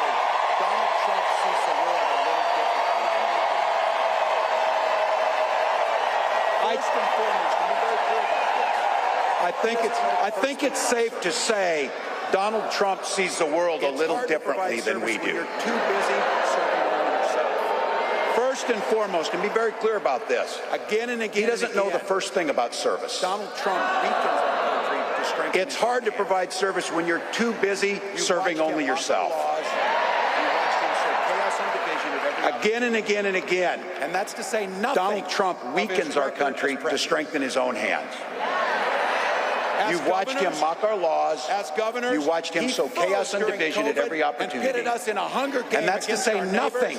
Donald Trump sees the world a little differently than we do. First and foremost, to be very clear about this, I think it's safe to say Donald Trump sees the world a little differently than we do. You're too busy serving only yourself. First and foremost, and be very clear about this, again and again, he doesn't know the first thing about service. Donald Trump weakens our country to strengthen. It's hard to provide service when you're too busy serving only yourself. Again and again and again. And that's to say nothing. Donald Trump weakens our country to strengthen his own hands. You've watched him mock our laws. As governors, you watched him sow chaos and division at every opportunity. And pitted us in a hunger game. And that's to say nothing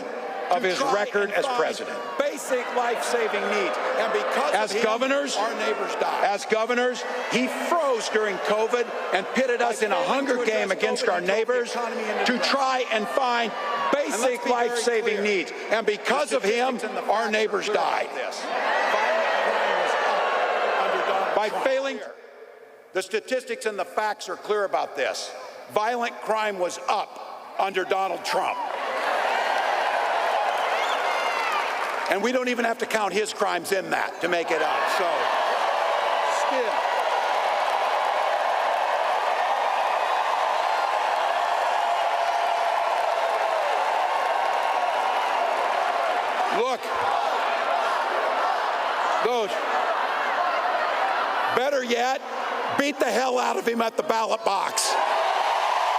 of his record as president. Basic life-saving needs. And because of him, our neighbors died. As governors, he froze during COVID and pitted us in a hunger game against our neighbors to try and find basic life-saving needs. And because of him, our neighbors died. By failing... The statistics and the facts are clear about this. Violent crime was up under Donald Trump. And we don't even have to count his crimes in that to make it up. So, still. Look, better yet, beat the hell out of him at the ballot box.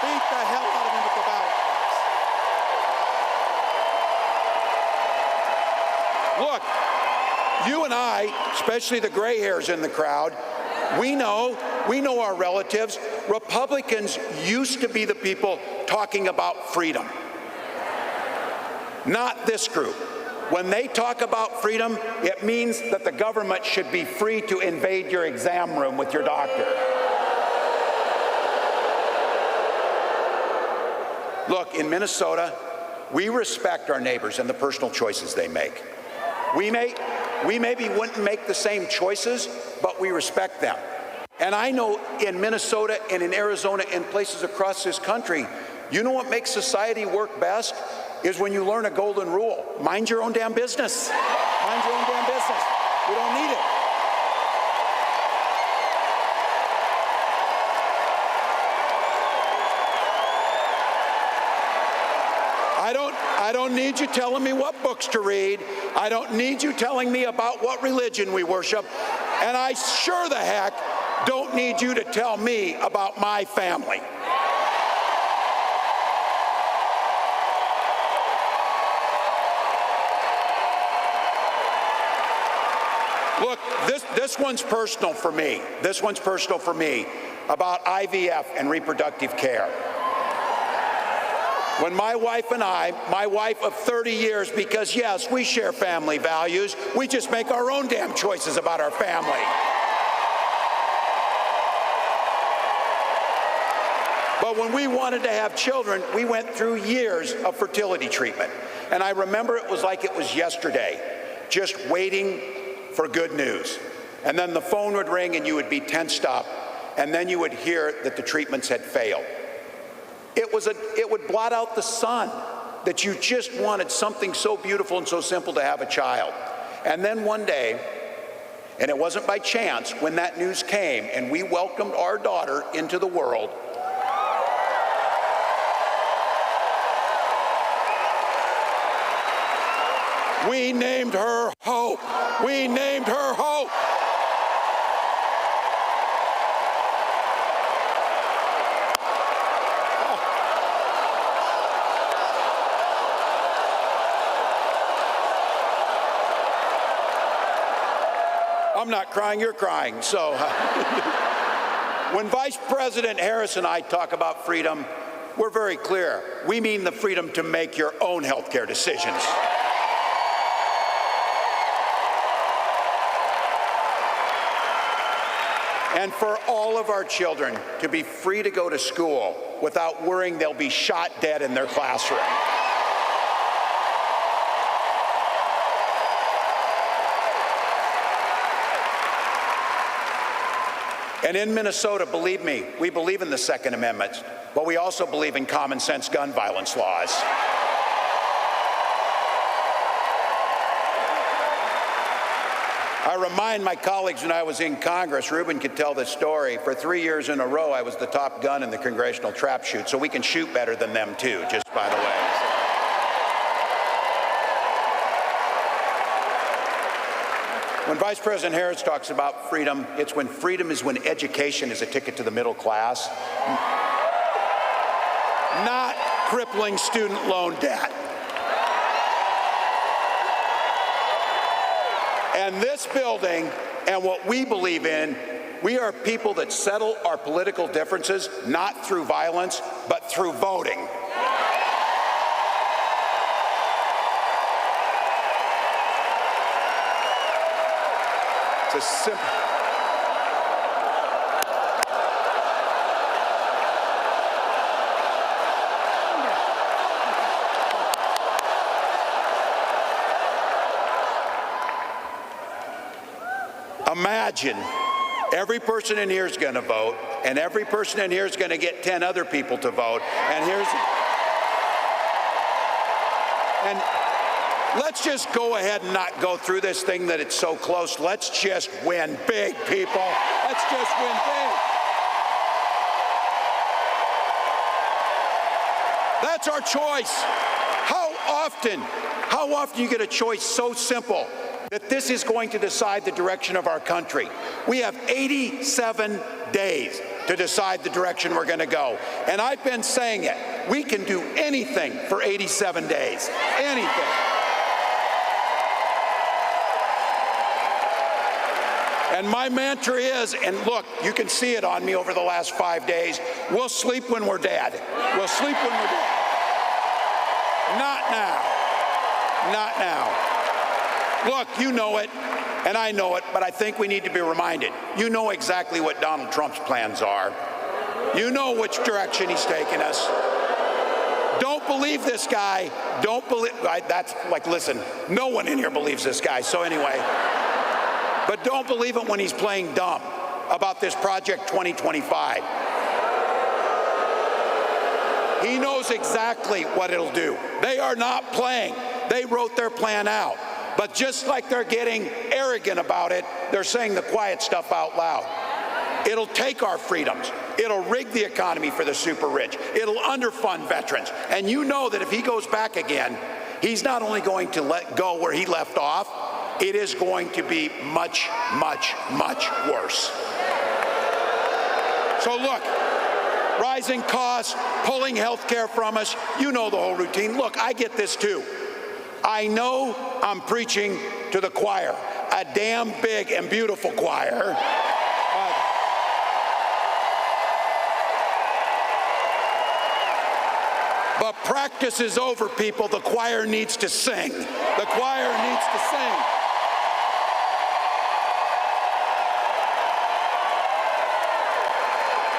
Beat the hell out of him at the ballot box. Look, you and I, especially the gray hairs in the crowd, we know our relatives. Republicans used to be the people talking about freedom. Not this group. When they talk about freedom, it means that the government should be free to invade your exam room with your doctor. Look, in Minnesota, we respect our neighbors and the personal choices they make. We may We maybe wouldn't make the same choices, but we respect them. And I know in Minnesota and in Arizona and places across this country, you know what makes society work best? Is when you learn a golden rule. Mind your own damn business. Mind your own damn business. We don't need it. I don't need you telling me what books to read. I don't need you telling me about what religion we worship. And I sure the heck don't need you to tell me about my family. Look, this one's personal for me. This one's personal for me about IVF and reproductive care. When my wife and I, my wife of 30 years, because yes, we share family values, we just make our own damn choices about our family. But when we wanted to have children, we went through years of fertility treatment. And I remember it was like it was yesterday, just waiting for good news. And then the phone would ring and you would be tensed up, and then you would hear that the treatments had failed. It would blot out the sun that you just wanted something so beautiful and so simple to have a child. And then one day, and it wasn't by chance, when that news came and we welcomed our daughter into the world, we named her Hope. We named her Hope. I'm not crying, you're crying. So when Vice President Harris and I talk about freedom, we're very clear. We mean the freedom to make your own health care decisions. And for all of our children to be free to go to school without worrying they'll be shot dead in their classroom. And in Minnesota, believe me, we believe in the Second Amendment, but we also believe in common sense gun violence laws. I remind my colleagues when I was in Congress, Ruben could tell this story, for 3 years in a row I was the top gun in the congressional trap shoot, so we can shoot better than them too, just by the way. When Vice President Harris talks about freedom, it's when freedom is when education is a ticket to the middle class, not crippling student loan debt. And this building and what we believe in, we are people that settle our political differences not through violence, but through voting. It's a simple. Imagine every person in here is going to vote, and every person in here is going to get 10 other people to vote. And let's just go ahead and not go through this thing that it's so close. Let's just win big, people. Let's just win big. That's our choice. How often you get a choice so simple that this is going to decide the direction of our country? We have 87 days to decide the direction we're going to go. And I've been saying it. We can do anything for 87 days. Anything. And my mantra is, and look, you can see it on me over the last 5 days, we'll sleep when we're dead. We'll sleep when we're dead. Not now. Not now. Look, you know it, and I know it, but I think we need to be reminded. You know exactly what Donald Trump's plans are. You know which direction he's taking us. Don't believe this guy. Don't believe, that's like, listen, no one in here believes this guy, so anyway. But don't believe it when he's playing dumb about this Project 2025. He knows exactly what it'll do. They are not playing. They wrote their plan out. But just like they're getting arrogant about it, they're saying the quiet stuff out loud. It'll take our freedoms. It'll rig the economy for the super rich. It'll underfund veterans. And you know that if he goes back again, he's not only going to let go where he left off, it is going to be much, much, much worse. So look, rising costs, pulling health care from us, you know the whole routine. Look, I get this too. I know I'm preaching to the choir, a damn big and beautiful choir. But practice is over, people. The choir needs to sing. The choir needs to sing.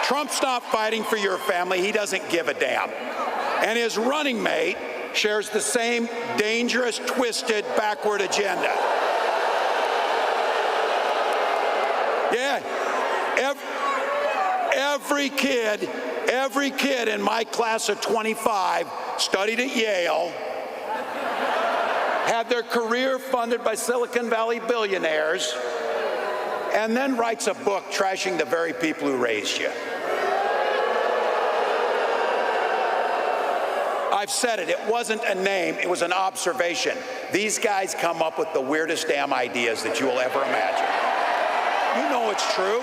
Trump's not fighting for your family. He doesn't give a damn. And his running mate shares the same dangerous, twisted, backward agenda. Yeah, every kid in my class of 25 studied at Yale, had their career funded by Silicon Valley billionaires, and then writes a book trashing the very people who raised you. I've said it, it wasn't a name, it was an observation. These guys come up with the weirdest damn ideas that you will ever imagine. You know it's true.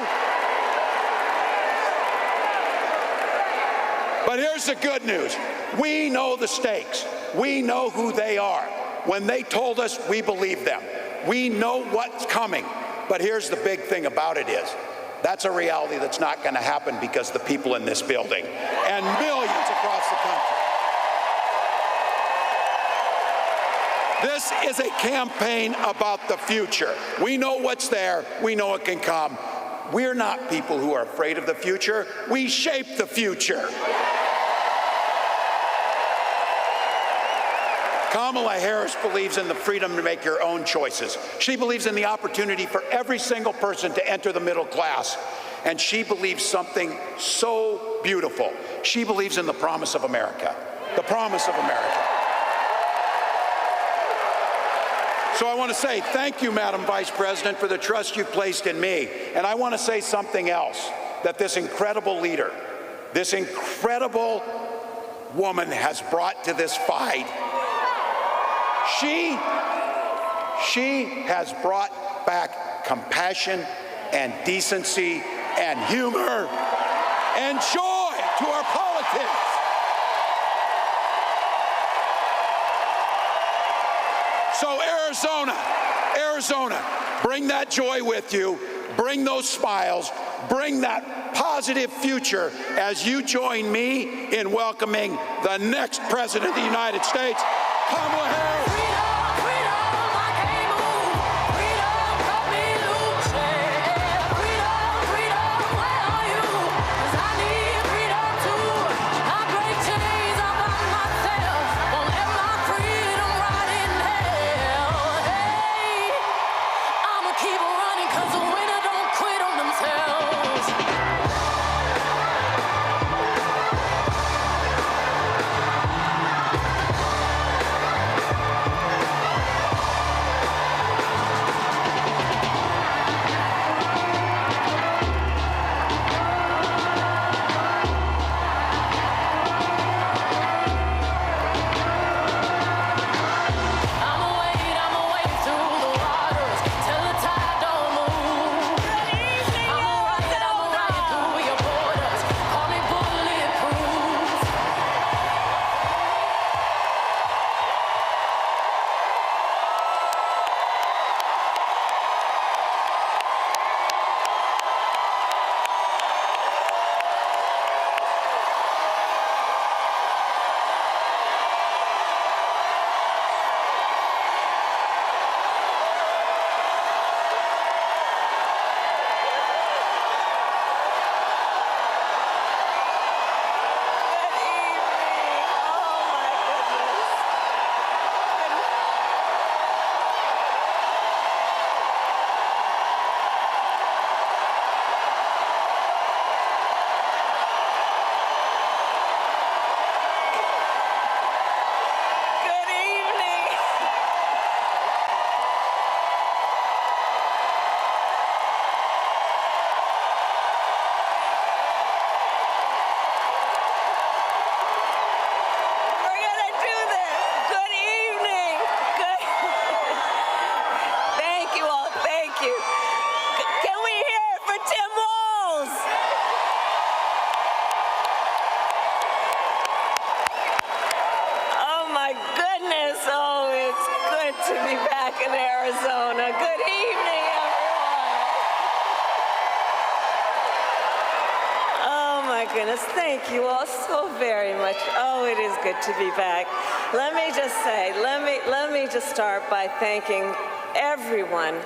But here's the good news. We know the stakes. We know who they are. When they told us, we believed them. We know what's coming. But here's the big thing about it is, that's a reality that's not going to happen because the people in this building and millions across the country. This is a campaign about the future. We know what's there. We know it can come. We're not people who are afraid of the future. We shape the future. Kamala Harris believes in the freedom to make your own choices. She believes in the opportunity for every single person to enter the middle class. And she believes something so beautiful. She believes in the promise of America. The promise of America. So I want to say thank you, Madam Vice President, for the trust you've placed in me. And I want to say something else, that this incredible leader, this incredible woman has brought to this fight. She has brought back compassion and decency and humor and joy to our politics. So Arizona, bring that joy with you, bring those smiles, bring that positive future as you join me in welcoming the next President of the United States, Kamala Harris. to be back in Arizona. Good evening, everyone. Oh my goodness, thank you all so very much. Oh, it is good to be back. Let me just say, let me just start by thanking everyone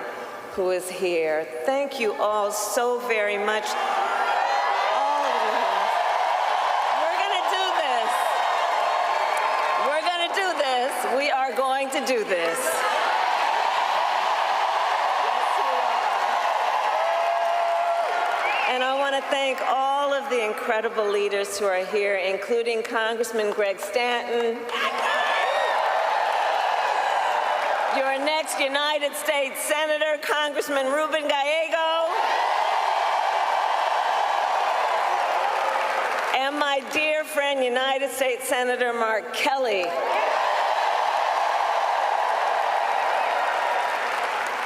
who is here. Thank you all so very much. All of you. We're going to do this. We're going to do this. We are going to do this. And I want to thank all of the incredible leaders who are here, including Congressman Greg Stanton, your next United States Senator, Congressman Ruben Gallego, and my dear friend, United States Senator Mark Kelly.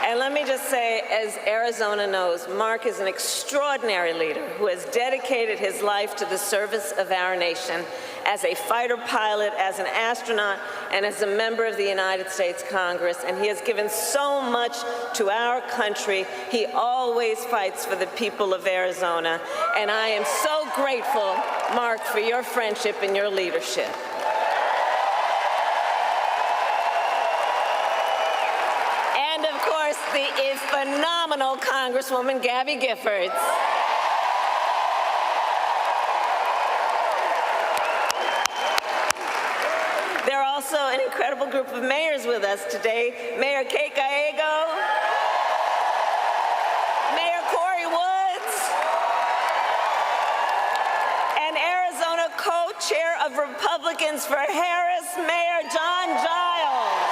And let me just say, as Arizona knows, Mark is an extraordinary leader who has dedicated his life to the service of our nation as a fighter pilot, as an astronaut, and as a member of the United States Congress. And he has given so much to our country. He always fights for the people of Arizona. And I am so grateful, Mark, for your friendship and your leadership. The phenomenal Congresswoman Gabby Giffords. There are also an incredible group of mayors with us today. Mayor Kate Gallego, Mayor Corey Woods, and Arizona co-chair of Republicans for Harris, Mayor John Giles.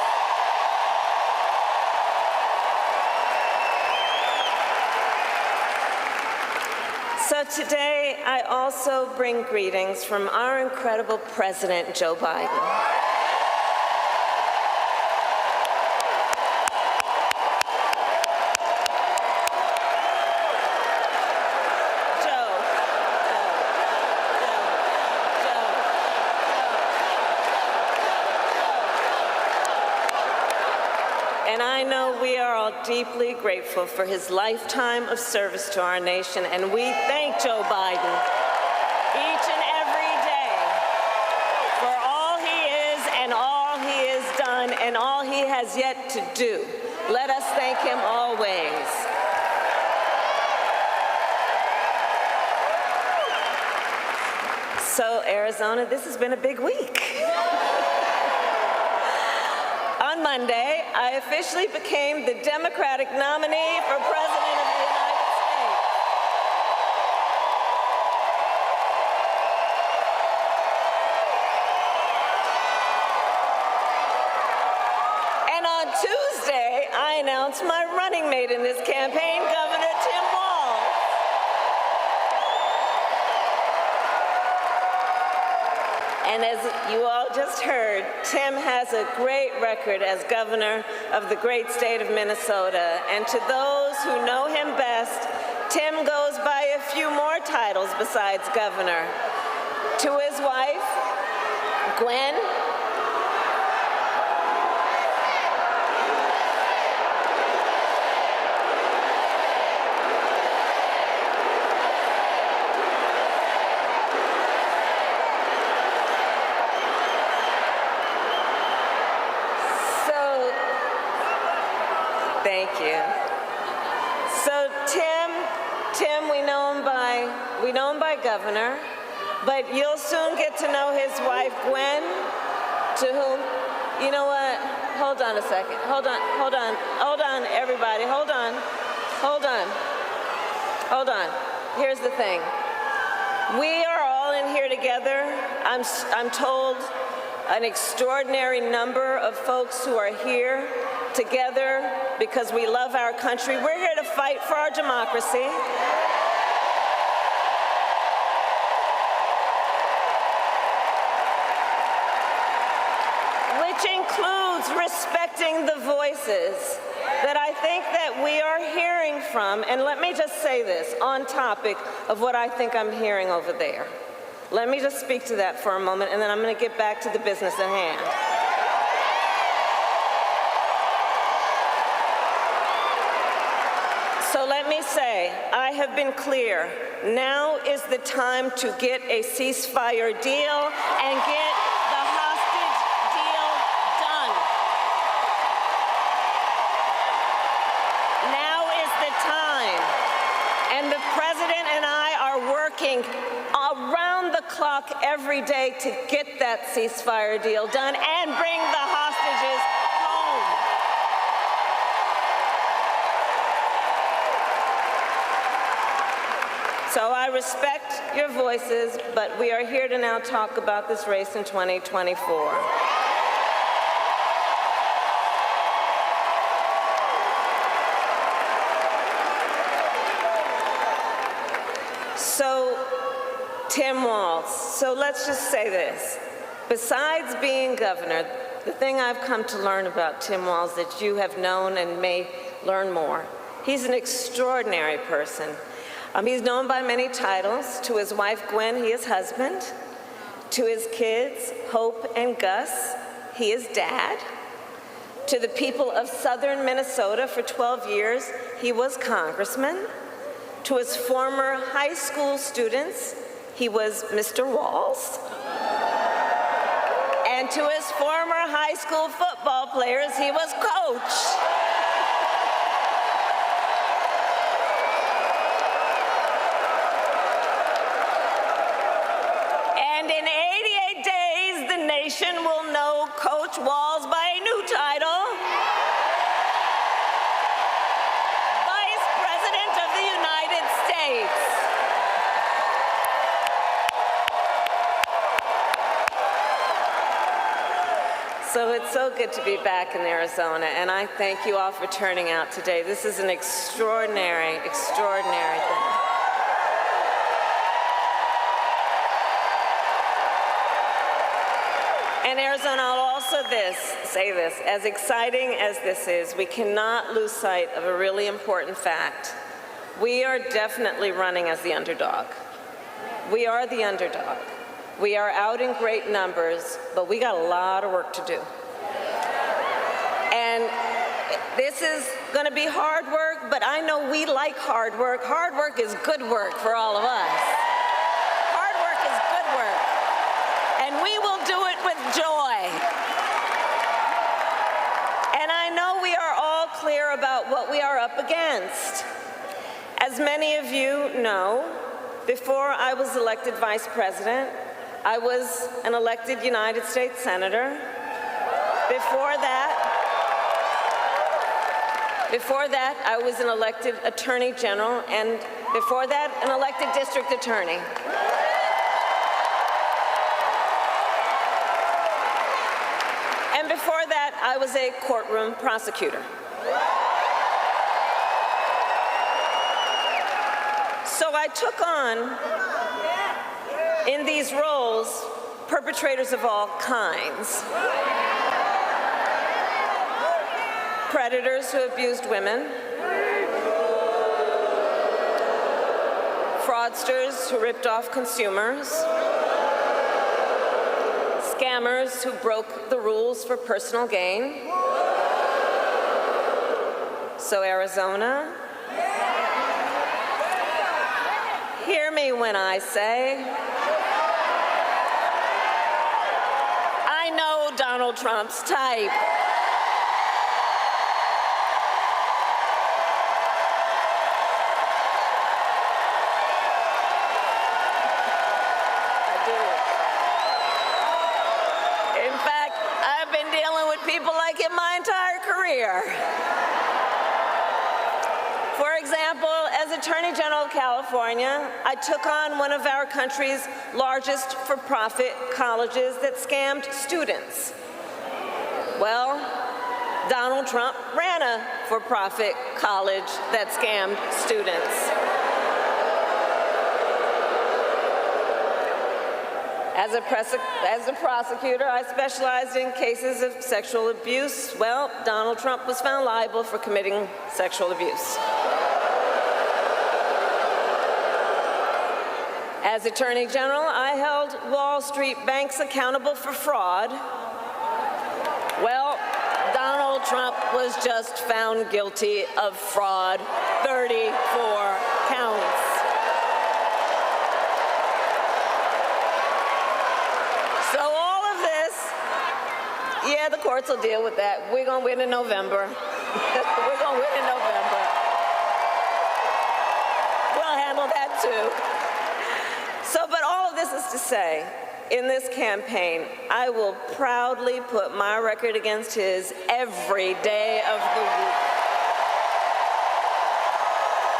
So today, I also bring greetings from our incredible President, Joe Biden. And I know we are all deeply grateful for his lifetime of service to our nation, and we thank Joe Biden each and every day for all he is and all he has done and all he has yet to do. Let us thank him always. So, Arizona, this has been a big week. On Monday, I officially became the Democratic nominee for President of the United States. And on Tuesday, I announced my running mate in this campaign, Governor Tim Walz. And as you all just heard, Tim has a great record as governor of the great state of Minnesota. And to those who know him best, Tim goes by a few more titles besides governor. To his wife, Gwen, thank you. So Tim, we know him by governor, but you'll soon get to know his wife, Gwen, to whom, you know what? Hold on a second. Hold on, everybody. Hold on. Here's the thing. We are all in here together. I'm told an extraordinary number of folks who are here together because we love our country. We're here to fight for our democracy. Which includes respecting the voices that I think that we are hearing from. And let me just say this on topic of what I think I'm hearing over there. Let me just speak to that for a moment, and then I'm going to get back to the business at hand. let me say, I have been clear. Now is the time to get a ceasefire deal and get the hostage deal done. Now is the time. And the President and I are working around the clock every day to get that ceasefire deal done and bring the hostages home. So I respect your voices, but we are here to now talk about this race in 2024. So, Tim Walz, so let's just say this. Besides being governor, the thing I've come to learn about Tim Walz that you have known and may learn more, he's an extraordinary person. He's known by many titles. To his wife, Gwen, he is husband. To his kids, Hope and Gus, he is dad. To the people of southern Minnesota for 12 years, he was congressman. To his former high school students, he was Mr. Walz. And to his former high school football players, he was coach. And in 88 days, the nation will know Coach Walz by a new title. So it's so good to be back in Arizona, and I thank you all for turning out today. This is an extraordinary, extraordinary thing. And Arizona, I'll also say this, as exciting as this is, we cannot lose sight of a really important fact. We are definitely running as the underdog. We are the underdog. We are out in great numbers, but we got a lot of work to do. And this is going to be hard work, but I know we like hard work. Hard work is good work for all of us. Hard work is good work. And we will do it with joy. And I know we are all clear about what we are up against. As many of you know, before I was elected vice president, I was an elected United States Senator. Before that, I was an elected Attorney General, and before that, an elected District Attorney. And before that, I was a courtroom prosecutor. So I took on, in these roles, perpetrators of all kinds. Predators who abused women, fraudsters who ripped off consumers, scammers who broke the rules for personal gain. So Arizona, hear me when I say, I know Donald Trump's type. I do. In fact, I've been dealing with people like him my entire career. For example, as Attorney General of California, I took on one of our country's largest for-profit colleges that scammed students. Well, Donald Trump ran a for-profit college that scammed students. As a prosecutor, I specialized in cases of sexual abuse. Well, Donald Trump was found liable for committing sexual abuse. As Attorney General, I held Wall Street banks accountable for fraud. Well, Donald Trump was just found guilty of fraud, 34 counts. So all of this, yeah, the courts will deal with that. We're going to win in November. We're going to win in November. We'll handle that too. So, but all of this is to say, in this campaign, I will proudly put my record against his every day of the week.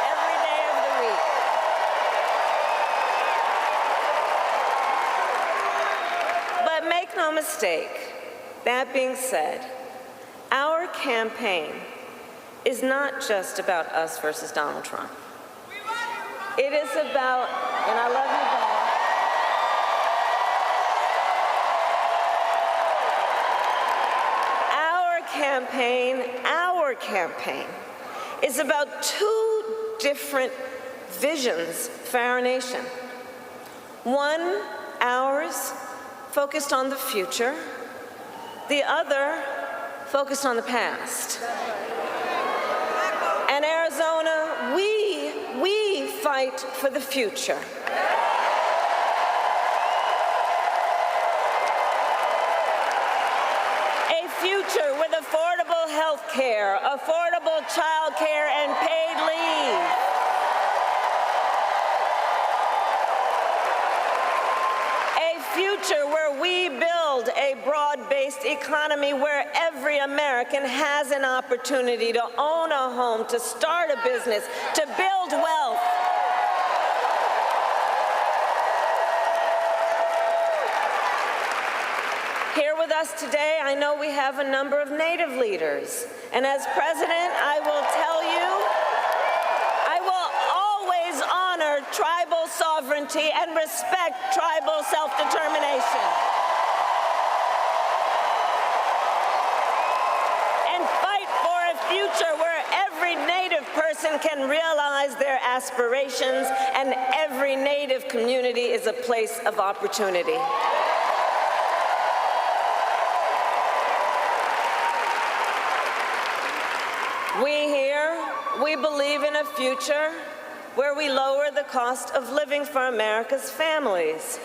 Every day of the week. But make no mistake, that being said, our campaign is not just about us versus Donald Trump. It is about, and I love you guys, our campaign is about two different visions for our nation. One, ours, focused on the future. The other, focused on the past. And Arizona, we fight for the future. A future with affordable health care, affordable child care, and paid leave. A future where we build a broad-based economy where every American has an opportunity to own a home, to start a business, to build wealth. Here with us today, I know we have a number of Native leaders. And as president, I will tell you, I will always honor tribal sovereignty and respect tribal self-determination. And fight for a future where every Native person can realize their aspirations and every Native community is a place of opportunity. We believe in a future where we lower the cost of living for America's families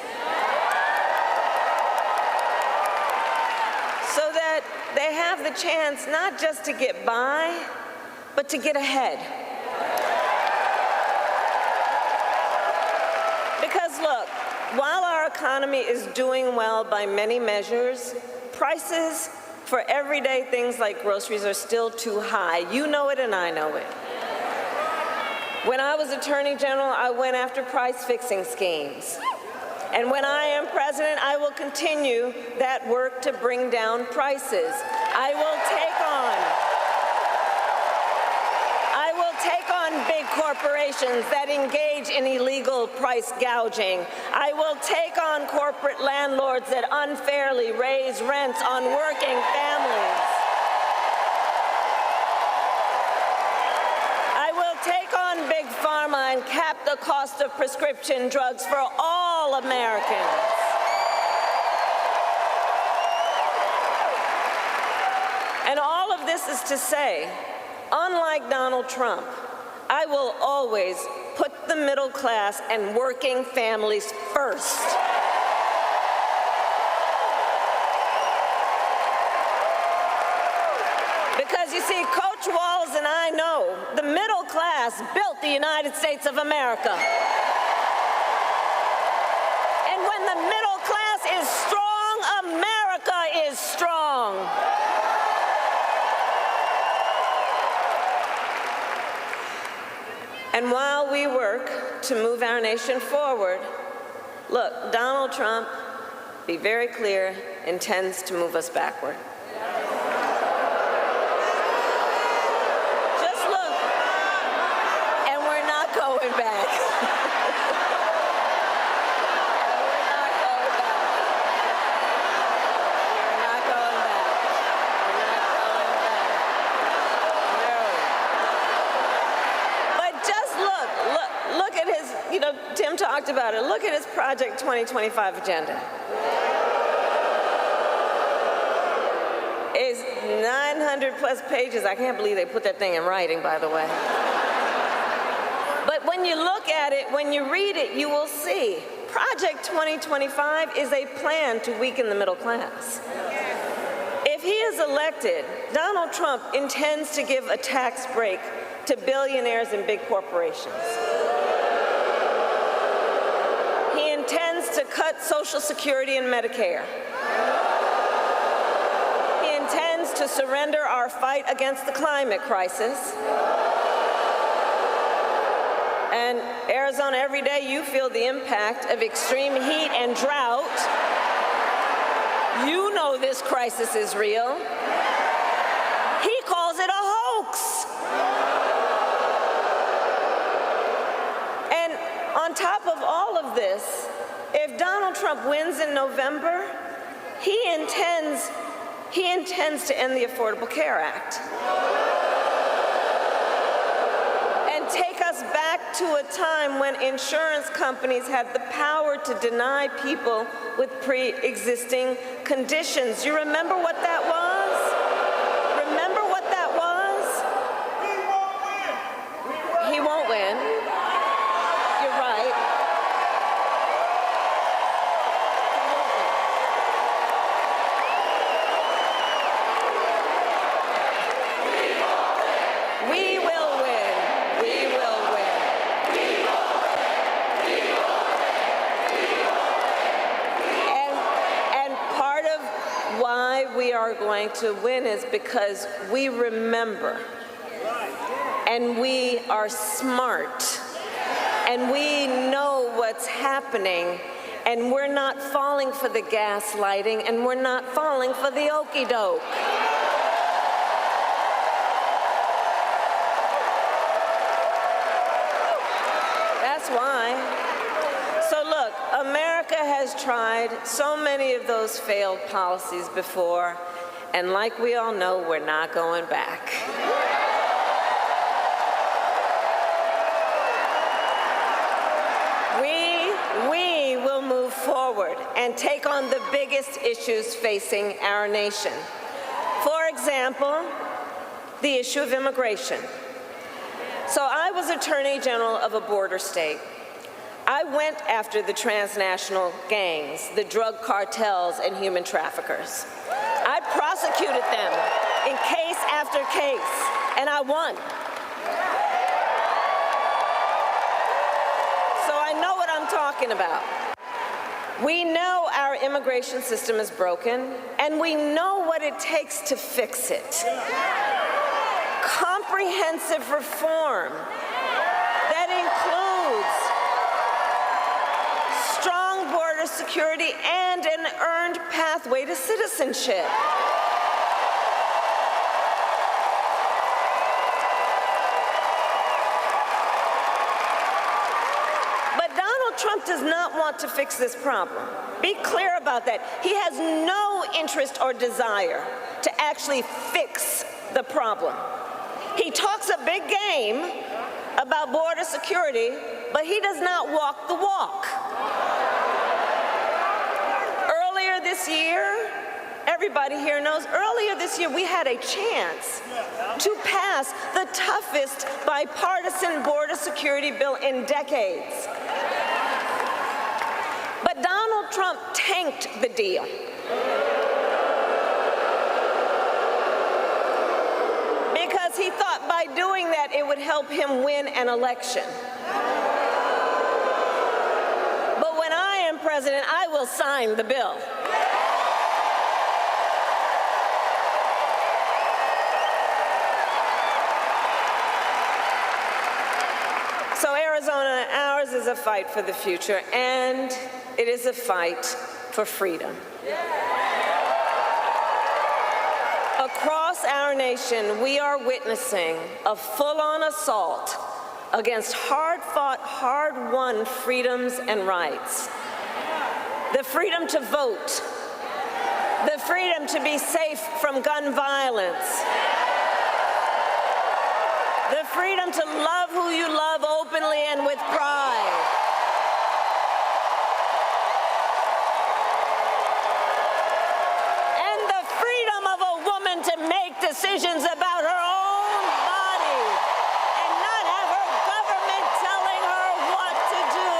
so that they have the chance not just to get by, but to get ahead. Because look, while our economy is doing well by many measures, prices for everyday things like groceries are still too high. You know it and I know it. When I was Attorney General, I went after price-fixing schemes. And when I am president, I will continue that work to bring down prices. I will take on big corporations that engage in illegal price gouging. I will take on corporate landlords that unfairly raise rents on working families. I will take on big pharma and cap the cost of prescription drugs for all Americans. And all of this is to say, unlike Donald Trump, I will always put the middle class and working families first. Because you see, Coach Walz and I know the middle class built the United States of America. And when the middle class is strong, America is strong. And while we work to move our nation forward, look, Donald Trump, be very clear, intends to move us backward. Just look, and we're not going back. Tim talked about it. Look at his Project 2025 agenda. It's $900 700+ pages. I can't believe they put that thing in writing, by the way. But when you look at it, when you read it, you will see Project 2025 is a plan to weaken the middle class. If he is elected, Donald Trump intends to give a tax break to billionaires and big corporations. He intends to cut Social Security and Medicare. He intends to surrender our fight against the climate crisis. And Arizona, every day you feel the impact of extreme heat and drought. You know this crisis is real. He calls it a hoax. And on top of all of this, if Donald Trump wins in November, he intends to end the Affordable Care Act. Take us back to a time when insurance companies had the power to deny people with pre-existing conditions. You remember what that was? Remember what that was? He won't win. You're right. We will win. We are going to win is because we remember, and we are smart, and we know what's happening, and we're not falling for the gaslighting, and we're not falling for the okey-doke. That's why. So look, America has tried so many of those failed policies before, and like we all know, we're not going back. We will move forward and take on the biggest issues facing our nation. For example, the issue of immigration. So I was Attorney General of a border state. I went after the transnational gangs, the drug cartels, and human traffickers. I prosecuted them in case after case, and I won. So I know what I'm talking about. We know our immigration system is broken, and we know what it takes to fix it. Comprehensive reform that includes strong border security and an earned pathway to citizenship. But Donald Trump does not want to fix this problem. Be clear about that. He has no interest or desire to actually fix the problem. He talks a big game about border security, but he does not walk the walk. Earlier this year, everybody here knows, earlier this year we had a chance to pass the toughest bipartisan border security bill in decades. But Donald Trump tanked the deal. Because he thought by doing that it would help him win an election. But when I am president, I will sign the bill. So Arizona, ours is a fight for the future, and it is a fight for freedom. Across our nation, we are witnessing a full-on assault against hard-fought, hard-won freedoms and rights. The freedom to vote, the freedom to be safe from gun violence, the freedom to love who you love openly and with pride. And the freedom of a woman to make decisions about her own body and not have her government telling her what to do.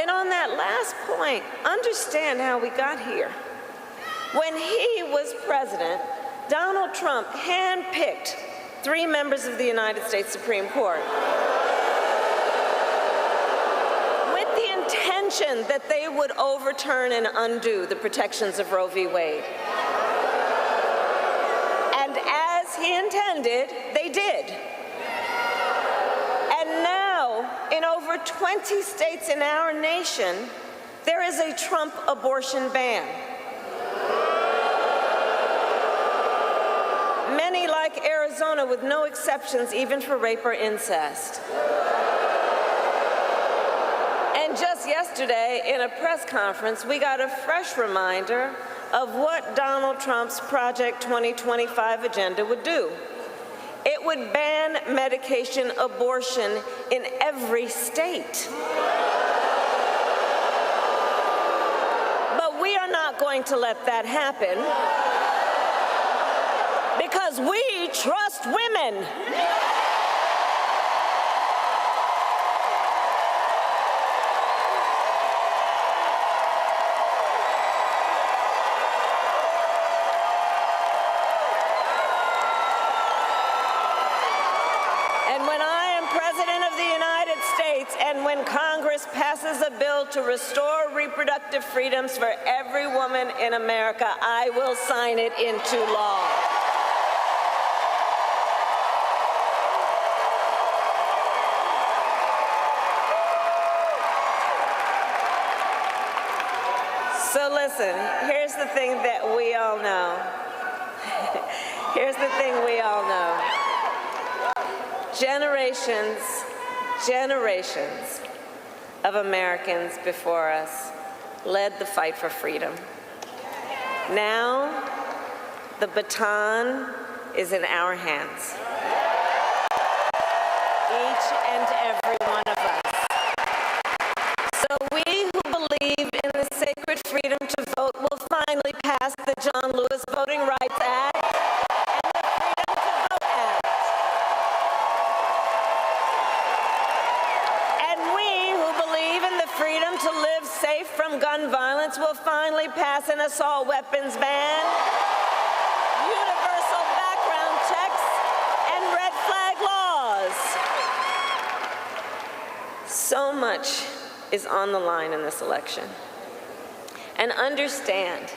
And on that last point, understand how we got here. When he was president, Donald Trump handpicked 3 members of the United States Supreme Court with the intention that they would overturn and undo the protections of Roe v. Wade. And as he intended, they did. And now, in over 20 states in our nation, there is a Trump abortion ban. Many, like Arizona, with no exceptions even for rape or incest. And just yesterday, in a press conference, we got a fresh reminder of what Donald Trump's Project 2025 agenda would do. It would ban medication abortion in every state. But we are not going to let that happen, because we trust women. And when I am President of the United States, and when Congress passes a bill to restore reproductive freedoms for every woman in America, I will sign it into law. So listen, here's the thing that we all know. Here's the thing we all know. Generations of Americans before us led the fight for freedom. Now, the baton is in our hands. Each and every one of us. So we who believe in the sacred freedom to vote will finally pass the John Lewis Voting Rights Act and the Freedom to Vote Act. And we who believe in the freedom to live safe from gun violence will finally pass an assault weapons ban, universal background checks, and red flag laws. So much is on the line in this election. And understand,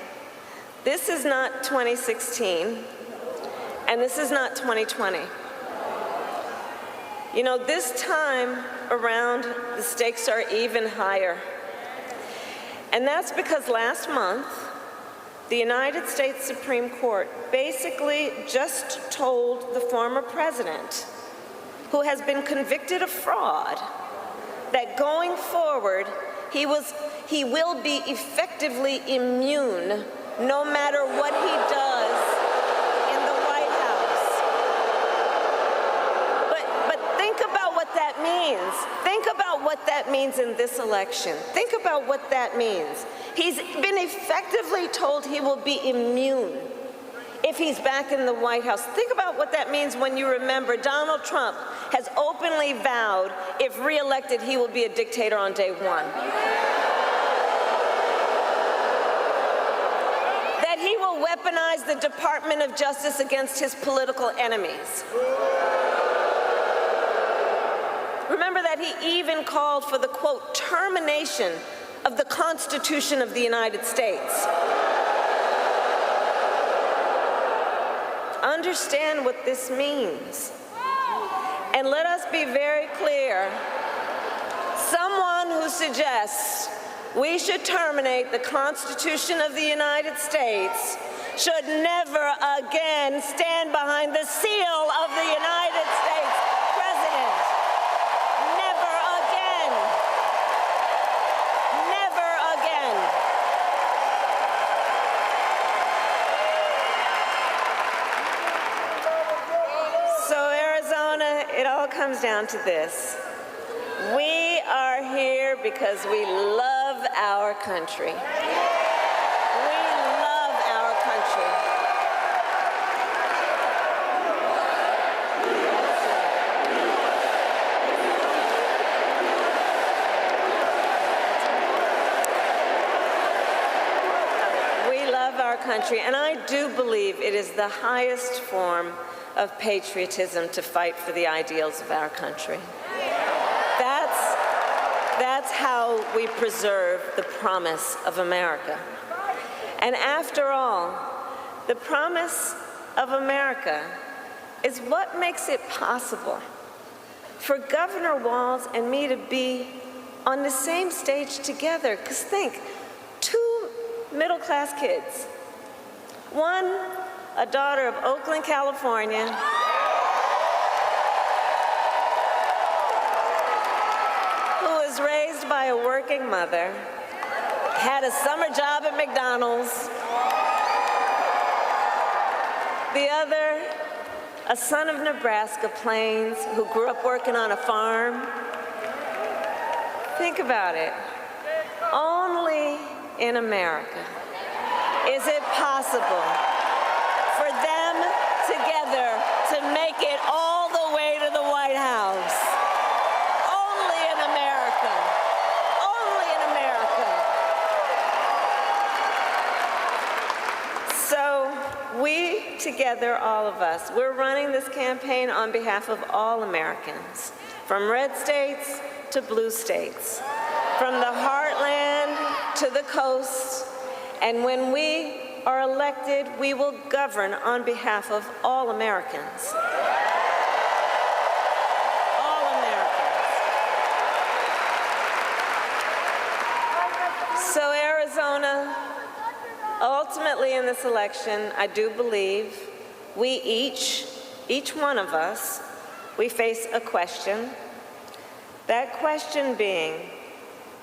this is not 2016, and this is not 2020. You know, this time around, the stakes are even higher. And that's because last month, the United States Supreme Court basically just told the former president, who has been convicted of fraud, that going forward, he will be effectively immune no matter what he does in the White House. But think about what that means. Think about what that means in this election. Think about what that means. He's been effectively told he will be immune if he's back in the White House. Think about what that means when you remember Donald Trump has openly vowed if reelected, he will be a dictator on day one. That he will weaponize the Department of Justice against his political enemies. Remember that he even called for the, quote, termination of the Constitution of the United States. Understand what this means. And let us be very clear. Someone who suggests we should terminate the Constitution of the United States should never again stand behind the seal of the United States President. Never again. Never again. So Arizona, it all comes down to this. We are here because we love our country. We love our country. We love our country, and I do believe it is the highest form of patriotism to fight for the ideals of our country. That's how we preserve the promise of America. And after all, the promise of America is what makes it possible for Governor Walz and me to be on the same stage together. Because think, two middle-class kids, one a daughter of Oakland, California, who was raised by a working mother, had a summer job at McDonald's. The other, a son of Nebraska Plains who grew up working on a farm. Think about it. Only in America is it possible for them together to make it all the way to the White House. Only in America. Only in America. So we together, all of us, we're running this campaign on behalf of all Americans, from red states to blue states, from the heartland to the coast. And when we are elected, we will govern on behalf of all Americans. All Americans. So Arizona, ultimately in this election, I do believe we each one of us, we face a question. That question being,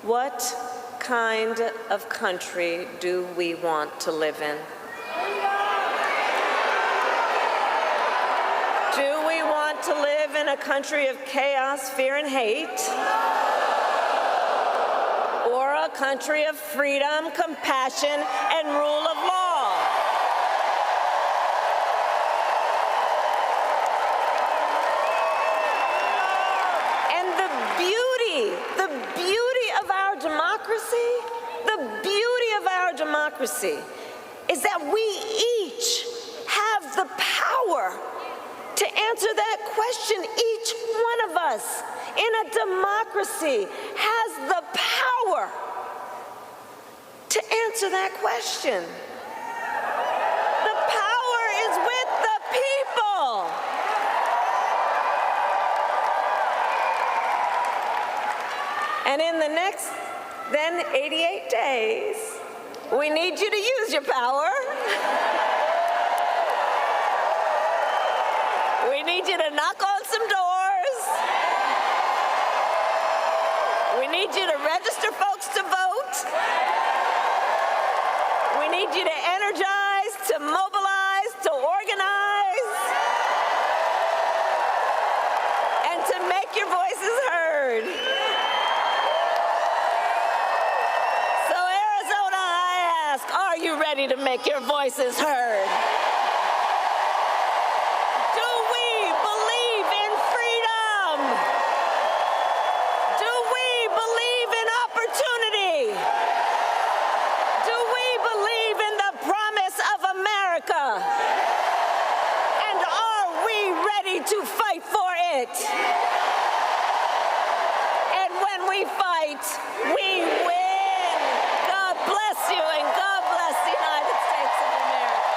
what kind of country do we want to live in? Do we want to live in a country of chaos, fear, and hate? Or a country of freedom, compassion, and rule of law? And the beauty of our democracy is that we each have the power to answer that question. Each one of us in a democracy has the power to answer that question. The power is with the people. And in the next, then 88 days, we need you to use your power. We need you to knock on some doors. We need you to register folks to vote. We need you to energize, to mobilize, to organize, and to make your voices heard. Are you ready to make your voices heard? Do we believe in freedom? Do we believe in opportunity? Do we believe in the promise of America? And are we ready to fight for it? And when we fight, we win. God bless you and God bless the United States of America.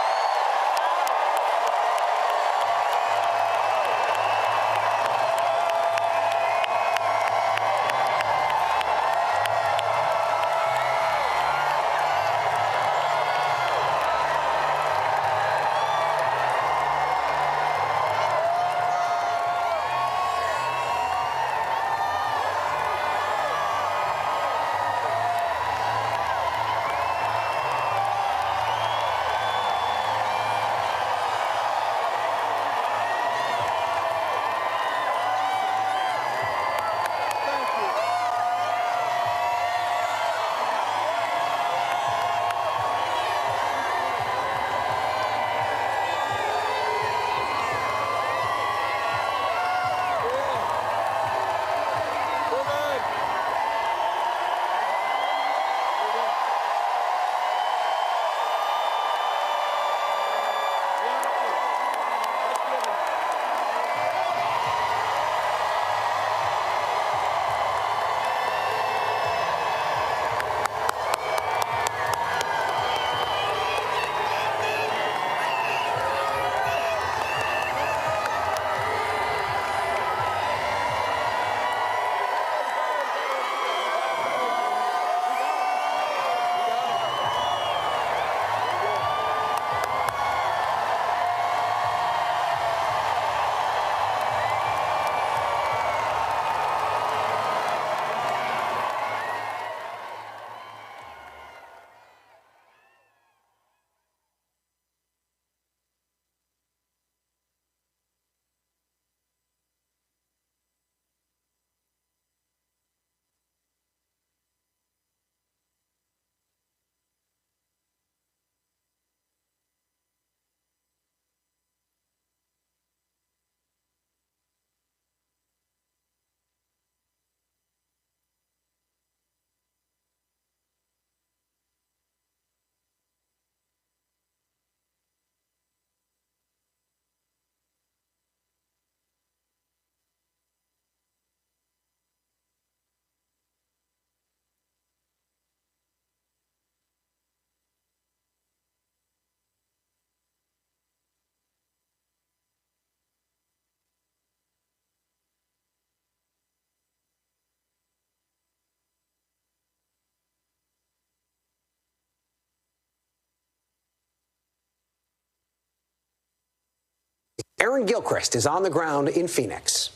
Aaron Gilchrist is on the ground in Phoenix.